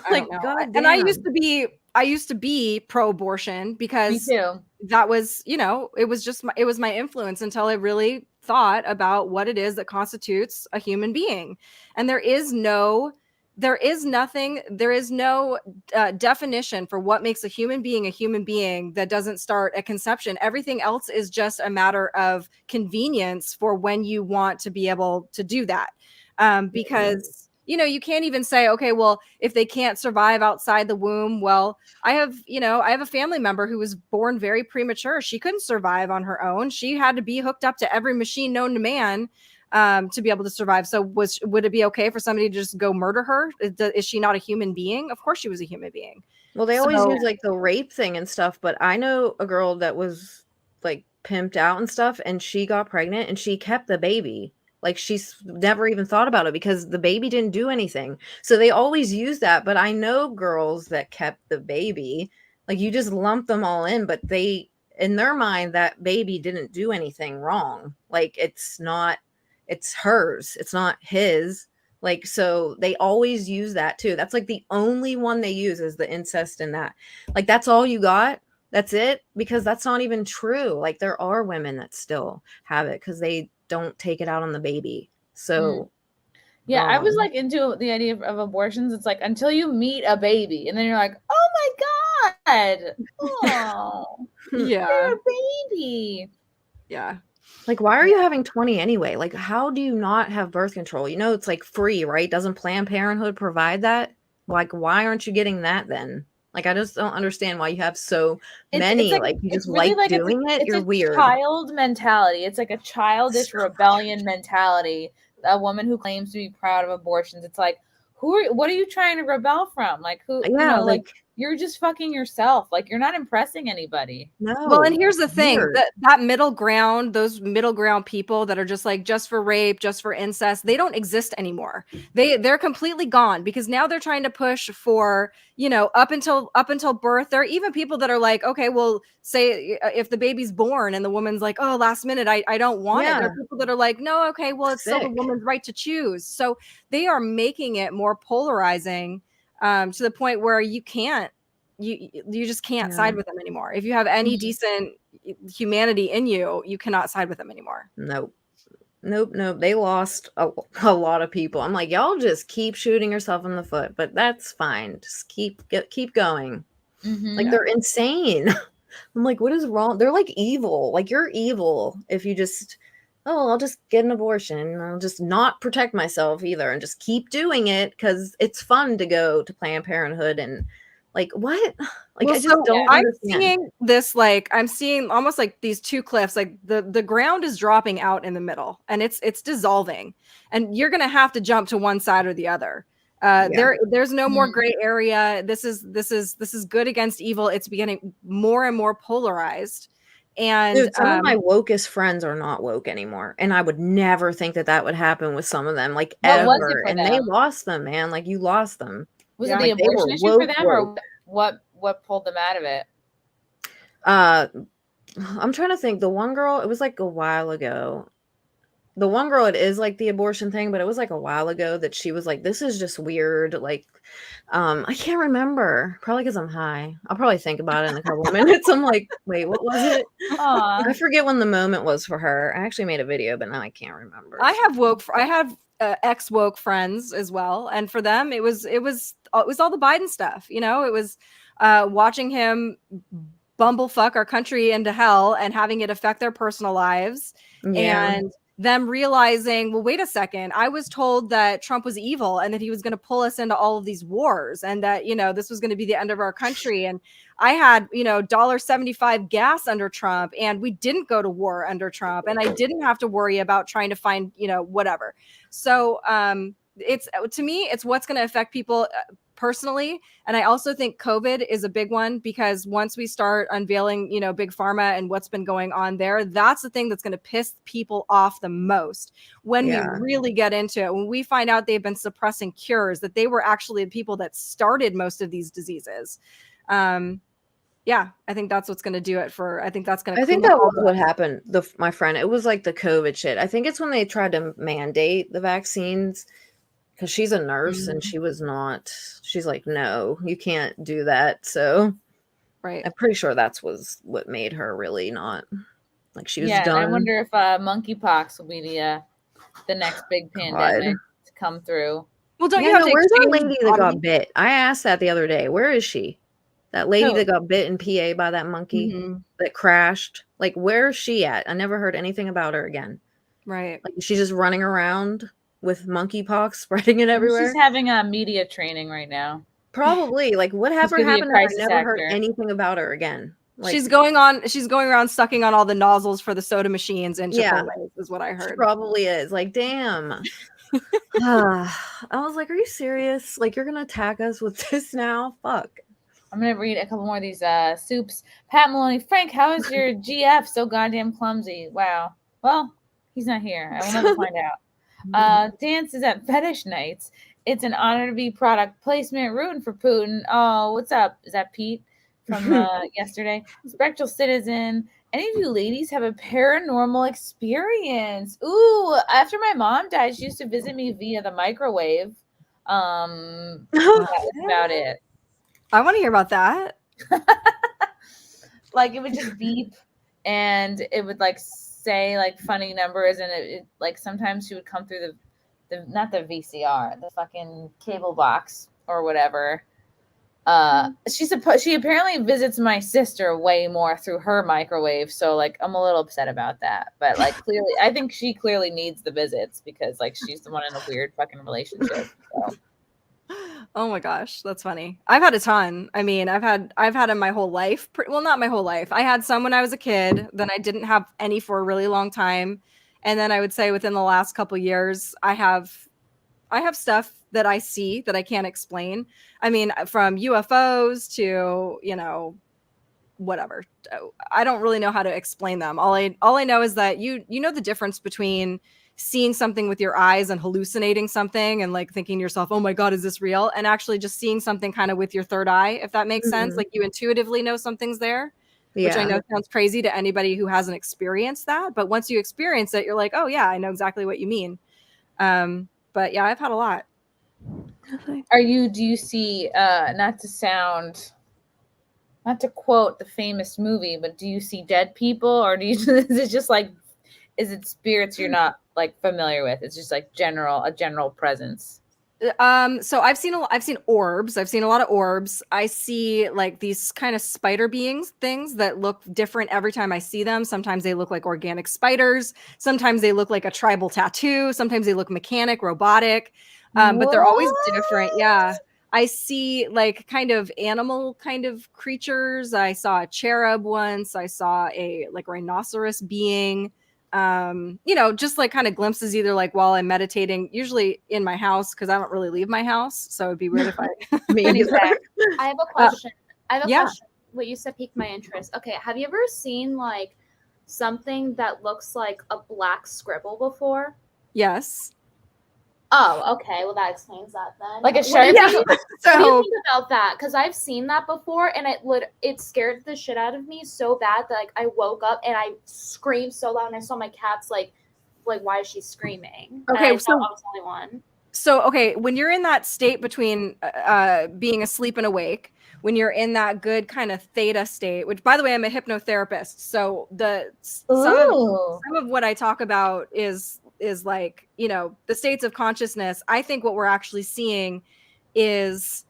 Like, God damn. And I used to be pro-abortion because that was, it was my influence until I really thought about what it is that constitutes a human being. And there is no definition for what makes a human being that doesn't start at conception. Everything else is just a matter of convenience for when you want to be able to do that. Because you can't even say, okay, well, if they can't survive outside the womb, well, I have a family member who was born very premature. She couldn't survive on her own. She had to be hooked up to every machine known to man to be able to survive. So would it be okay for somebody to just go murder her? Is she not a human being? Of course she was a human being. Well, they always use like the rape thing and stuff, but I know a girl that was like pimped out and stuff, and she got pregnant and she kept the baby. Like she's never even thought about it because the baby didn't do anything. So they always use that. But I know girls that kept the baby, like you just lump them all in, but they, in their mind, that baby didn't do anything wrong. Like it's hers. It's not his. Like, so they always use that too. That's like the only one they use is the incest in that. Like, that's all you got. That's it. Because that's not even true. Like there are women that still have it because they don't take it out on the baby. So yeah, I was like into the idea of abortions. It's like until you meet a baby and then you're like, oh my God. Oh yeah, you're a baby. Yeah. Like, why are you having 20 anyway? Like, how do you not have birth control? It's like free, right? Doesn't Planned Parenthood provide that? Like, why aren't you getting that then? Like, I just don't understand why you have so many. Like, you just really like doing it. It's You're a weird. Child mentality. It's like a childish rebellion mentality. A woman who claims to be proud of abortions. It's like, what are you trying to rebel from? Like, who? Yeah, like you're just fucking yourself. Like you're not impressing anybody. No. Well, and here's the thing, that middle ground, those middle ground people that are just like, just for rape, just for incest, they don't exist anymore. They're completely gone because now they're trying to push for, up until birth. There are even people that are like, okay, well, say if the baby's born and the woman's like, oh, last minute, I don't want it. There are people that are like, no, okay, well, it's still the woman's right to choose. So they are making it more polarizing to the point where you just can't side with them anymore. If you have any decent humanity in you, you cannot side with them anymore. Nope. They lost a lot of people. I'm like, y'all just keep shooting yourself in the foot, but that's fine. Just keep going. Like they're insane. I'm like, what is wrong? They're like evil. Like you're evil if you just, I'll just get an abortion. I'll just not protect myself either and just keep doing it because it's fun to go to Planned Parenthood and like what? Like I just don't understand. I'm seeing this I'm seeing almost like these two cliffs. Like the ground is dropping out in the middle and it's dissolving, and you're gonna have to jump to one side or the other. There's no more gray area. This is good against evil. It's becoming more and more polarized. And dude, some of my wokest friends are not woke anymore, and I would never think that would happen with some of them, like ever. And they lost them, man. Like you lost them. Was it the abortion issue for them, or what pulled them out of it? I'm trying to think. The one girl, it was like a while ago. The one girl, it is like the abortion thing, but it was like a while ago that she was like, this is just weird. Like, I can't remember. Probably because I'm high. I'll probably think about it in a couple of minutes. I'm like, wait, what was it? I forget when the moment was for her. I actually made a video, but now I can't remember. I have ex woke friends as well, and for them, it was all the Biden stuff. It was watching him bumblefuck our country into hell and having it affect their personal lives, and them realizing, well, wait a second, I was told that Trump was evil and that he was going to pull us into all of these wars and that, this was going to be the end of our country. And I had, $1.75 gas under Trump, and we didn't go to war under Trump, and I didn't have to worry about trying to find, whatever. So it's, to me, it's what's going to affect people personally. And I also think COVID is a big one, because once we start unveiling, big pharma and what's been going on there, that's the thing that's going to piss people off the most when we really get into it. When we find out they've been suppressing cures, that they were actually the people that started most of these diseases. I think that's what's going to do it I think that's going to, I think that was what happened. My friend, it was like the COVID shit. I think it's when they tried to mandate the vaccines, because she's a nurse and she's like, no, you can't do that. So right. I'm pretty sure that's what made her really not. Like she was Yeah, done. and I wonder if monkeypox will be the next big pandemic to come through. Well, don't Yeah, you have no, to where's that exchange lady that got bodies? bit? I asked that the other day. Where is she? That lady Who? that got bit in PA by that monkey that crashed. Like, where is she at? I never heard anything about her again. Right. Like, she's just running around with monkeypox, spreading it everywhere. She's having a media training right now. Probably. Like, whatever gonna be a happened to her? I crisis never heard actor. anything about her again. Like, She's going around sucking on all the nozzles for the soda machines in Yeah. Chipotle, is what I she heard. probably is. Like, damn. I was like, are you serious? Like, you're gonna attack us with this now? Fuck. I'm gonna read a couple more of these soups. Pat Maloney, Frank, how is your GF so goddamn clumsy? Wow. Well, he's not here. I will never find out. Dance is at fetish nights. It's an honor to be product placement. Rooting for Putin. Oh, what's up? Is that Pete from yesterday? Spectral Citizen. Any of you ladies have a paranormal experience? Ooh, after my mom died, she used to visit me via the microwave. That was about it. I want to hear about that. Like, it would just beep and it would like say like funny numbers, and it like sometimes she would come through the not the VCR, the fucking cable box or whatever. She apparently visits my sister way more through her microwave, so like I'm a little upset about that. But like clearly, I think she clearly needs the visits because like she's the one in a weird fucking relationship. So. Oh my gosh, that's funny. I've had a ton. I mean, I've had them my whole life. Well, not my whole life. I had some when I was a kid. Then I didn't have any for a really long time, and then I would say within the last couple years, I have stuff that I see that I can't explain. I mean, from UFOs to whatever. I don't really know how to explain them. All I know is that you know the difference between seeing something with your eyes and hallucinating something and like thinking to yourself, oh my God, is this real? And actually just seeing something kind of with your third eye, if that makes sense. Like you intuitively know something's there, which I know sounds crazy to anybody who hasn't experienced that. But once you experience it, you're like, oh yeah, I know exactly what you mean. But yeah, I've had a lot. Do you see, not to quote the famous movie, but do you see dead people, or is it just like, is it spirits you're not like familiar with? It's just like a general presence. So I've seen orbs. I've seen a lot of orbs. I see like these kind of spider things that look different every time I see them. Sometimes they look like organic spiders. Sometimes they look like a tribal tattoo. Sometimes they look mechanic, robotic. But they're always different. Yeah. I see like kind of animal kind of creatures. I saw a cherub once. I saw a like rhinoceros being. Just like kind of glimpses either like while I'm meditating, usually in my house because I don't really leave my house. So it'd be weird if I I have a question. Question. What you said piqued my interest. Okay, have you ever seen like something that looks like a black scribble before? Yes. Oh, okay. Well, that explains that then. Like a What do you So think about that? Because I've seen that before, and it scared the shit out of me so bad that like I woke up and I screamed so loud, and I saw my cat's like why is she screaming? Okay, and I so thought I was the only one. So okay, when you're in that state between being asleep and awake, when you're in that good kind of theta state, which by the way, I'm a hypnotherapist, so some of what I talk about is like, the states of consciousness. I think what we're actually seeing is,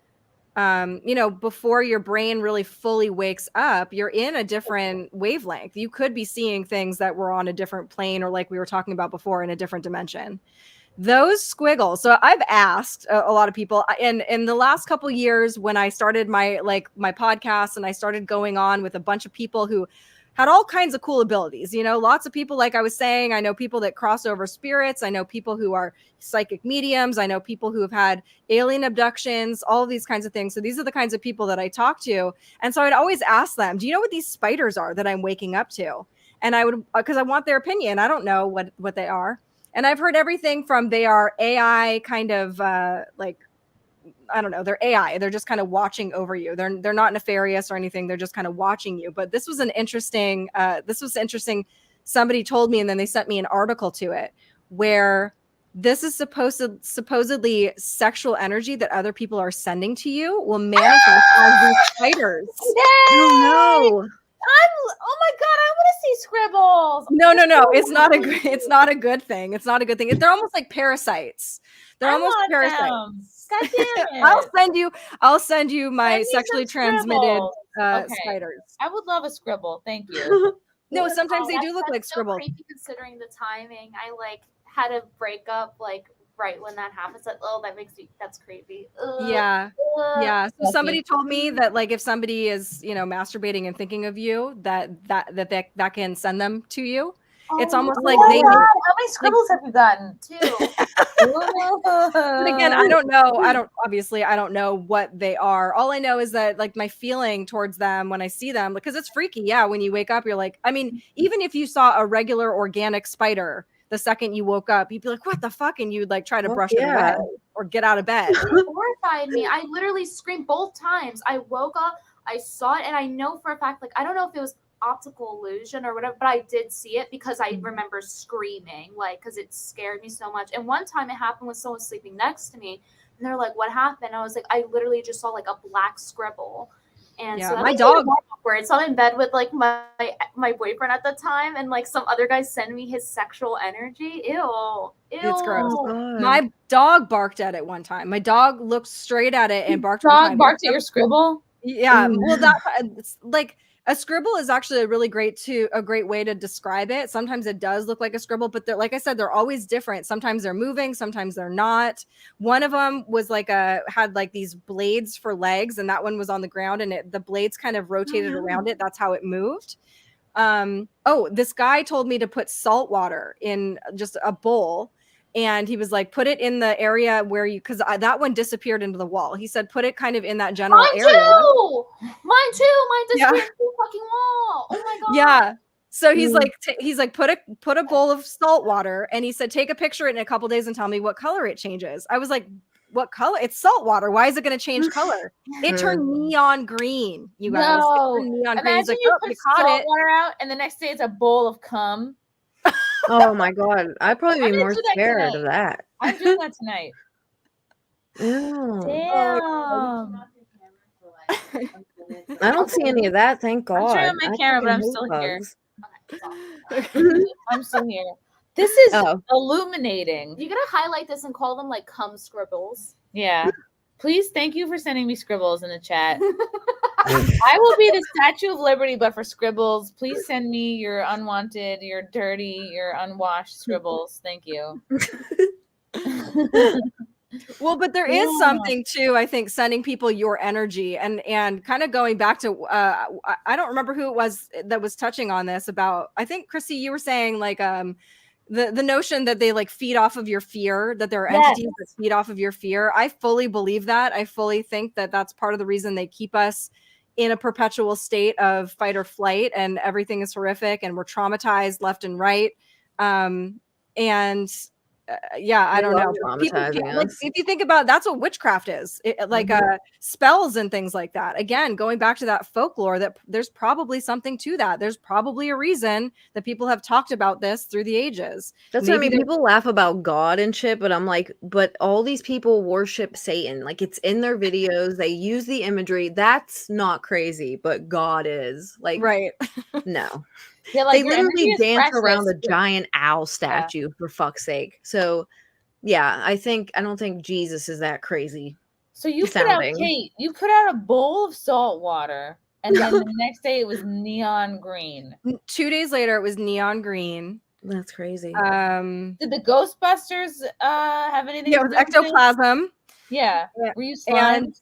before your brain really fully wakes up, you're in a different wavelength. You could be seeing things that were on a different plane, or like we were talking about before, in a different dimension. Those squiggles. So I've asked a lot of people in the last couple of years when I started my podcast, and I started going on with a bunch of people who had all kinds of cool abilities. Lots of people, like I was saying, I know people that cross over spirits. I know people who are psychic mediums. I know people who have had alien abductions, all of these kinds of things. So these are the kinds of people that I talk to. And so I'd always ask them, do you know what these spiders are that I'm waking up to? And I would, because I want their opinion. I don't know what they are. And I've heard everything from they are AI kind of I don't know, they're AI. They're just kind of watching over you. They're not nefarious or anything. They're just kind of watching you. But this was interesting. Somebody told me, and then they sent me an article to it, where this is supposedly sexual energy that other people are sending to you will manifest as these spiders. Oh no. Oh my god, I want to see scribbles. No. It's not a good thing. It's not a good thing. They're almost like parasites. They're I almost want parasites. God damn it. I'll send you my Send me sexually some transmitted scribbles. Okay. spiders. I would love a scribble. Thank you. No, sometimes they do look like so scribbles. creepy considering the timing. I like had a breakup like right when that happens. Like, oh, that's creepy. Ugh. Yeah. Ugh. Yeah. So somebody told me that like if somebody is, masturbating and thinking of you, that can send them to you. It's almost like my they God. How many scribbles have you gotten? 2. But again, I don't know. I don't know what they are. All I know is that like my feeling towards them when I see them, because it's freaky. Yeah. When you wake up, you're like, I mean, even if you saw a regular organic spider, the second you woke up, you'd be like, what the fuck? And you'd like try to brush it away or get out of bed. It horrified me. I literally screamed both times. I woke up, I saw it, and I know for a fact, like, I don't know if it was optical illusion or whatever, but I did see it because I remember screaming, like, because it scared me so much. And one time it happened when someone was sleeping next to me, and they're like, what happened? I was like, I literally just saw like a black scribble. And so my dog. Awkward. So I'm in bed with like my boyfriend at the time, and like some other guy send me his sexual energy. Ew. It's gross. My dog barked at it one time. My dog looked straight at it and barked. Dog barked at your scribble? Yeah. Well, it's like a scribble is actually a great way to describe it. Sometimes it does look like a scribble, but like I said, they're always different. Sometimes they're moving, sometimes they're not. One of them was like had like these blades for legs, and that one was on the ground, and the blades kind of rotated around it. That's how it moved. This guy told me to put salt water in just a bowl. And he was like, put it in the area where because that one disappeared into the wall. He said, put it kind of in that general area. Mine too. Mine disappeared into the fucking wall. Oh my God. Yeah. So he's like, put a bowl of salt water. And he said, take a picture in a couple days and tell me what color it changes. I was like, what color? It's salt water. Why is it going to change color? It turned neon green, you guys. No. It turned neon green. Imagine He's like, you oh, put caught salt it. water out, and the next day it's a bowl of cum. Oh my God. I'd probably I'm be gonna more do that scared tonight. of that. I'm doing that tonight. Ew. Damn. I don't see any of that, thank God. I'm turning on my I camera, but I'm fucking still hate here. bugs. I'm still here. This is Oh. illuminating. You gotta highlight this and call them like cum scribbles. Yeah. Please, thank you for sending me scribbles in the chat. I will be the Statue of Liberty, but for scribbles, please send me your unwanted, your dirty, your unwashed scribbles. Thank you. Well, but there is something too, I think, sending people your energy and kind of going back to I don't remember who it was that was touching on this about, I think Chrissie, you were saying like the notion that they like feed off of your fear, that there are entities that feed off of your fear. I fully believe that. I fully think that that's part of the reason they keep us in a perpetual state of fight or flight, and everything is horrific and we're traumatized left and right. I don't know. People, like, if you think about, that's what witchcraft is, spells and things like that. Again, going back to that folklore, that there's probably something to that. There's probably a reason that people have talked about this through the ages. That's what I mean. People laugh about God and shit, but I'm like, but all these people worship Satan. Like, it's in their videos. They use the imagery. That's not crazy, but God is. Like, right. No. Yeah, like they literally dance around a a giant owl statue, for fuck's sake. So, yeah, I don't think Jesus is that crazy. So you put out, Kate, you put out a bowl of salt water, and then the next day it was neon green. 2 days later, it was neon green. That's crazy. Did the Ghostbusters have anything? Yeah, it was ectoplasm. Yeah. Were you slime?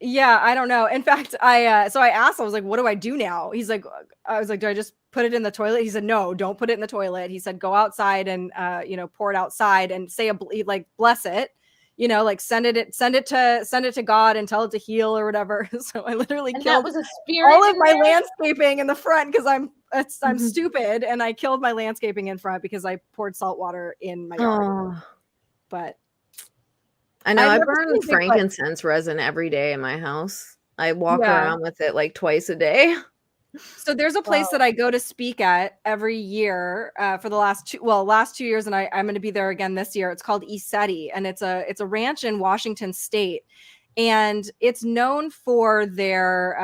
Yeah, I don't know. In fact, I asked, I was like, what do I do now? He's like, I was like, do I just put it in the toilet? He said, no, don't put it in the toilet. He said, go outside and, pour it outside and say bless it, like send it to God and tell it to heal or whatever. So I literally killed was a spirit all of my landscaping in the front because I'm stupid. And I killed my landscaping in front because I poured salt water in my yard. But I know I burn frankincense resin every day in my house. I walk around with it like twice a day. So there's a place that I go to speak at every year for the last 2 years, and I'm going to be there again this year. It's called ESETI, and it's a ranch in Washington State. and it's known for their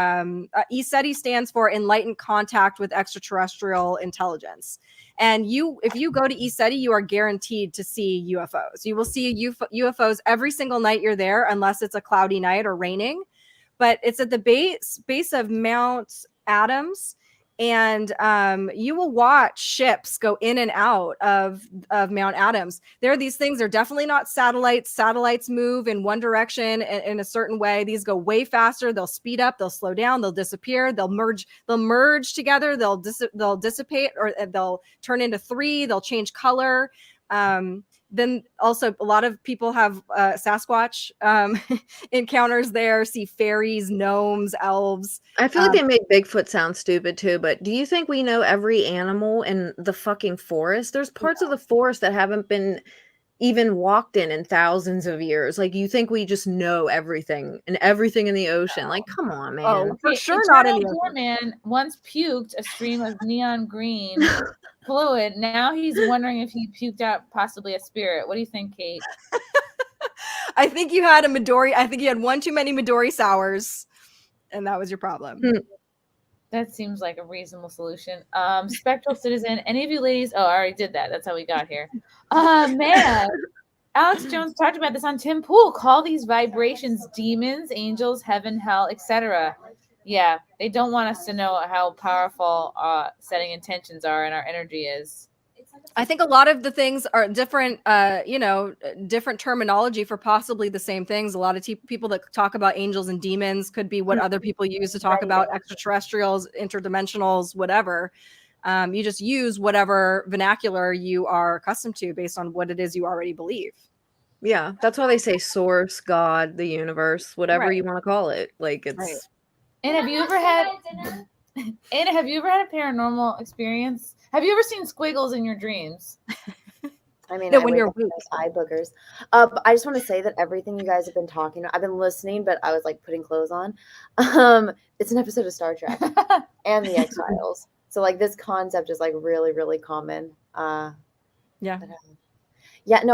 ESETI stands for Enlightened Contact with Extraterrestrial Intelligence. And if you go to ESETI, you are guaranteed to see UFOs. You will see UFOs every single night you're there, unless it's a cloudy night or raining. But it's at the base of Mount Adams, and you will watch ships go in and out of Mount Adams. There are these things. They're definitely not satellites. Satellites move in one direction in a certain way. These go way faster. They'll speed up. They'll slow down. They'll disappear. They'll merge. They'll merge together. They'll dissipate, or they'll turn into three. They'll change color. Then also a lot of people have Sasquatch encounters there, see fairies, gnomes, elves. I feel like they make Bigfoot sound stupid too, but do you think we know every animal in the fucking forest? There's parts of the forest that haven't been even walked in thousands of years. Like, you think we just know everything and everything in the ocean? Like, come on, man. Oh, for sure not in the ocean. Man once puked a stream of neon green fluid. Now he's wondering if he puked out possibly a spirit. What do you think, Kate? I think you had a Midori. I think you had one too many Midori sours, and that was your problem. That seems like a reasonable solution. Spectral Citizen, any of you ladies? Oh, I already did that. That's how we got here. Man, Alex Jones talked about this on Tim Pool. Call these vibrations demons, angels, heaven, hell, etc. Yeah, they don't want us to know how powerful setting intentions are and our energy is. I think a lot of the things are different, different terminology for possibly the same things. A lot of people that talk about angels and demons could be what other people use to talk about extraterrestrials, interdimensionals, whatever. You just use whatever vernacular you are accustomed to based on what it is you already believe. Yeah, that's why they say source, God, the universe, whatever you want to call it. Like, it's... Right. And have you ever had a paranormal experience? Have you ever seen squiggles in your dreams? I mean, No, when you're weak, eye boogers. But I just want to say that everything you guys have been talking, I've been listening, but I was like putting clothes on. It's an episode of Star Trek and the X-Files. So like this concept is like really, really common. Yeah. No,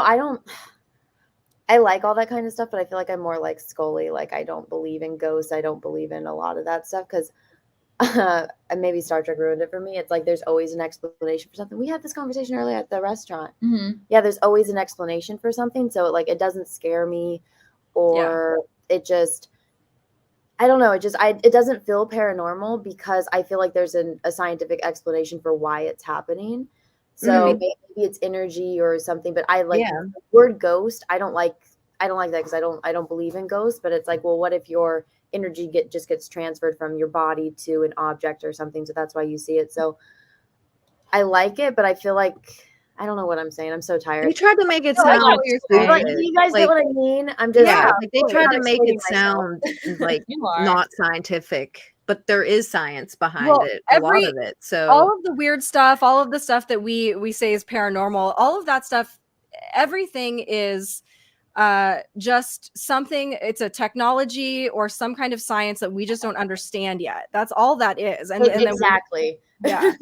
I like all that kind of stuff, but I feel like I'm more like Scully. Like, I don't believe in ghosts. I don't believe in a lot of that stuff because and maybe Star Trek ruined it for me. It's like there's always an explanation for something. We had this conversation earlier at the restaurant. Mm-hmm. Yeah, there's always an explanation for something. So like it doesn't scare me, or it just, I don't know. It doesn't feel paranormal because I feel like there's a scientific explanation for why it's happening. So maybe it's energy or something. But I like the word ghost. I don't like that because I don't believe in ghosts. But it's like, well, what if your energy just gets transferred from your body to an object or something? So that's why you see it. So I like it, but I feel like I don't know what I'm saying. I'm so tired. You tried to make it sound like, do you guys get what I mean? I'm just they tried to make it sound like not scientific, but there is science behind it. A lot of it. So all of the weird stuff, all of the stuff that we say is paranormal, all of that stuff, everything is just something. It's a technology or some kind of science that we just don't understand yet. That's all that is. And exactly. Yeah.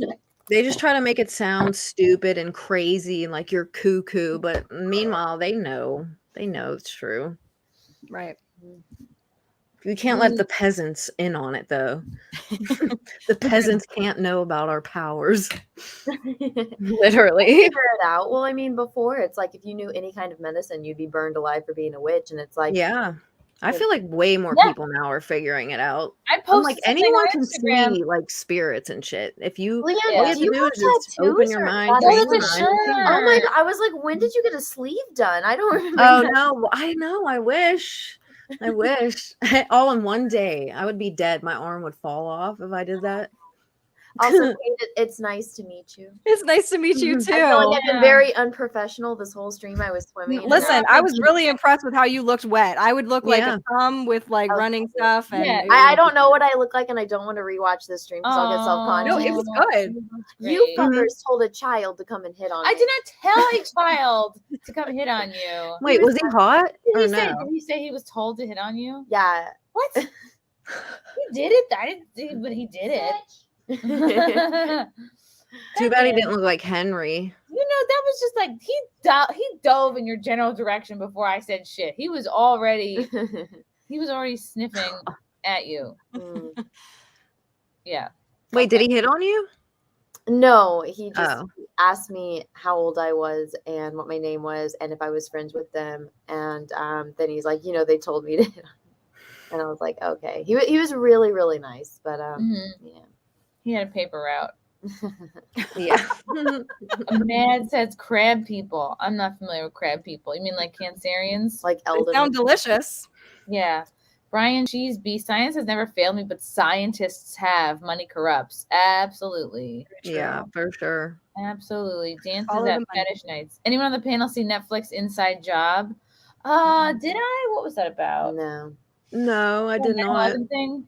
They just try to make it sound stupid and crazy and like you're cuckoo, but meanwhile they know it's true. Right. You can't let the peasants in on it though. The peasants can't know about our powers. Literally. Figure it out. Well, I mean, before it's like if you knew any kind of medicine, you'd be burned alive for being a witch, and it's like I feel like way more people now are figuring it out. I post like anyone can see like spirits and shit. If you LeeAnn, all you have to do is just open your mind. Oh my God. I was like, when did you get a sleeve done? I don't remember. Oh no, I know. I wish. All in one day. I would be dead. My arm would fall off if I did that. Also, it's nice to meet you. It's nice to meet you too. I feel like I've been very unprofessional this whole stream. I was swimming. Listen, I was really impressed with how you looked wet. I would look like a thumb with like running stuff. And I don't know what I look like, and I don't want to rewatch this stream because I'll get self-conscious. No, it was good. You fuckers told a child to come and hit on me. I did not tell a child to come hit on you. Wait, was he hot? Did he say he was told to hit on you? Yeah. What? He did it. I didn't do it, but he did it. Too bad he didn't look like Henry. You know, that was just like he dove in your general direction before I said shit. He was already He was already sniffing at you. Yeah. Wait, did he hit on you? No, he just asked me how old I was and what my name was and if I was friends with them. And then he's like, they told me to. And I was like, okay. He was really, really nice. But yeah. He had a paper route. Yeah. Mad says crab people. I'm not familiar with crab people. You mean like Cancerians? Like They sound delicious. Yeah. Brian Cheeseby, science has never failed me, but scientists have. Money corrupts. Absolutely. Yeah, for sure. Absolutely. Dances Follow at the money. fetish nights. Anyone on the panel see Netflix Inside Job? Did I? What was that about? No, I did not. Thing?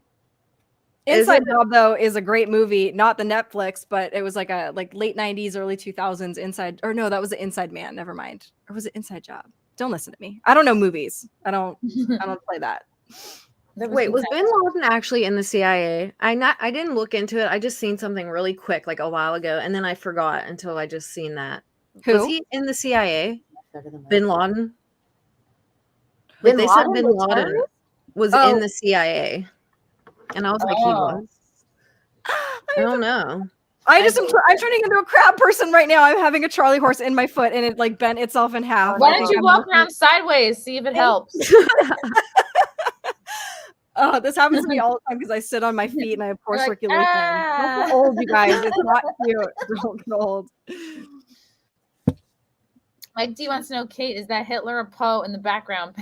Inside Job though is a great movie, not the Netflix, but it was like a late 90s, early 2000s Inside, or no, that was the Inside Man. Never mind. Or was it Inside Job? Don't listen to me. I don't know movies. I don't play that. Wait, was Bin Laden actually in the CIA? I didn't look into it. I just seen something really quick like a while ago, and then I forgot until I just seen that. Who? Was he in the CIA? Bin Laden. Bin They Laden, said Bin the Laden terrorist? was in the CIA, and I was like, he was. I don't know. I'm turning into a crab person right now. I'm having a Charlie horse in my foot, and it like bent itself in half. Why don't you walk around sideways, see if it helps? Oh, this happens to me all the time because I sit on my feet and I have poor You're like, circulation. Don't get old, you guys. It's not cute. Don't get old. Mike D wants to know, Kate, is that Hitler or Poe in the background?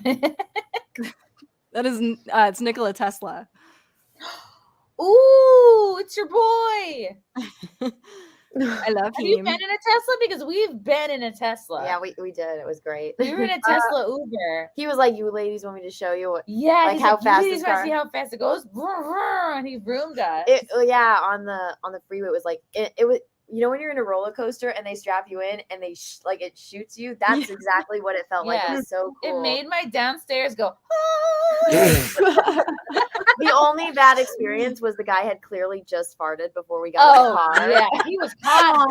That is, it's Nikola Tesla. Ooh, it's your boy. I love Have him. you been in a Tesla? Because we've been in a Tesla. Yeah, we did. It was great. We were in a Tesla Uber. He was like, "You ladies want me to show you what? Yeah, like he's how like, fast you this want to car." see how fast it goes? And he roomed us. Yeah, on the freeway, it was like it was. When you're in a roller coaster and they strap you in and they it shoots you. That's exactly what it felt like. It was so cool. It made my downstairs go. The only bad experience was the guy had clearly just farted before we got in the car. Yeah, he was hot.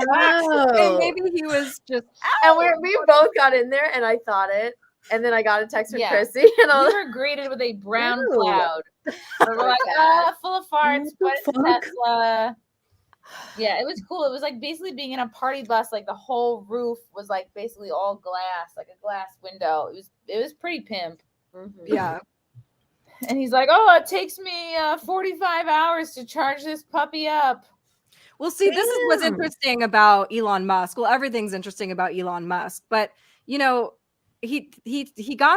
And maybe he was just. And we both got in there, and I thought it. And then I got a text from Chrissy, and we were greeted with a brown cloud. We're like, full of farts, but it's a Tesla. Yeah, it was cool. It was like basically being in a party bus. Like the whole roof was like basically all glass, like a glass window. It was pretty pimp. Mm-hmm. Yeah. And he's like, "Oh, it takes me 45 hours to charge this puppy up." Well, see, this is what's interesting about Elon Musk. Well, everything's interesting about Elon Musk, but he got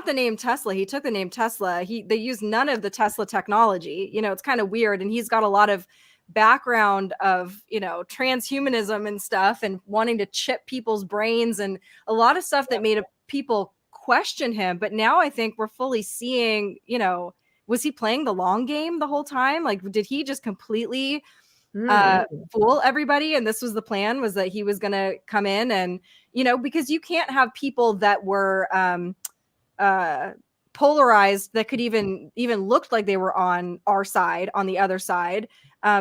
the name Tesla. He took the name Tesla. They used none of the Tesla technology. It's kind of weird, and he's got a lot of background of transhumanism and stuff and wanting to chip people's brains and a lot of stuff that made people question him. But now I think we're fully seeing, was he playing the long game the whole time? Like, did he just completely fool everybody? And this was the plan, was that he was going to come in and, because you can't have people that were polarized that could even looked like they were on our side, on the other side,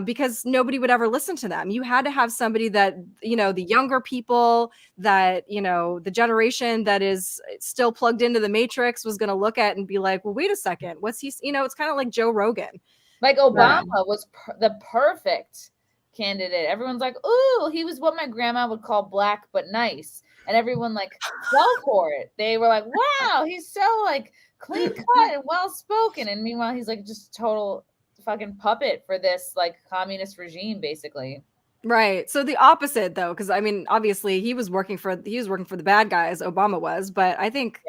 because nobody would ever listen to them. You had to have somebody that, the younger people, that, the generation that is still plugged into the matrix was going to look at and be like, well, wait a second, what's he, it's kind of like Joe Rogan. Like Obama was the perfect candidate. Everyone's like, ooh, he was what my grandma would call black but nice. And everyone like fell for it. They were like, wow, he's so like clean cut and well spoken. And meanwhile, he's like just total fucking puppet for this like communist regime, basically. Right. So the opposite though, because I mean, obviously he was working for the bad guys, Obama was, but I think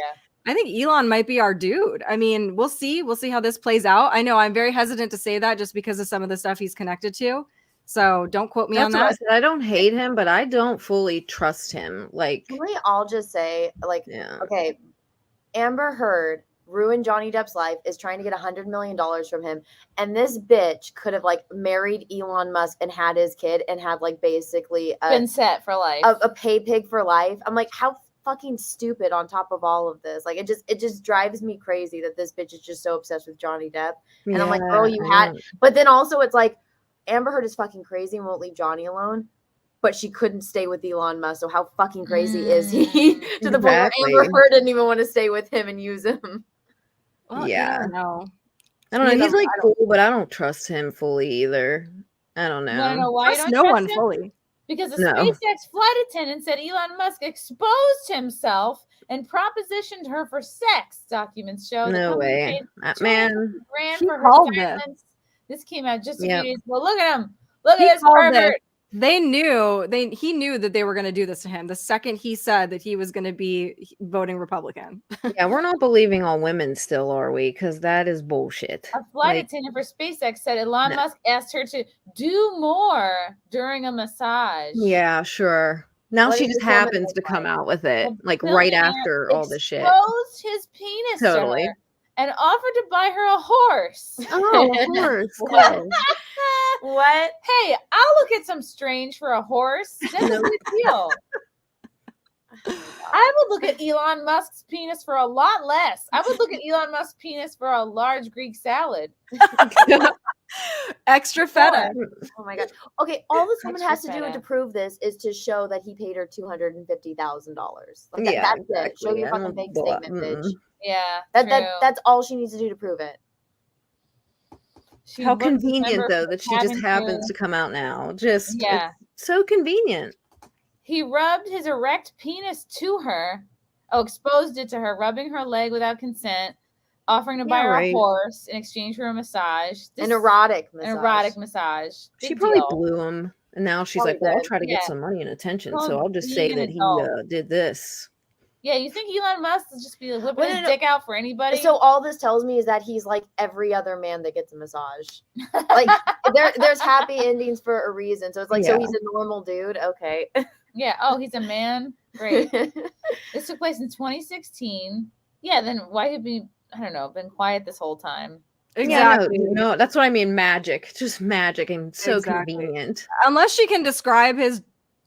Elon might be our dude. I mean, we'll see how this plays out. I know I'm very hesitant to say that just because of some of the stuff he's connected to. So don't quote me on that. What I said. I don't hate him, but I don't fully trust him. Like, can we all just say, like, okay, Amber Heard ruined Johnny Depp's life, is trying to get $100 million from him, and this bitch could have like married Elon Musk and had his kid and had like basically been set for life, a pay pig for life. I'm like, how fucking stupid on top of all of this. Like, it just drives me crazy that this bitch is just so obsessed with Johnny Depp. And I'm like, girl, you had, but then also it's like, Amber Heard is fucking crazy and won't leave Johnny alone, but she couldn't stay with Elon Musk. So how fucking crazy is he to the point where Amber Heard didn't even want to stay with him and use him? Well, yeah, no. I don't know. He's like cool, but I don't trust him fully either. I don't You want to know. know why you Trust don't no trust one him? fully. Because a No. SpaceX flight attendant said Elon Musk exposed himself and propositioned her for sex. Documents show the No company way. paid Man, $200,000 he for her called this. silence. This came out just a Yep. few days ago. Look at him. Look He at this called this. pervert. He knew that they were going to do this to him the second he said that he was going to be voting Republican. yeah, we're not believing all women still, are we? Because that is bullshit. A flight Like, attendant for SpaceX said Elon No. Musk asked her to do more during a massage. yeah, sure. Now What she does just this woman happens look to come like? out with it, The like right billionaire after all this shit. Exposed his penis Totally. to her and offered to buy her a horse. Oh, of course. Cool. What? Hey, I'll look at some strange for a horse. That's a good deal. I would look at Elon Musk's penis for a lot less. I would look at Elon Musk's penis for a large Greek salad. Extra feta. Oh my god. Okay, all this woman Extra has to do feta. to prove this is to show that he paid her $250,000. Like Yeah, that's it. Show exactly. your I fucking don't bank bel- statement, bitch. Yeah, That's all she needs to do to prove it. She How was a convenient, member though, for that she just cabin happens crew. to come out now. Just, Yeah. it's so convenient. He rubbed his erect penis to her. Oh, exposed it to her, rubbing her leg without consent, offering to buy Yeah, her right. a horse in exchange for a massage. An erotic An massage. erotic massage. She Big probably deal. blew him. And now she's Probably like, well, I'll did. try to get Yeah. some money and attention. Well, So I'll just say being an that he adult. did this. Yeah, you think Elon Musk will just be whipping Well, his no. dick out for anybody? So all this tells me is that he's like every other man that gets a massage. Like there's happy endings for a reason. So it's like, so Yeah. he's a normal dude. Okay. Yeah. Oh, he's a man. Great. This took place in 2016. Yeah. Then why have he? I don't know. Been quiet this whole time. Exactly. Yeah, no, that's what I mean. Magic. Just magic and so Exactly. convenient. Unless she can describe his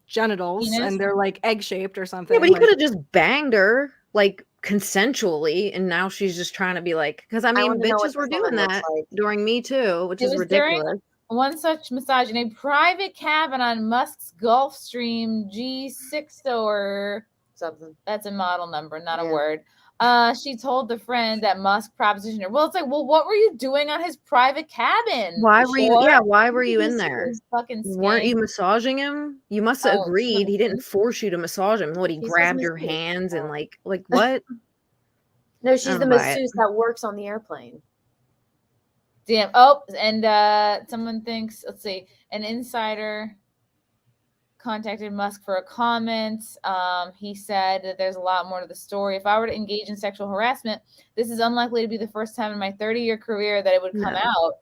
genitals Penis? and they're like egg shaped or something. Yeah, but he like- could have just banged her like consensually, and now she's just trying to be like, because I mean, wanna know what bitches were this doing woman looks that like. during Me Too, which It is was during- ridiculous. One such massage in a private cabin on Musk's Gulfstream G60 or something. That's a model number, not a Yeah. word. She told the friend that Musk propositioned her. Well, it's like, well, what were you doing on his private cabin? Why were you? Sure. Yeah, why were you in His- there? his fucking Weren't you skank. massaging him? You must have Oh, agreed. He didn't force you to massage him. What? He He's grabbed his your masseuse. hands and like what? No, she's I the don't buy it. masseuse that works on the airplane. Damn. Oh, and someone thinks, let's see, an insider contacted Musk for a comment. He said that there's a lot more to the story. If I were to engage in sexual harassment, this is unlikely to be the first time in my 30-year career that it would come No.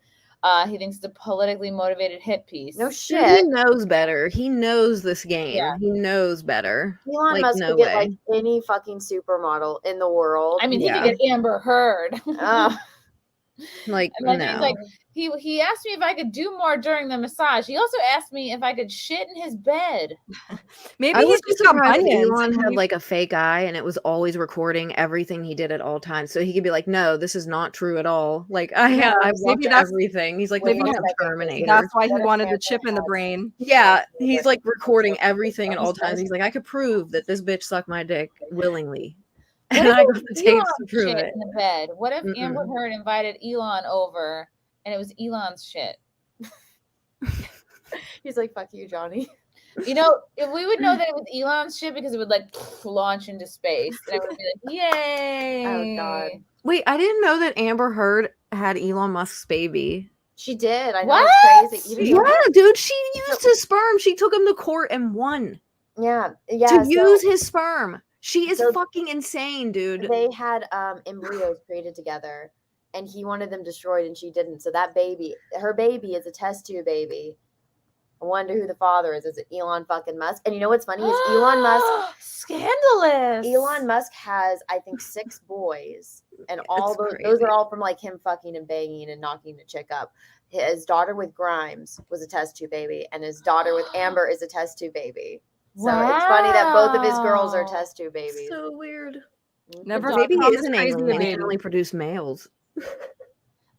out. He thinks it's a politically motivated hit piece. No Dude, shit. he knows better. He knows this game. Yeah. He knows better. Elon Like, Musk no could get way. like any fucking supermodel in the world. I mean, Yeah. he could get Amber Heard. Like, And then no. he's like, he asked me if I could do more during the massage. He also asked me if I could shit in his bed. Maybe I he's would be just got surprised if bunions. Elon and had he- like a fake eye and it was always recording everything he did at all times. So he could be like, no, this is not true at all. Like I've maybe watched that's- everything. He's like maybe the that's- fucking Terminator. That's why he wanted the chip in the brain. Yeah, he's like recording everything at all times. He's like, I could prove that this bitch sucked my dick willingly. What And if I it got was the tapes to Elon's prove shit it. in the bed? What if Amber Mm-mm. Heard invited Elon over and it was Elon's shit? He's like, fuck you, Johnny. You know, if we would know that it was Elon's shit because it would like launch into space, and I would be like, "Yay!" Oh god. Wait, I didn't know that Amber Heard had Elon Musk's baby. She did. I know What? it's crazy. You Yeah, didn't- dude, she used his sperm. She took him to court and won Yeah. Yeah. to so use his sperm. She is so fucking insane, dude. they had embryos created together and he wanted them destroyed and she didn't. So that baby, her baby is a test tube baby. I wonder who the father is. Is it Elon fucking Musk? And you know what's funny is Elon Musk Scandalous. Elon Musk has, I think, 6 boys, and all those crazy. are all from like him fucking and banging and knocking a chick up. His daughter with Grimes was a test tube baby, and his daughter with Amber is a test tube baby. So it's funny that both of his girls are Wow. test tube babies. So weird. Never dog Maybe he promised is an crazy alien. He baby. can only produce males.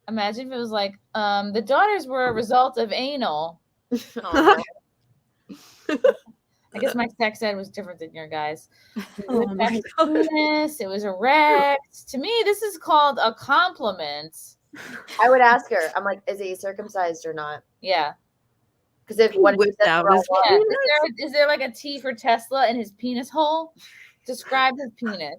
Imagine if it was like, the daughters were a result of anal. Aw. I guess my sex ed was different than your guys. Oh my It was erect. To me, this is called a compliment. I would ask her. I'm like, is he circumcised or not? Yeah. Because if what if he says out we're all his one? Yeah. Is there like a T for Tesla in his penis hole? Describe his penis.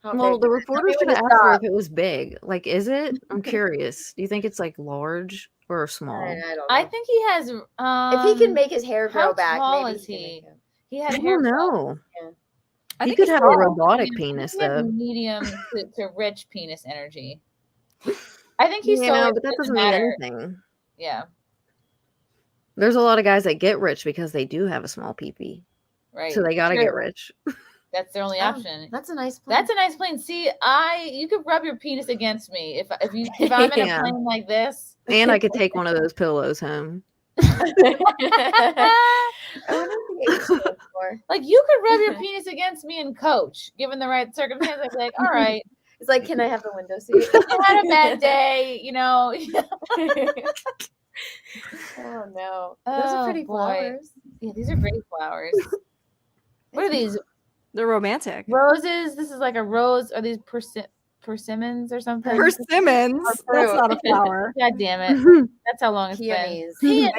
Well, the reporter's Maybe gonna we ask her stop. if it was big. Like, is it? I'm curious. Do you think it's like large or small? I don't know. I think he has. If he can make his hair grow how back, tall maybe is he can he? make him. He had I hair. don't know. Yeah. I He think could he's have a tall. robotic I penis think he has though. medium to rich penis energy. I think he's You so know, rich but that it doesn't doesn't mean matter. anything. Yeah. There's a lot of guys that get rich because they do have a small peepee. Right. So they gotta True. get rich. That's their only option. That's a nice plan. That's a nice plane. See, you could rub your penis against me if I'm in Yeah. a plane like this. And I could take one of those pillows home. I wonder if the H stands for. Like you could rub your penis against me and coach, given the right circumstance. I'd be like, all right. It's like, can I have the window seat? I had a bad day, you know. Oh no, those are pretty boy. flowers. Yeah, these are great flowers. What are these? They're romantic. Roses. This is like a rose. Are these persimmons or something? Persimmons. That's not a flower. God damn it. That's how long it's Peonies. been.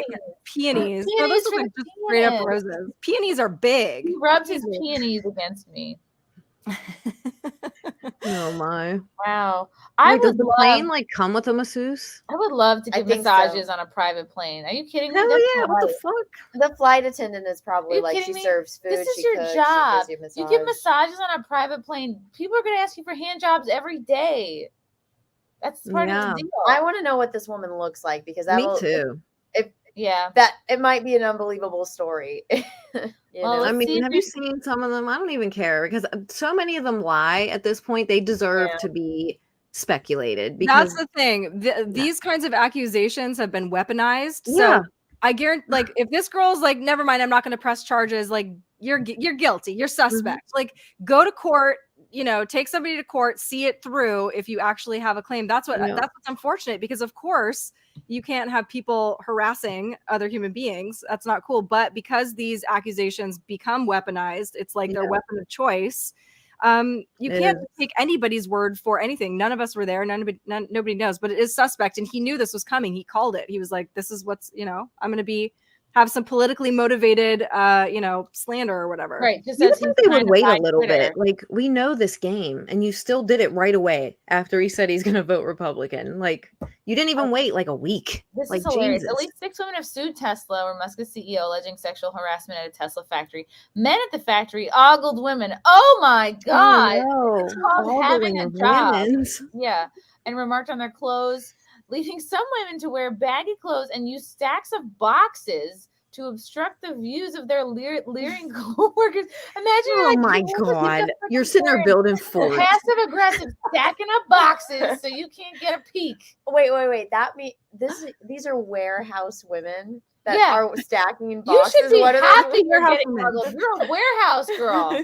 Peonies. No, Peonies those look are like just straight up peonies. roses. Peonies are big. He rubs his peonies against me. Oh my. Wow. Wait, does the plane like come with a masseuse? I would love to I give think massages so. on a private plane. Are you kidding me? Hell That's yeah, not what the right. fuck? The flight attendant is probably Are you like, she kidding me? serves food. This is she your cooks, job. She gives You you give massage. massages on a private plane. People are going to ask you for hand jobs every day. That's part of the deal. I want to know what this woman looks like because Me too. Yeah. That it might be an unbelievable story. I mean, have you seen some of them? I don't even care because so many of them lie at this point. They deserve to be speculated because That's the thing. These kinds of accusations have been weaponized. Yeah. So I guarantee, like, if this girl's like, never mind, I'm not going to press charges. Like, you're guilty. You're suspect. Like, go to court. You know, take somebody to court, see it through. If you actually have a claim, that's what's unfortunate. Because of course you can't have people harassing other human beings. That's not cool. But because these accusations become weaponized, it's like their weapon of choice. You can't take anybody's word for anything. None of us were there. Nobody knows, but it is suspect. And he knew this was coming. He called it. He was like, this is what's, I'm going to have some politically motivated, slander or whatever. Right. Just you as think he's they would trying to wait a buy little Twitter. bit. Like, we know this game, and you still did it right away after he said he's going to vote Republican. Like, you didn't even wait like a week. This like, is hilarious. Jesus. At least 6 women have sued Tesla or Musk's CEO, alleging sexual harassment at a Tesla factory. Men at the factory ogled women. Oh my God. Oh, It's called having a ogling of job. women's. Yeah. And remarked on their clothes, leaving some women to wear baggy clothes and use stacks of boxes to obstruct the views of their leering co-workers. Imagine you're Oh like, my God. You're sitting there building forts. passive aggressive, stacking up boxes so you can't get a peek. Wait. These are warehouse women that Yeah. are stacking You boxes. should be What are they happy doing? you're Warehouse getting women. smuggled. You're a warehouse girl.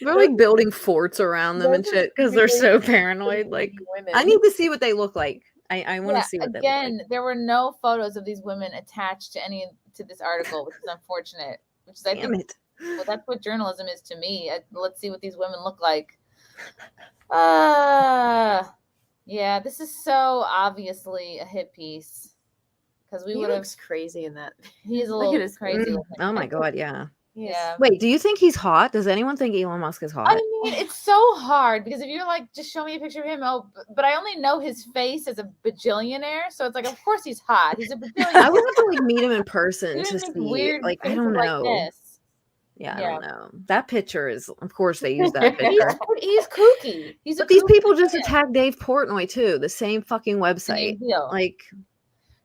They're like building forts around them and Those are shit because they're so really paranoid. Like, women. I need to see what they look like. I want to see what they look again, like. there were no photos of these women attached to this article, which is unfortunate. Which is, I Damn think, it. well, that's what journalism is to me. Let's see what these women look like. Yeah, this is so obviously a hit piece because we He would have. looks crazy in that. He's a Look at little his crazy. face. looking. Oh my God, yeah. Yeah. Wait, do you think he's hot? Does anyone think Elon Musk is hot? I mean, it's so hard because if you're like, just show me a picture of him. Oh, but I only know his face as a bajillionaire, so it's like, of course he's hot. He's a bajillionaire. I would have to like meet him in person You to didn't see. make weird Like, I faces don't like know. this. Yeah, I Yeah. don't know. That picture is, of course, they use that He's, picture. he's kooky. He's But a these kooky people just man. attacked Dave Portnoy too, the same fucking website. Same deal. Like,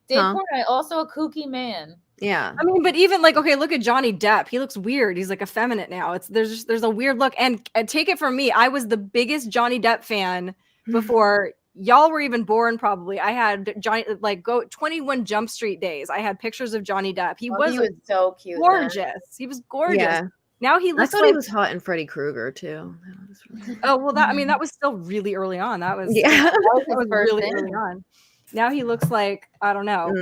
Dave huh? Portnoy, also a kooky man. Yeah. I mean, but even like, okay, look at Johnny Depp. He looks weird. He's like effeminate now. There's a weird look. And take it from me, I was the biggest Johnny Depp fan before y'all were even born. Probably, I had Johnny 21 Jump Street days. I had pictures of Johnny Depp. He was so cute. gorgeous. He was gorgeous. Yeah. Now he I looks thought like he was hot in Freddy Krueger too. oh well, that was still really early on. That was Yeah. that was first really thing. early on. Now he looks like I don't know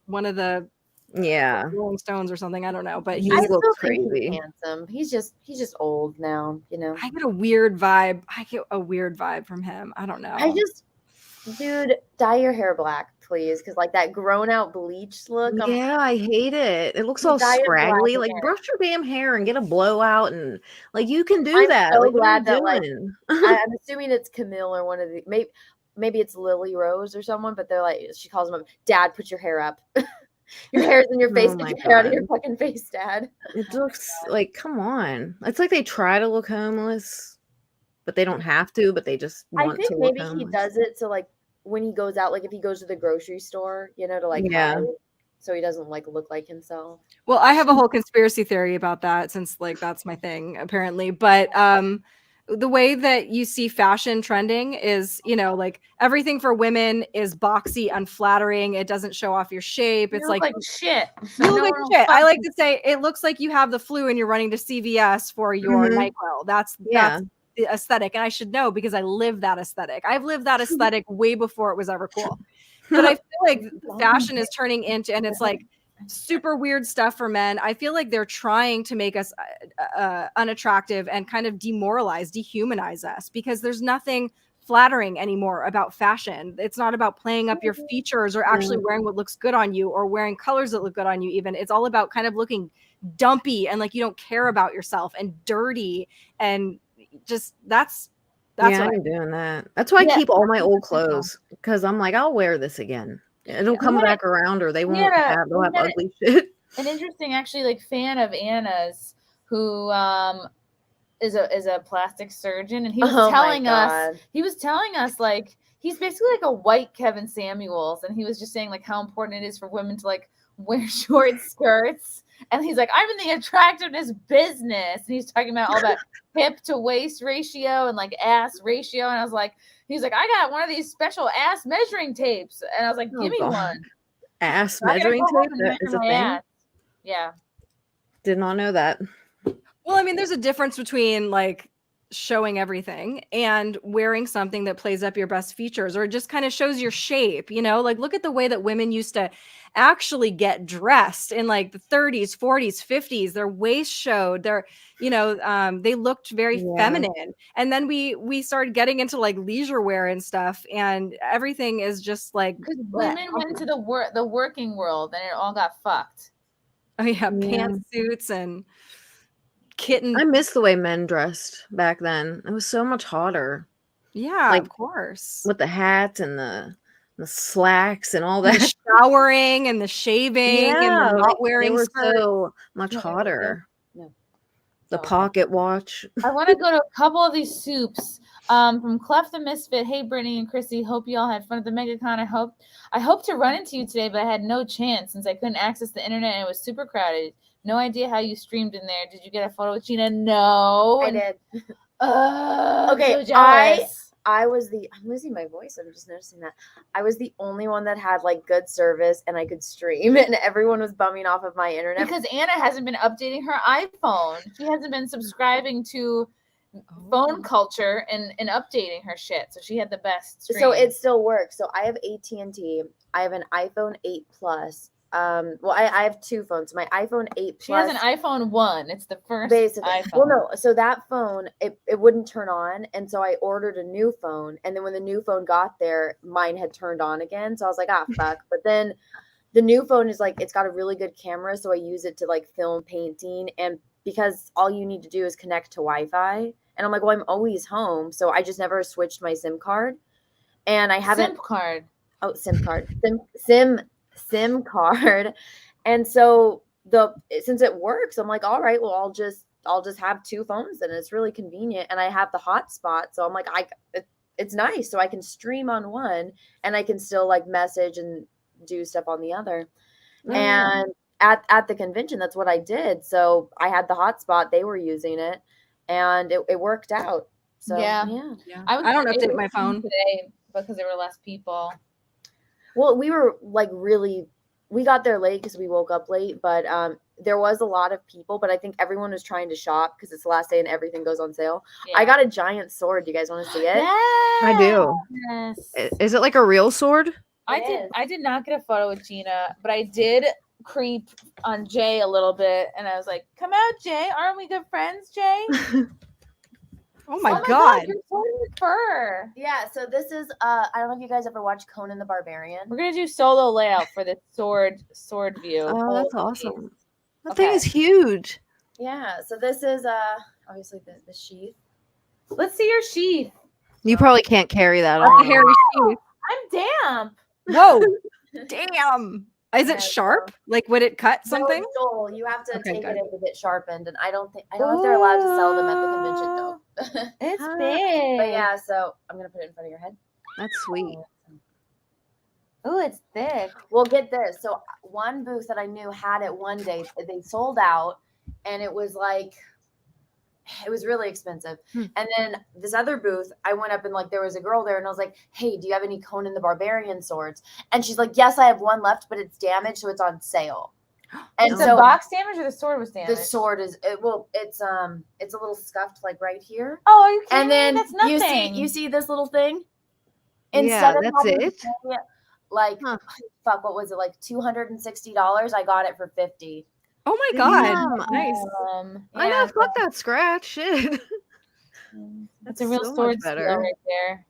one of the Yeah. Rolling Stones or something. I don't know, but He I looks still think crazy. he's handsome. He's just old now, I get a weird vibe. I get a weird vibe from him. I don't know. Dude, dye your hair black, please, because like that grown out bleached look. Yeah, I hate it. It looks You all dye it black scraggly. Like again. brush your damn hair and get a blowout, and like you can do I'm that. so Like what are you glad that like doing? I'm assuming it's Camille or one of the maybe it's Lily Rose or someone, but they're like she calls them Dad, put your hair up. Your hair's in your face, Oh get my your hair out of your God. fucking face, Dad. It looks like, come on. It's like they try to look homeless, but they don't have to, but they just I want think to look maybe he homeless. does it so like when he goes out, like if he goes to the grocery store, you know, to like Yeah. hide, so he doesn't like look like himself. Well, I have a whole conspiracy theory about that since like that's my thing apparently. But the way that you see fashion trending is, you know, like everything for women is boxy, unflattering. It doesn't show off your shape. It's You look like shit. You look No like one will shit. I fuck like you. to say it looks like you have the flu and you're running to CVS for your Mhm. NyQuil. That's Yeah. the aesthetic, and I should know because I live that aesthetic. I've lived that aesthetic way before it was ever cool. But I feel like fashion is turning into, and it's like super weird stuff for men. I feel like they're trying to make us unattractive and kind of dehumanize us because there's nothing flattering anymore about fashion. It's not about playing up your features or actually wearing what looks good on you or wearing colors that look good on you even. It's all about kind of looking dumpy and like you don't care about yourself and dirty and just that's Yeah, what I'm doing that. That's why I keep all my old clothes because I'm like, I'll wear this again. It'll come back around, or they won't have. They'll have ugly shit. An interesting, actually, like fan of Anna's who is a plastic surgeon, and he was telling us like he's basically like a white Kevin Samuels, and he was just saying like how important it is for women to like wear short skirts, and he's like, I'm in the attractiveness business, and he's talking about all that hip to waist ratio and like ass ratio, and I was like, he's like, I got one of these special ass measuring tapes, and I was like, give me one. Ass I gotta measuring go home tape and that measure is a my thing. ass. Yeah. Did not know that. Well, I mean, there's a difference between like showing everything and wearing something that plays up your best features or just kind of shows your shape, you know, like look at the way that women used to actually get dressed in like the 30s, 40s, 50s. Their waist showed, their, you know, they looked very feminine. And then we started getting into like leisure wear and stuff, and everything is just like Women went to the working world and it all got fucked. Oh yeah, pantsuits and kitten. I miss the way men dressed back then. It was so much hotter. Yeah, like, of course. With the hats and the slacks and all that. The showering and the shaving and the not wearing they were skirts. so much hotter. The pocket watch. I want to go to a couple of these soups. From Clef the Misfit. Hey, Brittany and Chrissy. Hope you all had fun at the Megacon. I hope to run into you today, but I had no chance since I couldn't access the internet and it was super crowded. No idea how you streamed in there. Did you get a photo with Gina? No. I did. Okay, Okay, so jealous. I'm losing my voice. I'm just noticing that. I was the only one that had like good service and I could stream, and everyone was bumming off of my internet. Because Anna hasn't been updating her iPhone. She hasn't been subscribing to phone culture and updating her shit. So she had the best stream. So it still works. So I have AT&T. I have an iPhone 8 Plus. Well, I have two phones. My iPhone 8 Plus. She has an iPhone 1. It's the first basically iPhone. Well, no. So that phone, it wouldn't turn on, and so I ordered a new phone. And then when the new phone got there, mine had turned on again. So I was like, ah, fuck. But then the new phone is like, it's got a really good camera, so I use it to like film painting, and because all you need to do is connect to Wi-Fi. And I'm like, well, I'm always home, so I just never switched my SIM card, and I haven't. SIM card. Oh, SIM card. SIM card. And so since it works, I'm like, all right, well, I'll just have two phones, and it's really convenient, and I have the hotspot, so I'm like, it's nice, so I can stream on one, and I can still like message and do stuff on the other. And at the convention, that's what I did. So I had the hotspot, they were using it, and it worked out. So yeah. I don't update my phone today because there were less people. Well, we were like we got there late because we woke up late, but there was a lot of people, but I think everyone was trying to shop because it's the last day and everything goes on sale. Yeah. I got a giant sword. Do you guys want to see it? I do. Yes. Is it like a real sword? I did not get a photo with Gina, but I did creep on Jay a little bit, and I was like, come out, Jay. Aren't we good friends, Jay? Oh my god. You're sword with fur. Yeah, so this is I don't know if you guys ever watched Conan the Barbarian. We're gonna do solo layout for the sword view. Oh, that's awesome. That Okay. thing is huge. Yeah, so this is obviously the sheath. Let's see your sheath. You probably can't carry that That's a on. hairy sheath. I'm damp. Whoa. Damn. Is it sharp? Like, would it cut something? No, Joel, you have to Okay, take good. it in to get sharpened, and I don't know if they're allowed to sell them at the convention though. It's big. But yeah, so I'm gonna put it in front of your head. That's sweet. Oh, it's thick. Well, get this. So one booth that I knew had it one day. They sold out, and it was like, it was really expensive. And then this other booth, I went up and like there was a girl there, and I was like, "Hey, do you have any Conan the Barbarian swords?" And she's like, "Yes, I have one left, but it's damaged, so it's on sale." And Is so the box damaged or the sword was damaged? the sword is it's a little scuffed like right here. Oh, are you kidding And me? then That's nothing. you see this little thing? Yeah, of that's having it? to pay like fuck, what was it, like $260? I got it for $50. Oh my god. Damn. Nice. I know. Fuck that scratch. Shit. That's a real so much sword better. skill right there.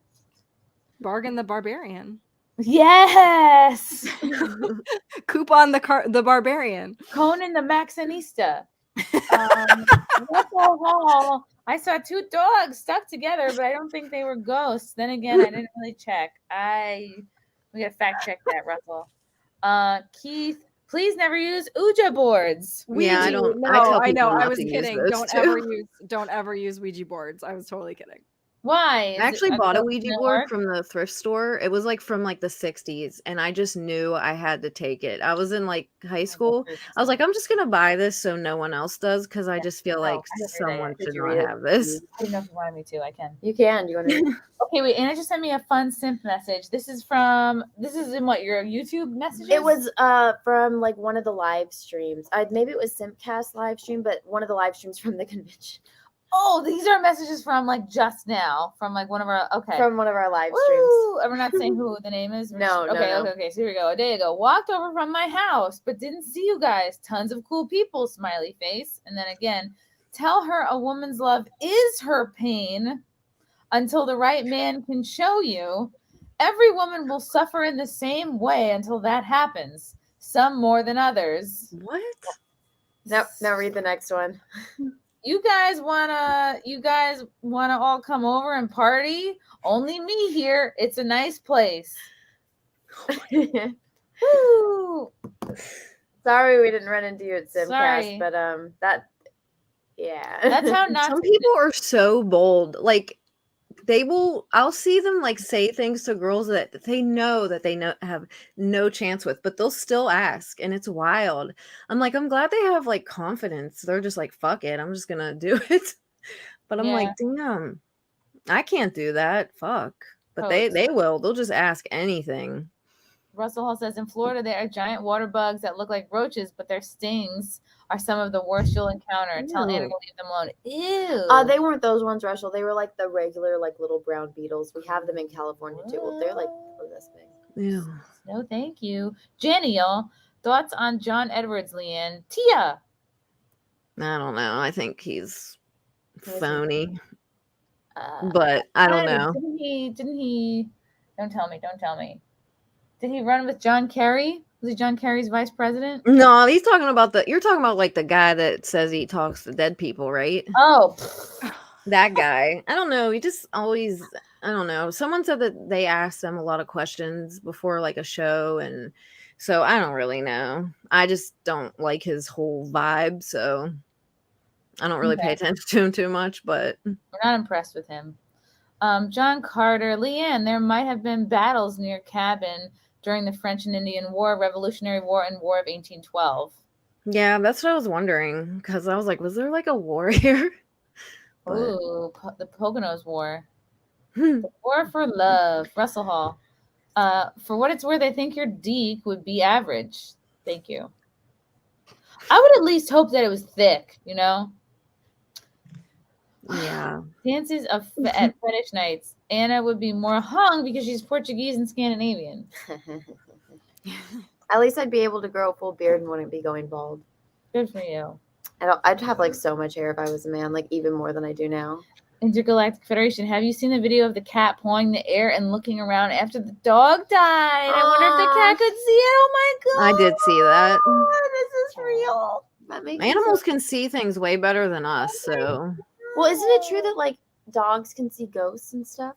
Bargain the Barbarian. Yes. Coupon the Barbarian. Conan the Maxinista. Russell Hall. I saw two dogs stuck together, but I don't think they were ghosts. Then again, I didn't really check. We gotta fact check that, Russell. Keith, please never use Ouija boards. Yeah, I don't. No, I tell I know. people not I was to use kidding. those too. Don't ever use Ouija boards. I was totally kidding. Why? I actually bought a ghost Ouija doesn't board work? from the thrift store. It was like from like the 60s, and I just knew I had to take it. I was in like high school. I was like, I'm just gonna buy this so no one else does, because I just feel like someone should not have this. I don't know if you wanted me to. I can. You can. You want to? Okay, wait. Anna just sent me a fun simp message. This is in what, your YouTube messages? It was from like one of the live streams. Maybe it was SimpCast live stream, but one of the live streams from the convention. Oh, these are messages from like just now, from like one of our From one of our live Woo! streams. And we're not saying who the name is. No, Okay. So here we go. A day ago, walked over from my house, but didn't see you guys. Tons of cool people. Smiley face. And then again, tell her a woman's love is her pain until the right man can show you. Every woman will suffer in the same way until that happens. Some more than others. What? Now read the next one. You guys wanna all come over and party? Only me here. It's a nice place. Woo! Sorry we didn't run into you at SimpCast, Sorry. but yeah. That's how not Some to people are so bold. Like I'll see them like say things to girls that they know have no chance with, but they'll still ask, and it's wild. I'm like, I'm glad they have like confidence. They're just like, fuck it, I'm just gonna do it. But I'm like, damn, I can't do that. Fuck. But they will. They'll just ask anything. Russell Hall says in Florida there are giant water bugs that look like roaches, but their stings are some of the worst you'll encounter. Tell Anna to leave them alone. Ew. They weren't those ones, Russell. They were like the regular, like little brown beetles. We have them in California too. Well, they're like this big. Yeah. No, thank you. Jenny, y'all. Thoughts on John Edwards, LeeAnn? Tia. I don't know. I think he's phony. But I don't know. Didn't he? Don't tell me. Did he run with John Kerry? Was he John Kerry's vice president? No, you're talking about like the guy that says he talks to dead people, right? Oh, that guy. I don't know. He just always, I don't know. Someone said that they asked him a lot of questions before like a show, and so I don't really know. I just don't like his whole vibe, so I don't really pay attention to him too much, but we're not impressed with him. John Carter, LeeAnn, there might have been battles near cabin during the French and Indian War, Revolutionary War, and War of 1812. Yeah, that's what I was wondering, because I was like, was there like a war here? Ooh, the Poconos War. The War for Love. Russell Hall. For what it's worth, I think your deke would be average. Thank you. I would at least hope that it was thick, you know? Yeah. Dances at fetish nights. Anna would be more hung because she's Portuguese and Scandinavian. At least I'd be able to grow a full beard and wouldn't be going bald. Good for you. I'd have like so much hair if I was a man, like even more than I do now. Intergalactic Federation. Have you seen the video of the cat pawing the air and looking around after the dog died? I wonder if the cat could see it. Oh my god! I did see that. This is real. That makes Animals can see things way better than us, so Well, isn't it true that like dogs can see ghosts and stuff?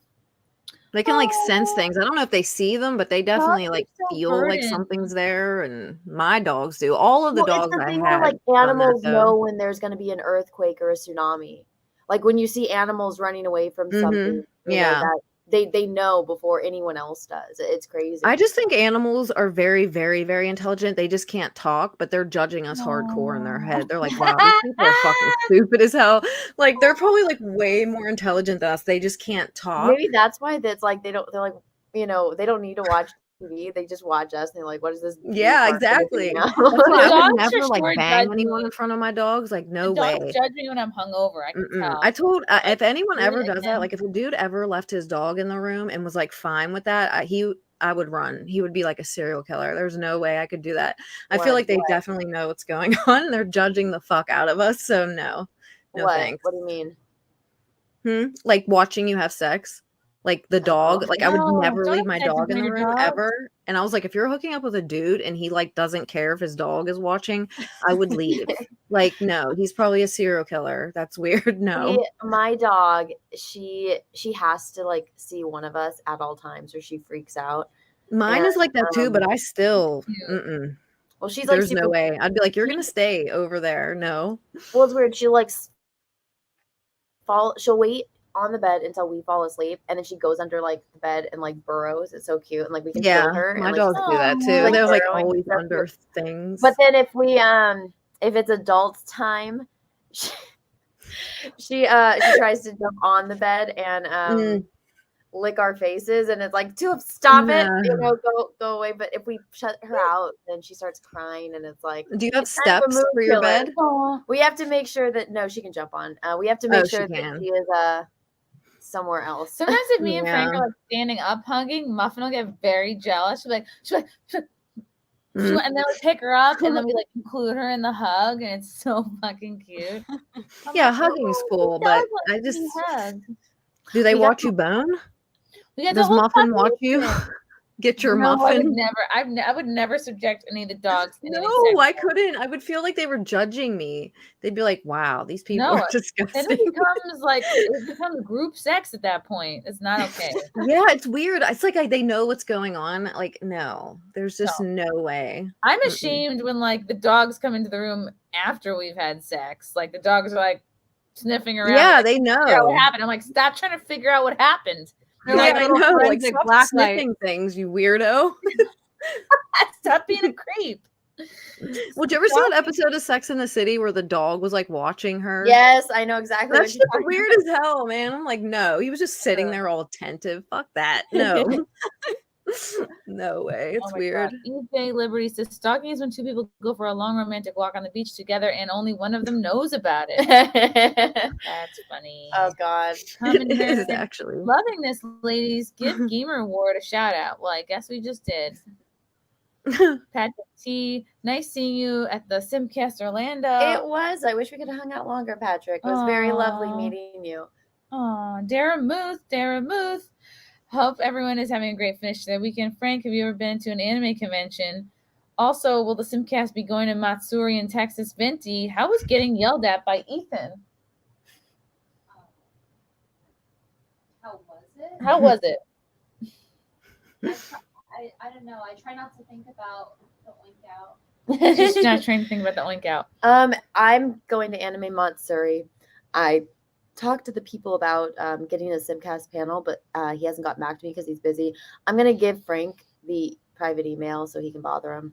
they can like sense things. I don't know if they see them, but they definitely like so feel like burdened. something's there. And my dogs do. All of the Well, dogs it's the I thing had. where like done that, animals though. know when there's going to be an earthquake or a tsunami. Like when you see animals running away from something, Yeah. that they know before anyone else does. It's crazy. I just think animals are very, very, very intelligent. They just can't talk, but they're judging us hardcore in their head. They're like, wow, these people are fucking stupid as hell. Like, they're probably like way more intelligent than us. They just can't talk. Maybe that's why that's like they're like, they don't need to watch TV. They just watch us and they're like, what is this? Yeah, beef gonna do exactly. now? That's why I Dogs would are never like sure bang judge anyone me. in front of my dogs. Like, no Dogs way. judge me when I'm hungover. I can tell. I told if anyone ever Really? does that, like if a dude ever left his dog in the room and was like fine with that, I would run. He would be like a serial killer. There's no way I could do that. I feel like they definitely know what's going on. They're judging the fuck out of us. So no thanks. What do you mean? Like watching you have sex. Like the dog, like I would No, never don't leave my have sex dog in with the your room dog. ever. And I was like, if you're hooking up with a dude and he like doesn't care if his dog is watching, I would leave. Like, no, he's probably a serial killer. That's weird. No. My dog, she has to like see one of us at all times or she freaks out. Mine is like that too, but I still well, she's like there's no super way. I'd be like, you're gonna stay over there. No. Well, it's weird. She like she'll wait on the bed until we fall asleep, and then she goes under like the bed and like burrows. It's so cute, and like we can feel her. My and, dogs do that too. They're like burrowing. always under things. But then if it's adult time, she tries to jump on the bed and lick our faces, and it's like, stop it, go away. But if we shut her out, then she starts crying, and it's like, do you have steps for your bed? We have to make sure that she can jump on. We have to make sure that she is somewhere else. Sometimes if me and Frank are like standing up hugging, Muffin will get very jealous. She'll be like, and then we pick her up and then we like include her in the hug, and it's so fucking cute. Yeah, hugging's cool, but I just do they watch you bone? Does Muffin watch you? Get your muffin. I would never subject any of the dogs to anything No, I sexual. couldn't. I would feel like they were judging me. They'd be like, wow, these people are disgusting. Then it becomes group sex at that point. It's not okay. Yeah, it's weird. It's like they know what's going on. Like, no, there's just no way. I'm ashamed when like the dogs come into the room after we've had sex. Like the dogs are like sniffing around. Yeah, like, they know what happened. I'm like, stop trying to figure out what happened. They're like, I know, like stop blacklight. sniffing things, you weirdo. Stop being a creep. Would you ever see that episode of Sex in the City where the dog was like watching her? Yes, I know exactly. That's just weird as hell, man. I'm like, no, he was just sitting there all attentive. Fuck that. No. No way. It's weird. eBay Liberty says stalking is when two people go for a long romantic walk on the beach together and only one of them knows about it. That's funny. Oh God. It is actually. Loving this, ladies. Give Gamer Award a shout out. Well, I guess we just did. Patrick T, nice seeing you at the SimpCast Orlando. It was. I wish we could have hung out longer, Patrick. It was very lovely meeting you. Oh, Dara Muth. Hope everyone is having a great finish to their weekend. Frank, have you ever been to an anime convention? Also, will the SimpCast be going to Matsuri in Texas? Venti, how was getting yelled at by Ethan? How was it? I don't know. I try not to think about the oink out. She's not trying to think about the oink out. I'm going to Anime Matsuri. I talked to the people about getting a SimpCast panel, but he hasn't gotten back to me because he's busy. I'm going to give Frank the private email so he can bother him.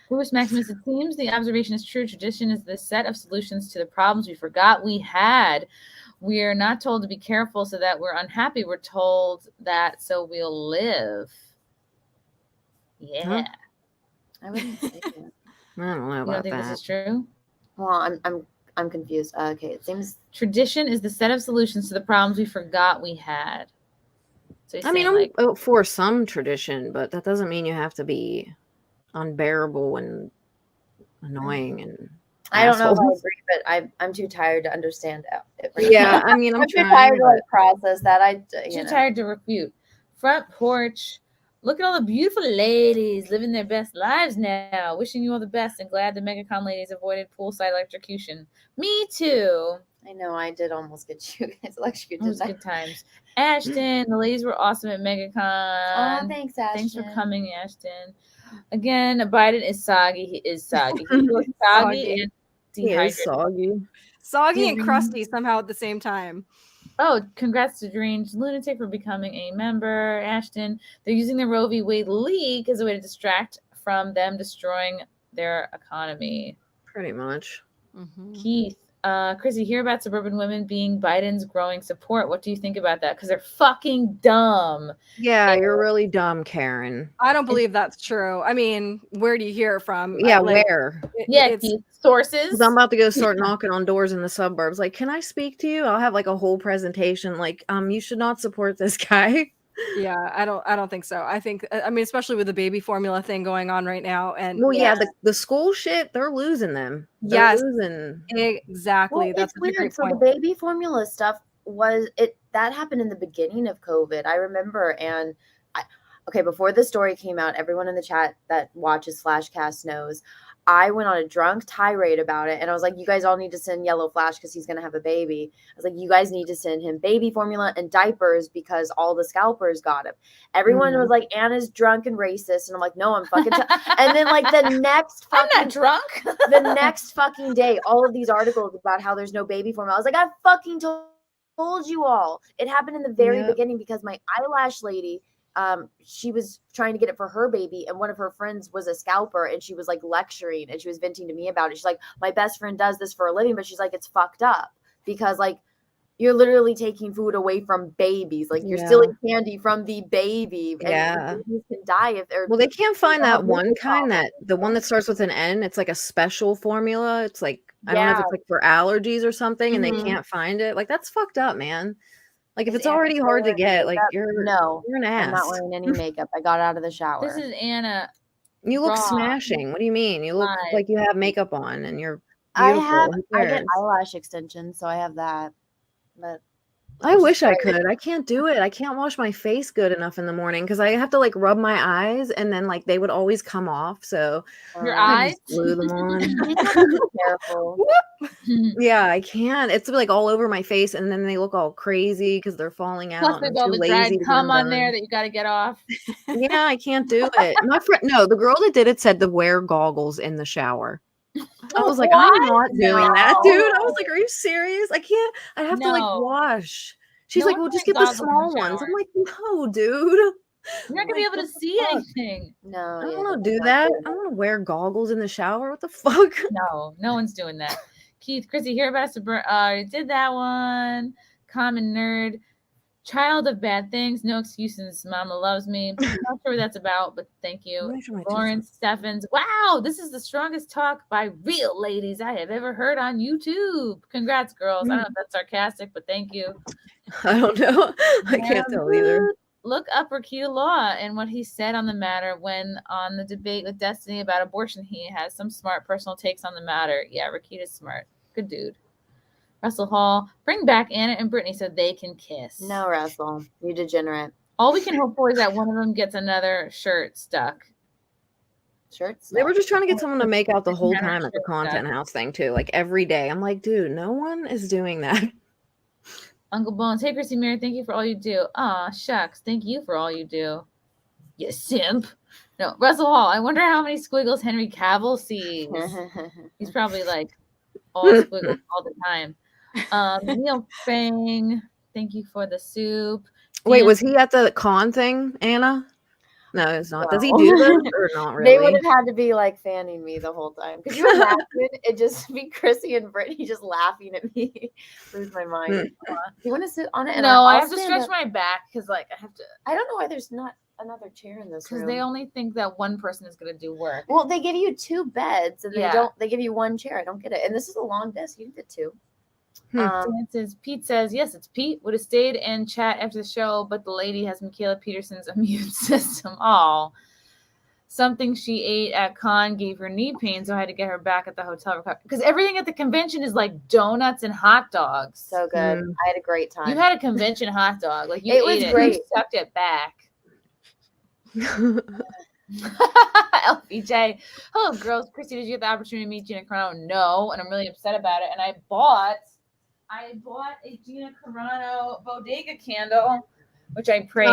Bruce Maximus, it seems the observation is true. Tradition is the set of solutions to the problems we forgot we had. We are not told to be careful so that we're unhappy. We're told that so we'll live. Yeah. Huh? I wouldn't say that. I don't know You about don't think that. this is true? Well, I'm confused. Okay, it seems Tradition is the set of solutions to the problems we forgot we had. So he's I mean, saying, I'm for some tradition, but that doesn't mean you have to be unbearable and annoying. And I don't know if I assholes. agree, but I'm too tired to understand it. Right Yeah, now. I mean, I'm too trying, tired to like but- process that. Too tired to refute. Front porch. Look at all the beautiful ladies living their best lives now. Wishing you all the best and glad the Megacon ladies avoided poolside electrocution. Me too. I know I did almost get you guys electrocuted. It was good times. Ashton, the ladies were awesome at Megacon. Oh, thanks, Ashton. Thanks for coming, Ashton. Again, Biden is soggy. He is soggy. He feels soggy and dehydrated. Soggy and crusty somehow at the same time. Oh, congrats to Dreams Lunatic for becoming a member, Ashton. They're using the Roe v. Wade leak as a way to distract from them destroying their economy. Pretty much. Keith, Chrissy, hear about suburban women being Biden's growing support. What do you think about that? Because they're fucking dumb. Yeah, you're really dumb, Karen. I don't believe that's true. I mean, where do you hear it from? Yeah, where? Keith, sources. 'Cause I'm about to go start knocking on doors in the suburbs. Like, can I speak to you? I'll have like a whole presentation. Like, you should not support this guy. Yeah, I don't think so. I think, I mean, especially with the baby formula thing going on right now. And Well, yeah, the school shit, they're losing them. They're Yes, losing. exactly. Well, That's it's such a great weird. So the point. baby formula stuff that happened in the beginning of COVID. I remember, and okay, before the story came out, everyone in the chat that watches Flashcast knows I went on a drunk tirade about it, and I was like, you guys all need to send Yellow Flash because he's gonna have a baby. I was like, you guys need to send him baby formula and diapers because all the scalpers got him. Everyone was like, Anna's drunk and racist, and I'm like, no, I'm fucking and then like the next fucking I'm not drunk. the next fucking day, all of these articles about how there's no baby formula. I was like, I fucking told you all. It happened in the very beginning because my eyelash lady, she was trying to get it for her baby, and one of her friends was a scalper, and she was like lecturing, and she was venting to me about it. She's like, my best friend does this for a living, but she's like, it's fucked up because like you're literally taking food away from babies. Like you're stealing candy from the baby. And babies can die if they're. Well, they can't find that one kind, the one that starts with an N. It's like a special formula. It's like, I don't know if it's like for allergies or something, and they can't find it. Like, that's fucked up, man. Like, if it's already hard to get, like, you're an ass. I'm not wearing any makeup. I got out of the shower. This is Anna. You look Raw. smashing. What do you mean? You look Live. like you have makeup on and you're beautiful. I get eyelash extensions, so I have that. But I wish I could. I can't do it. I can't wash my face good enough in the morning because I have to like rub my eyes, and then like they would always come off. So Your I eyes? just glue them on. Careful. Yeah, I can't. It's like all over my face, and then they look all crazy because they're falling out. Plus, there's all the dried cum on there that you got to get off. Yeah, I can't do it. My friend, no, the girl that did it said to wear goggles in the shower. I was like, I'm not doing that, dude. I was like, are you serious? I can't. I have to like wash. She's like, well, just get the small ones. I'm like, no, dude. You're not gonna be able to see anything. No, I don't want to do that. I don't want to wear goggles in the shower. What the fuck? No, no one's doing that. Keith, Chrissy, hear about did that one. Common nerd. Child of bad things, no excuses. Mama loves me. Not sure what that's about, but thank you. Lawrence Steffens. Wow, this is the strongest talk by real ladies I have ever heard on YouTube. Congrats, girls. I don't know if that's sarcastic, but thank you. I don't know. I can't tell either. Look up Rakita Law and what he said on the matter when on the debate with Destiny about abortion. He has some smart personal takes on the matter. Yeah, Rakita's smart. Good dude. Russell Hall, bring back Anna and Brittany so they can kiss. No, Russell, you degenerate. All we can hope for is that one of them gets another shirt stuck. Shirts? They were just trying to get someone to make out the whole time at the content house thing too, like every day. I'm like, dude, no one is doing that. Uncle Bones, hey Chrissie Mayr, thank you for all you do. Aw, shucks, thank you for all you do. You simp. No, Russell Hall, I wonder how many squiggles Henry Cavill sees. He's probably like all squiggles all the time. Neil Fang, thank you for the soup. Wait, was he at the con thing, Anna? No, it's not. Does he do that or not really? They would have had to be like fanning me the whole time. Could you imagine it just be Chrissy and Brittany just laughing at me? Lose my mind. Do you want to sit on it? And no, I have to stretch my back because like I have to. I don't know why there's not another chair in this room. Because they only think that one person is going to do work. Well, they give you 2 beds and they give you 1 chair. I don't get it. And this is a long desk. You can fit 2. Pete says, yes, it's Pete. Would have stayed and chat after the show, but the lady has Michaela Peterson's immune system. Oh, Something she ate at con gave her knee pain, so I had to get her back at the hotel because everything at the convention is like donuts and hot dogs. So good. I had a great time. You had a convention hot dog, like you It ate was it, great. you sucked it back. LPJ. Hello, girls. Chrissy, did you get the opportunity to meet Gina Carano? No, and I'm really upset about it. And I bought a Gina Carano bodega candle, which I prayed.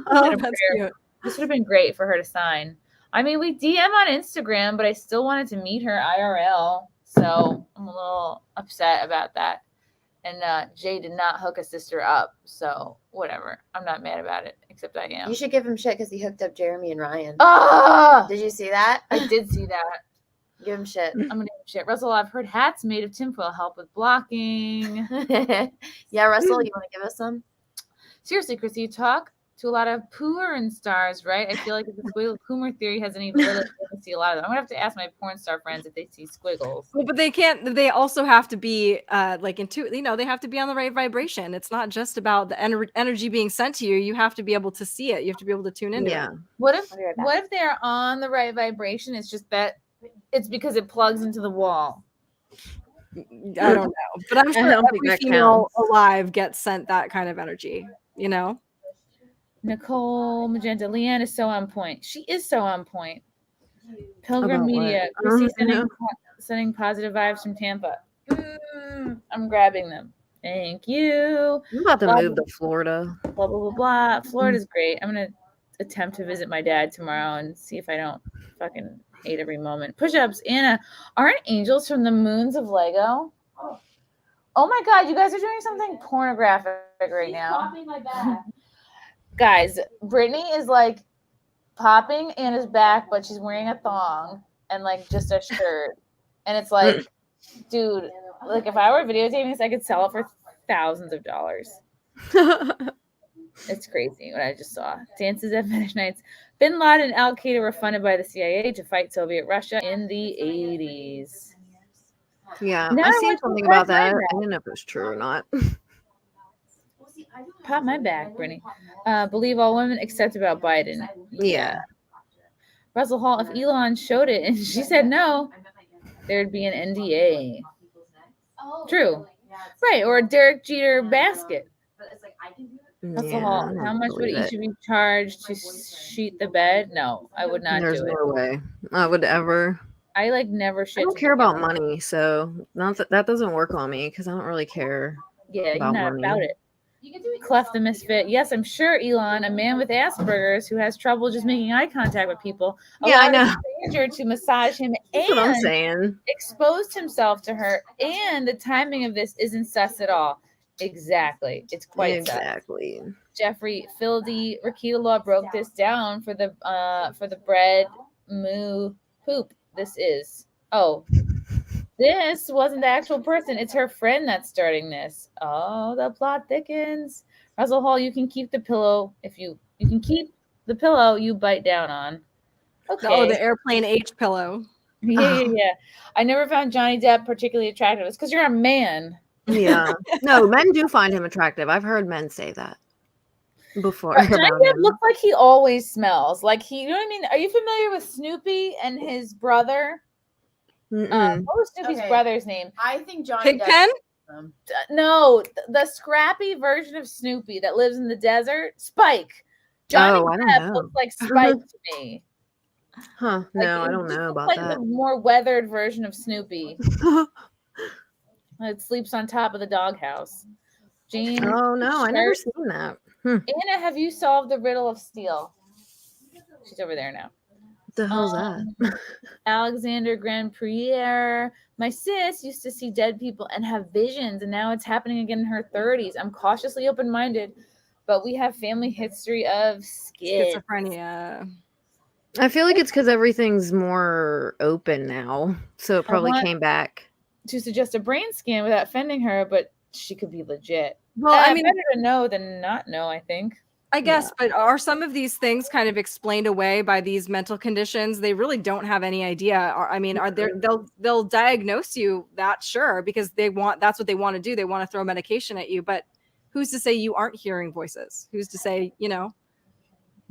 Oh, that's cute. This would have been great for her to sign. I mean, we DM on Instagram, but I still wanted to meet her IRL, so I'm a little upset about that. And Jay did not hook a sister up, so whatever. I'm not mad about it, except I am. You should give him shit because he hooked up Jeremy and Ryan. Ah! Did you see that? I did see that. Give him shit. I'm gonna give him shit. Russell, I've heard hats made of tinfoil help with blocking. Yeah, Russell, you want to give us some? Seriously, Chrissy, you talk to a lot of porn stars, right? I feel like if the squiggle Coomer theory has any validity, I see a lot of them. I'm gonna have to ask my porn star friends if they see squiggles. Well, but they can't. They also have to be like they have to be on the right vibration. It's not just about the energy being sent to you. You have to be able to see it. You have to be able to tune into it. What if they're on the right vibration? It's just that it's because it plugs into the wall. I don't know, but I'm sure every female alive gets sent that kind of energy. You know. Nicole Magenta, LeeAnn is so on point. She is so on point. Pilgrim About Media, what? Chrissy sending positive vibes from Tampa. I'm grabbing them. Thank you. I'm about to move to Florida. Blah, blah, blah, blah. Florida's great. I'm going to attempt to visit my dad tomorrow and see if I don't fucking hate every moment. Push-ups, Anna. Aren't angels from the moons of Lego? Oh my God, you guys are doing something pornographic right now. Popping my back. Guys, Brittany is like popping Anna's back, but she's wearing a thong and like just a shirt. And it's like, dude, like if I were videotaping this, I could sell it for thousands of dollars. It's crazy what I just saw. Dances at Finish Nights. Bin Laden and Al Qaeda were funded by the CIA to fight Soviet Russia in the 80s. Yeah, Now I I seen want to something crack about that. my back. I didn't know if it was true or not. Pop my back, Brittany. Believe all women except about Biden. Yeah. Russell Hall, if Elon showed it and she said no, there'd be an NDA. True. Right, or a Derek Jeter basket. Russell Hall, how much would each of you charge to sheet the bed? No, I would not There's do it. no way I would ever. I like never shit. I don't care about money, so not that doesn't work on me because I don't really care. Yeah, you're about not money. about it. Clef the Misfit. Yes, I'm sure Elon, a man with Asperger's who has trouble just making eye contact with people, Yeah, I allowed know. a stranger to massage him That's what I'm and saying. exposed himself to her. And the timing of this isn't sus at all. Exactly. It's quite sus. Exactly. Jeffrey Fildy, Rakita Law broke this down for the bread moo poop. This wasn't the actual person. It's her friend that's starting this. Oh, the plot thickens. Russell Hall, you can keep the pillow you can keep the pillow you bite down on. Okay. Oh, the airplane H pillow. Yeah. I never found Johnny Depp particularly attractive. It's because you're a man. Yeah. No, men do find him attractive. I've heard men say that before. Johnny about Depp him. looks like he always smells. Like you know what I mean? Are you familiar with Snoopy and his brother? What was Snoopy's brother's name? I think Johnny Pigpen? No, the scrappy version of Snoopy that lives in the desert. Spike. Johnny Oh, I don't Depp know. looks like Spike to me. Huh? No, Like, I it don't just know looks about like that. the more weathered version of Snoopy. It sleeps on top of the doghouse. Jane. Oh no, I never Sharp. seen that. Anna, have you solved the riddle of steel? She's over there now. What the hell's that? Alexander Grand Prix. My sis used to see dead people and have visions, and now it's happening again in her 30s. I'm cautiously open-minded, but we have family history of Schizophrenia. I feel like it's because everything's more open now, so it probably want- came back. To suggest a brain scan without offending her, but she could be legit. Well, I mean, better to know than not know, I think. I guess, but are some of these things kind of explained away by these mental conditions? They really don't have any idea. I mean, are there? They'll diagnose you that, sure, because that's what they want to do. They want to throw medication at you, but who's to say you aren't hearing voices? Who's to say,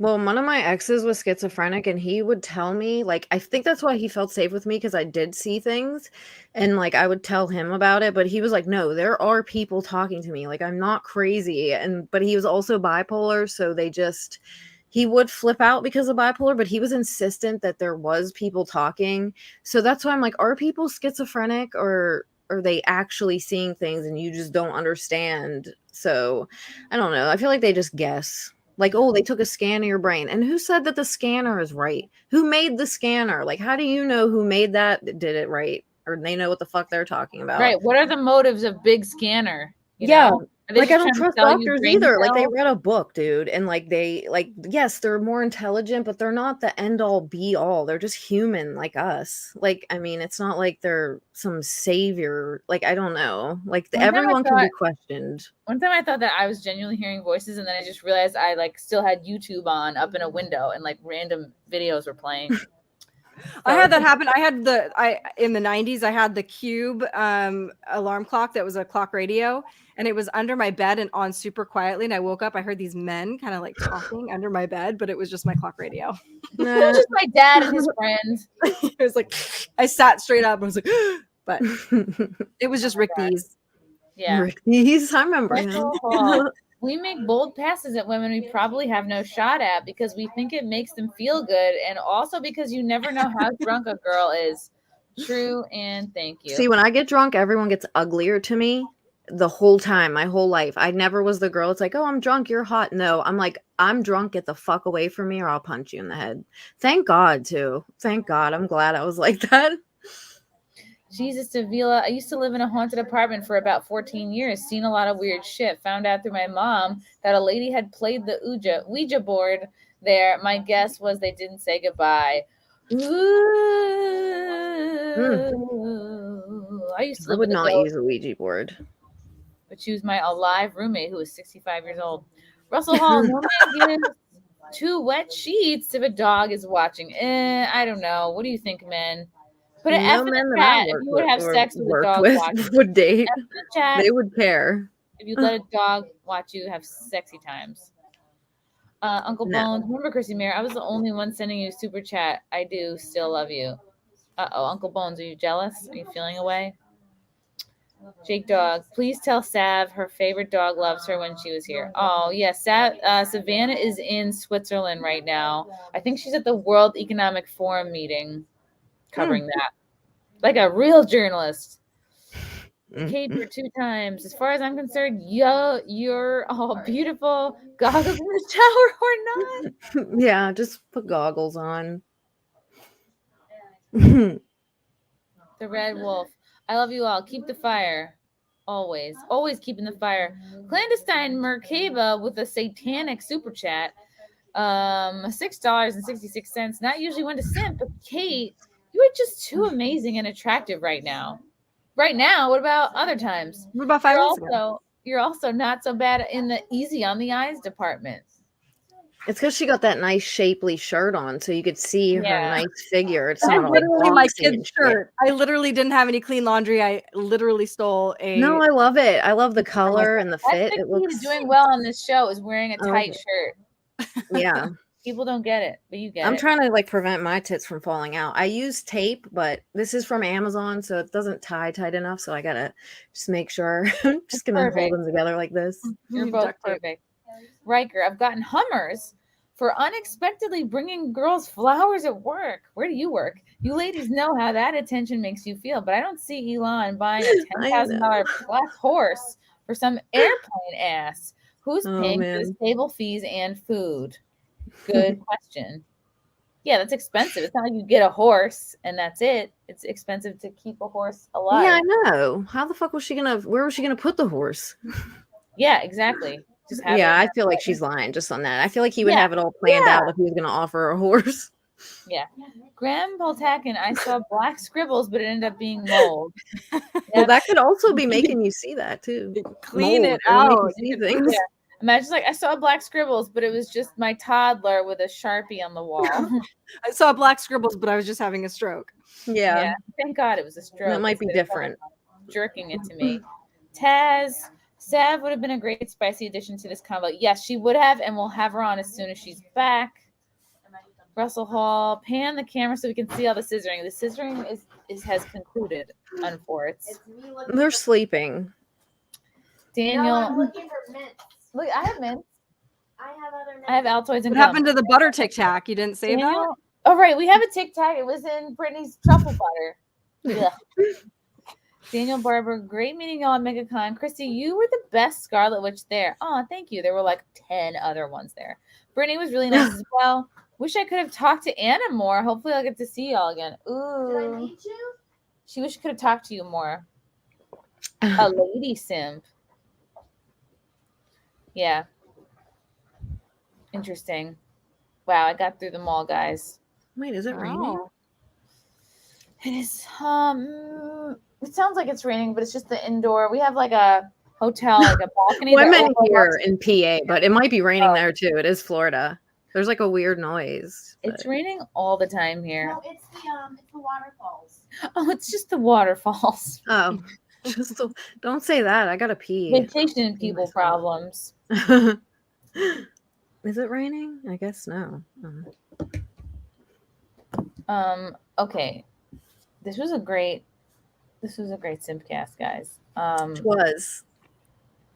Well, one of my exes was schizophrenic, and he would tell me, like, I think that's why he felt safe with me, because I did see things, and like I would tell him about it, but he was like, no, there are people talking to me, like I'm not crazy. And but he was also bipolar, so he would flip out because of bipolar, but he was insistent that there was people talking. So that's why I'm like, are people schizophrenic, or are they actually seeing things and you just don't understand? So I don't know. I feel like they just guess. Like, oh, they took a scan of your brain. And who said that the scanner is right? Who made the scanner? Like, how do you know who made that did it right? Or they know what the fuck they're talking about? Right. What are the motives of Big Scanner? You Yeah. know? Are they Like, I just don't trying to trust sell you doctors brain either. Like, they cells? read a book, dude. And like, yes, they're more intelligent, but they're not the end all be all. They're just human like us. Like, I mean, it's not like they're some savior. Like, I don't know. Like, One time I everyone can be thought- questioned. One time I thought that I was genuinely hearing voices, and then I just realized I like still had YouTube on up in a window, and like random videos were playing. I had that happen. In the 90s, I had the Cube alarm clock that was a clock radio, and it was under my bed and on super quietly. And I woke up, I heard these men kind of like talking under my bed, but it was just my clock radio. It was just my dad and his friends. It was like, I sat straight up and was like, but it was just Rick Dees. Yeah. Rick Dees, I remember him. Well, we make bold passes at women we probably have no shot at because we think it makes them feel good, and also because you never know how drunk a girl is. True, and thank you. See, when I get drunk, everyone gets uglier to me the whole time, my whole life. I never was the girl. It's like, oh, I'm drunk, you're hot. No, I'm like, I'm drunk, get the fuck away from me or I'll punch you in the head. Thank God, too. Thank God. I'm glad I was like that. Jesus, Davila, I used to live in a haunted apartment for about 14 years, seen a lot of weird shit, found out through my mom that a lady had played the Ouija board there. My guess was they didn't say goodbye. Ooh. I used to live I would with a not ghost, use a Ouija board. but choose my alive roommate who was 65 years old. Russell Hall, no man gives 2 wet sheets if a dog is watching. I don't know. What do you think, men? Put an F in the chat if you would have sex with a dog watching. Would date. F in the chat They would care. if you let a dog watch you have sexy times. Uncle Bones, remember Chrissie Mayr? I was the only one sending you a super chat. I do still love you. Uncle Bones, are you jealous? Are you feeling away? Jake Dog, please tell Sav her favorite dog loves her when she was here. Oh, yes. Savanah is in Switzerland right now. I think she's at the World Economic Forum meeting covering that. Like a real journalist. Kate for 2 times. As far as I'm concerned, you're all beautiful. Goggles in the shower or not? Yeah, just put goggles on. The Red Wolf. I love you all. Keep the fire. Always. Always keeping the fire. Clandestine Merkaba with a satanic super chat. $6.66. Not usually one to simp, but Kate, you are just too amazing and attractive right now. Right now, what about other times? What about 5 minutes ago? You're also not so bad in the easy on the eyes department. It's because she got that nice shapely shirt on, so you could see her nice figure. It's That's not all literally my boxy and kid's shit. shirt. I literally didn't have any clean laundry. I literally stole a. No, I love it. I love the color and the fit. That's It the key looks. to doing well on this show is wearing a tight shirt. Yeah. People don't get it, but you get it. I'm trying to like prevent my tits from falling out. I use tape, but this is from Amazon, so it doesn't tie tight enough. So I gotta just make sure. I'm just gonna hold them together like this. You're both perfect. Riker, I've gotten Hummers for unexpectedly bringing girls flowers at work. Where do you work? You ladies know how that attention makes you feel, but I don't see Elon buying a $10,000 plus horse for some airplane ass. Who's paying for his table fees and food? Good question. Yeah, that's expensive. It's not like you get a horse and that's it. It's expensive to keep a horse alive. Yeah, I know. How the fuck was she gonna? Where was she gonna put the horse? Yeah, exactly. Just have Yeah, it. I feel like she's lying just on that. I feel like he would have it all planned out if he was gonna offer a horse. Yeah. Graham Poltakin, I saw black scribbles, but it ended up being mold. Well, that could also be making you see that too. Clean Mold, it it'll make out. you see things. Yeah. Imagine like I saw black scribbles, but it was just my toddler with a Sharpie on the wall. I saw black scribbles, but I was just having a stroke. Yeah. Thank God it was a stroke. That might be instead of different. jerking it to me. Taz Sav would have been a great spicy addition to this combo. Yes, she would have, and we'll have her on as soon as she's back. Russell Hall, pan the camera so we can see all the scissoring. The scissoring has concluded, unfortunately. They're sleeping. Daniel, No, I'm looking for mints. look, I have mints. I have other mints. I have Altoids and What gum. happened to the butter Tic Tac? You didn't save that? Daniel, oh right, we have a Tic Tac. It was in Brittany's truffle butter. Ugh. Daniel Barber, great meeting y'all at Megacon. Christy, you were the best Scarlet Witch there. Oh, thank you. There were like 10 other ones there. Brittany was really nice as well. Wish I could have talked to Anna more. Hopefully I'll get to see y'all again. Ooh. Did I meet you? She wish she could have talked to you more. A lady simp. Yeah. Interesting. Wow, I got through them all, guys. Wait, is it raining? It is it sounds like it's raining, but it's just the indoor. We have like a hotel, like a balcony. Well, I that meant overlooks- here in PA, but it might be raining there too. It is Florida. There's like a weird noise. It's raining all the time here. No, it's the waterfalls. Oh, it's just the waterfalls. Oh, don't say that. I gotta pee. Vacation people problems. Is it raining? I guess no. Okay. This was a great SimpCast, guys. It was.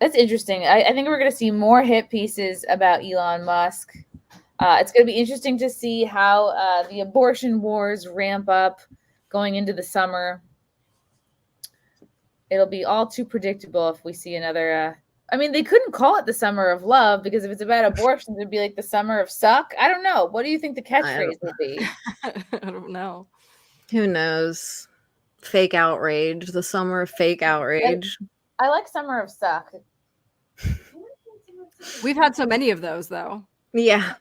That's interesting. I think we're gonna see more hit pieces about Elon Musk. It's going to be interesting to see how the abortion wars ramp up going into the summer. It'll be all too predictable if we see another. I mean, they couldn't call it the summer of love because if it's about abortions, it'd be like the summer of suck. I don't know. What do you think the catchphrase would be? I don't know. Who knows? Fake outrage. The summer of fake outrage. I like summer of suck. We've had so many of those, though. Yeah.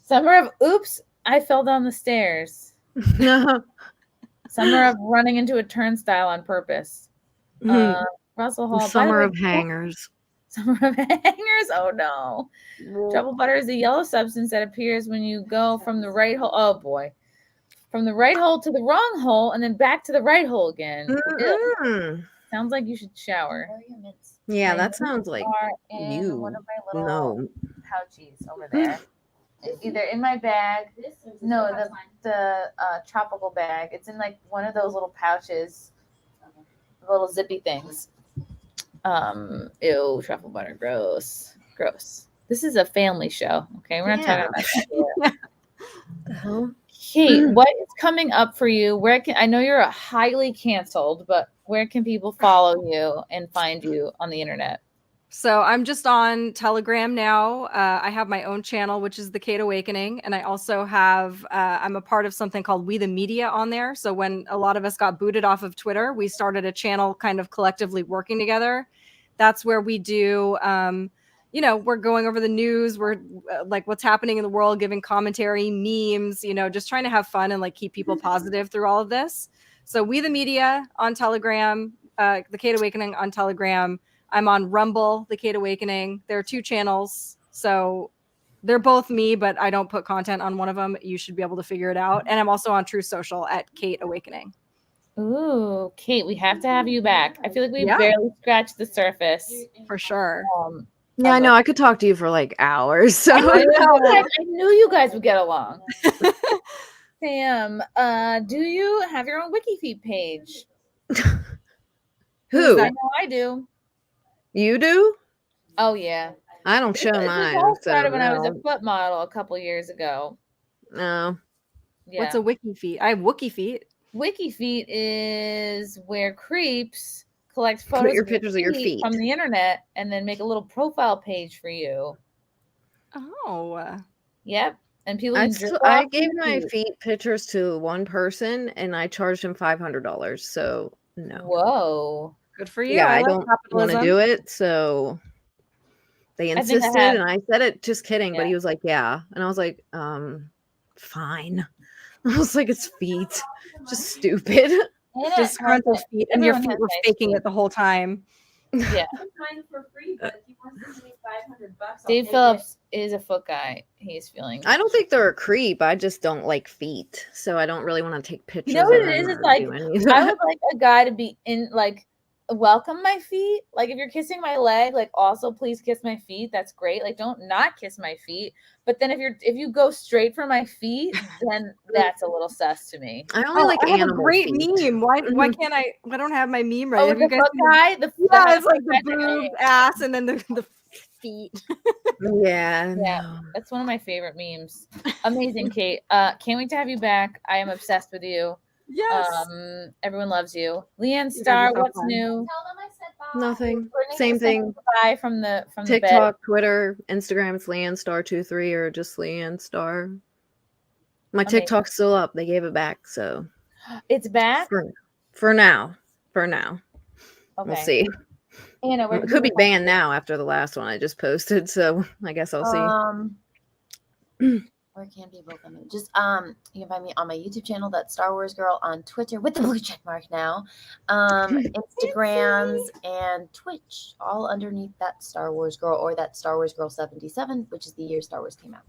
Summer of oops, I fell down the stairs. Summer of running into a turnstile on purpose. Russell Hall. Summer of hangers. Summer of hangers. Oh no. Truffle butter is a yellow substance that appears when you go from the right hole. Oh boy. From the right hole to the wrong hole and then back to the right hole again. Sounds like you should shower. Yeah, that sounds like you. One of my little No. pouchies over there. Either in my bag. No, the tropical bag. It's in like one of those little pouches, little zippy things. Ew, truffle butter, gross. This is a family show. Okay, we're not talking about that here. Kate, what is coming up for you? I know you're highly canceled, but where can people follow you and find you on the internet? So I'm just on Telegram now. I have my own channel, which is the KateAwakening. And I also have, I'm a part of something called We the Media on there. So when a lot of us got booted off of Twitter, we started a channel kind of collectively working together. That's where we do, we're going over the news. We're like what's happening in the world, giving commentary, memes, just trying to have fun and like keep people positive through all of this. So We the Media on Telegram, the KateAwakening on Telegram. I'm on Rumble, the KateAwakening. There are 2 channels. So they're both me, but I don't put content on one of them. You should be able to figure it out. And I'm also on True Social at KateAwakening. Ooh, Kate, we have to have you back. I feel like we barely scratched the surface. For sure. Yeah, I know. I could talk to you for like hours. So I knew you guys would get along. Sam, do you have your own WikiFeed page? Who? I know I do. You do? Oh yeah. I don't show mine. This all started when I was a foot model a couple years ago. No. Yeah. What's a WikiFeed? I have WikiFeed. WikiFeed is where creeps collect photos Put your pictures of your feet from the internet and then make a little profile page for you. Oh. Yep. And people I gave my feet pictures to one person and I charged him $500. So no. Whoa. Good for you. Yeah, I I don't want to do it. So they insisted and I said it just kidding, but he was like, yeah. And I was like, fine. I was like, it's feet. Just stupid. Just scrunch those feet and your feet were faking it the whole time. Yeah. Mine for free, but if he wants to give me $500, Dave Phillips is a foot guy. He's feeling. I don't think they're a creep. I just don't like feet, so I don't really want to take pictures. You know what it is? It's like I would like a guy to be in like welcome my feet. Like if you're kissing my leg, like also please kiss my feet. That's great. Like don't not kiss my feet. But then if you go straight for my feet, then that's a little sus to me. I only like I have a animal great feet. meme. Why can't I don't have my meme right? Oh, Have with you the guys foot seen guy? Yeah, it's like the boob, ass, and then the feet. Yeah. Yeah, that's one of my favorite memes. Amazing, Kate. Can't wait to have you back. I am obsessed with you. Yes. Everyone loves you. LeeAnn Star, so what's fun. new? Nothing. Brittany Same was saying thing. Bye from the bed. TikTok, Twitter, Instagram, it's LeeAnn Star 23 or just LeeAnn Star. My Amazing. TikTok's still up. They gave it back, so It's back for now. For now. Okay. We'll see. Anna, where It could be banned now after the last one I just posted, so I guess I'll see. Where can people find me? Just you can find me on my YouTube channel, that's Star Wars Girl, on Twitter with the blue check mark now, Instagrams and Twitch, all underneath that Star Wars Girl or that Star Wars Girl 77, which is the year Star Wars came out.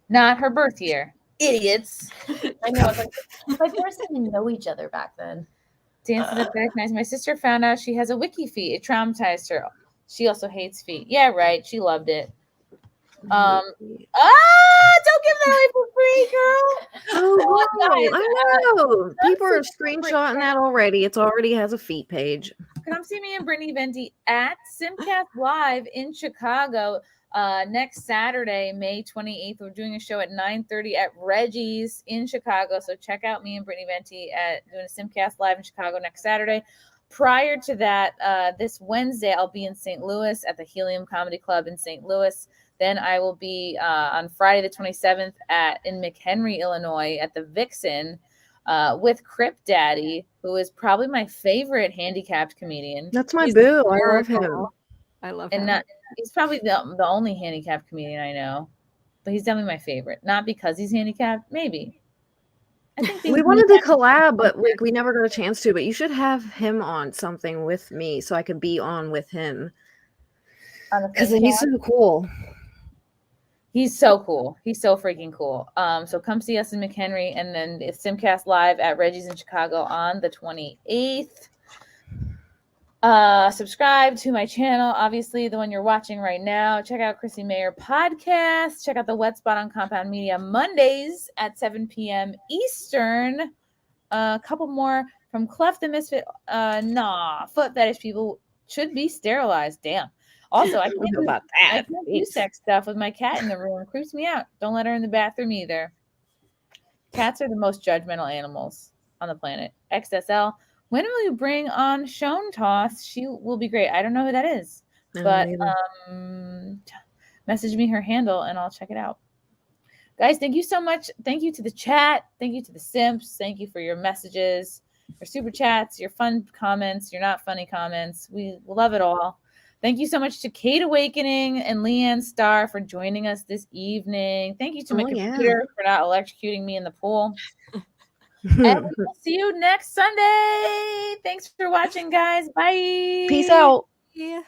Not her birth year. Idiots. I know. It's like my parents didn't know each other back then. Dancing at back nice. My sister found out she has a wiki feet. It traumatized her. She also hates feet. Yeah, right. She loved it. Don't give that away for free, girl. Oh, guys, I know. People are screenshotting that already. It already has a feet page. Come see me and Brittany Venti at SimpCast Live in Chicago next Saturday, May 28th. We're doing a show at 9:30 at Reggie's in Chicago. So check out me and Brittany Venti at doing a SimpCast Live in Chicago next Saturday. Prior to that, this Wednesday, I'll be in St. Louis at the Helium Comedy Club in St. Louis. Then I will be on Friday the 27th in McHenry, Illinois at the Vixen with Crip Daddy, who is probably my favorite handicapped comedian. That's my boo. I love him. I love and him. He's probably the only handicapped comedian I know, but he's definitely my favorite. Not because he's handicapped, maybe. I think We wanted to collab, but we never got a chance to. But you should have him on something with me so I could be on with him. Because he's so cool. He's so cool. He's so freaking cool. So come see us in McHenry, and then it's SimpCast Live at Reggie's in Chicago on the 28th. Subscribe to my channel, obviously the one you're watching right now. Check out Chrissie Mayr podcast. Check out the Wet Spot on Compound Media Mondays at 7 p.m. Eastern. A couple more from Cleft the Misfit. Foot fetish people should be sterilized. Damn. Also, I can't do about that. I can't do sex stuff with my cat in the room. It creeps me out. Don't let her in the bathroom either. Cats are the most judgmental animals on the planet. XSL. When will you bring on Shone Toss? She will be great. I don't know who that is, but message me her handle and I'll check it out. Guys, thank you so much. Thank you to the chat. Thank you to the simps. Thank you for your messages, your super chats, your fun comments, your not funny comments. We love it all. Thank you so much to KateAwakening and LeeAnn Star for joining us this evening. Thank you to my computer for not electrocuting me in the pool. And we will see you next Sunday. Thanks for watching, guys. Bye. Peace out. Yeah.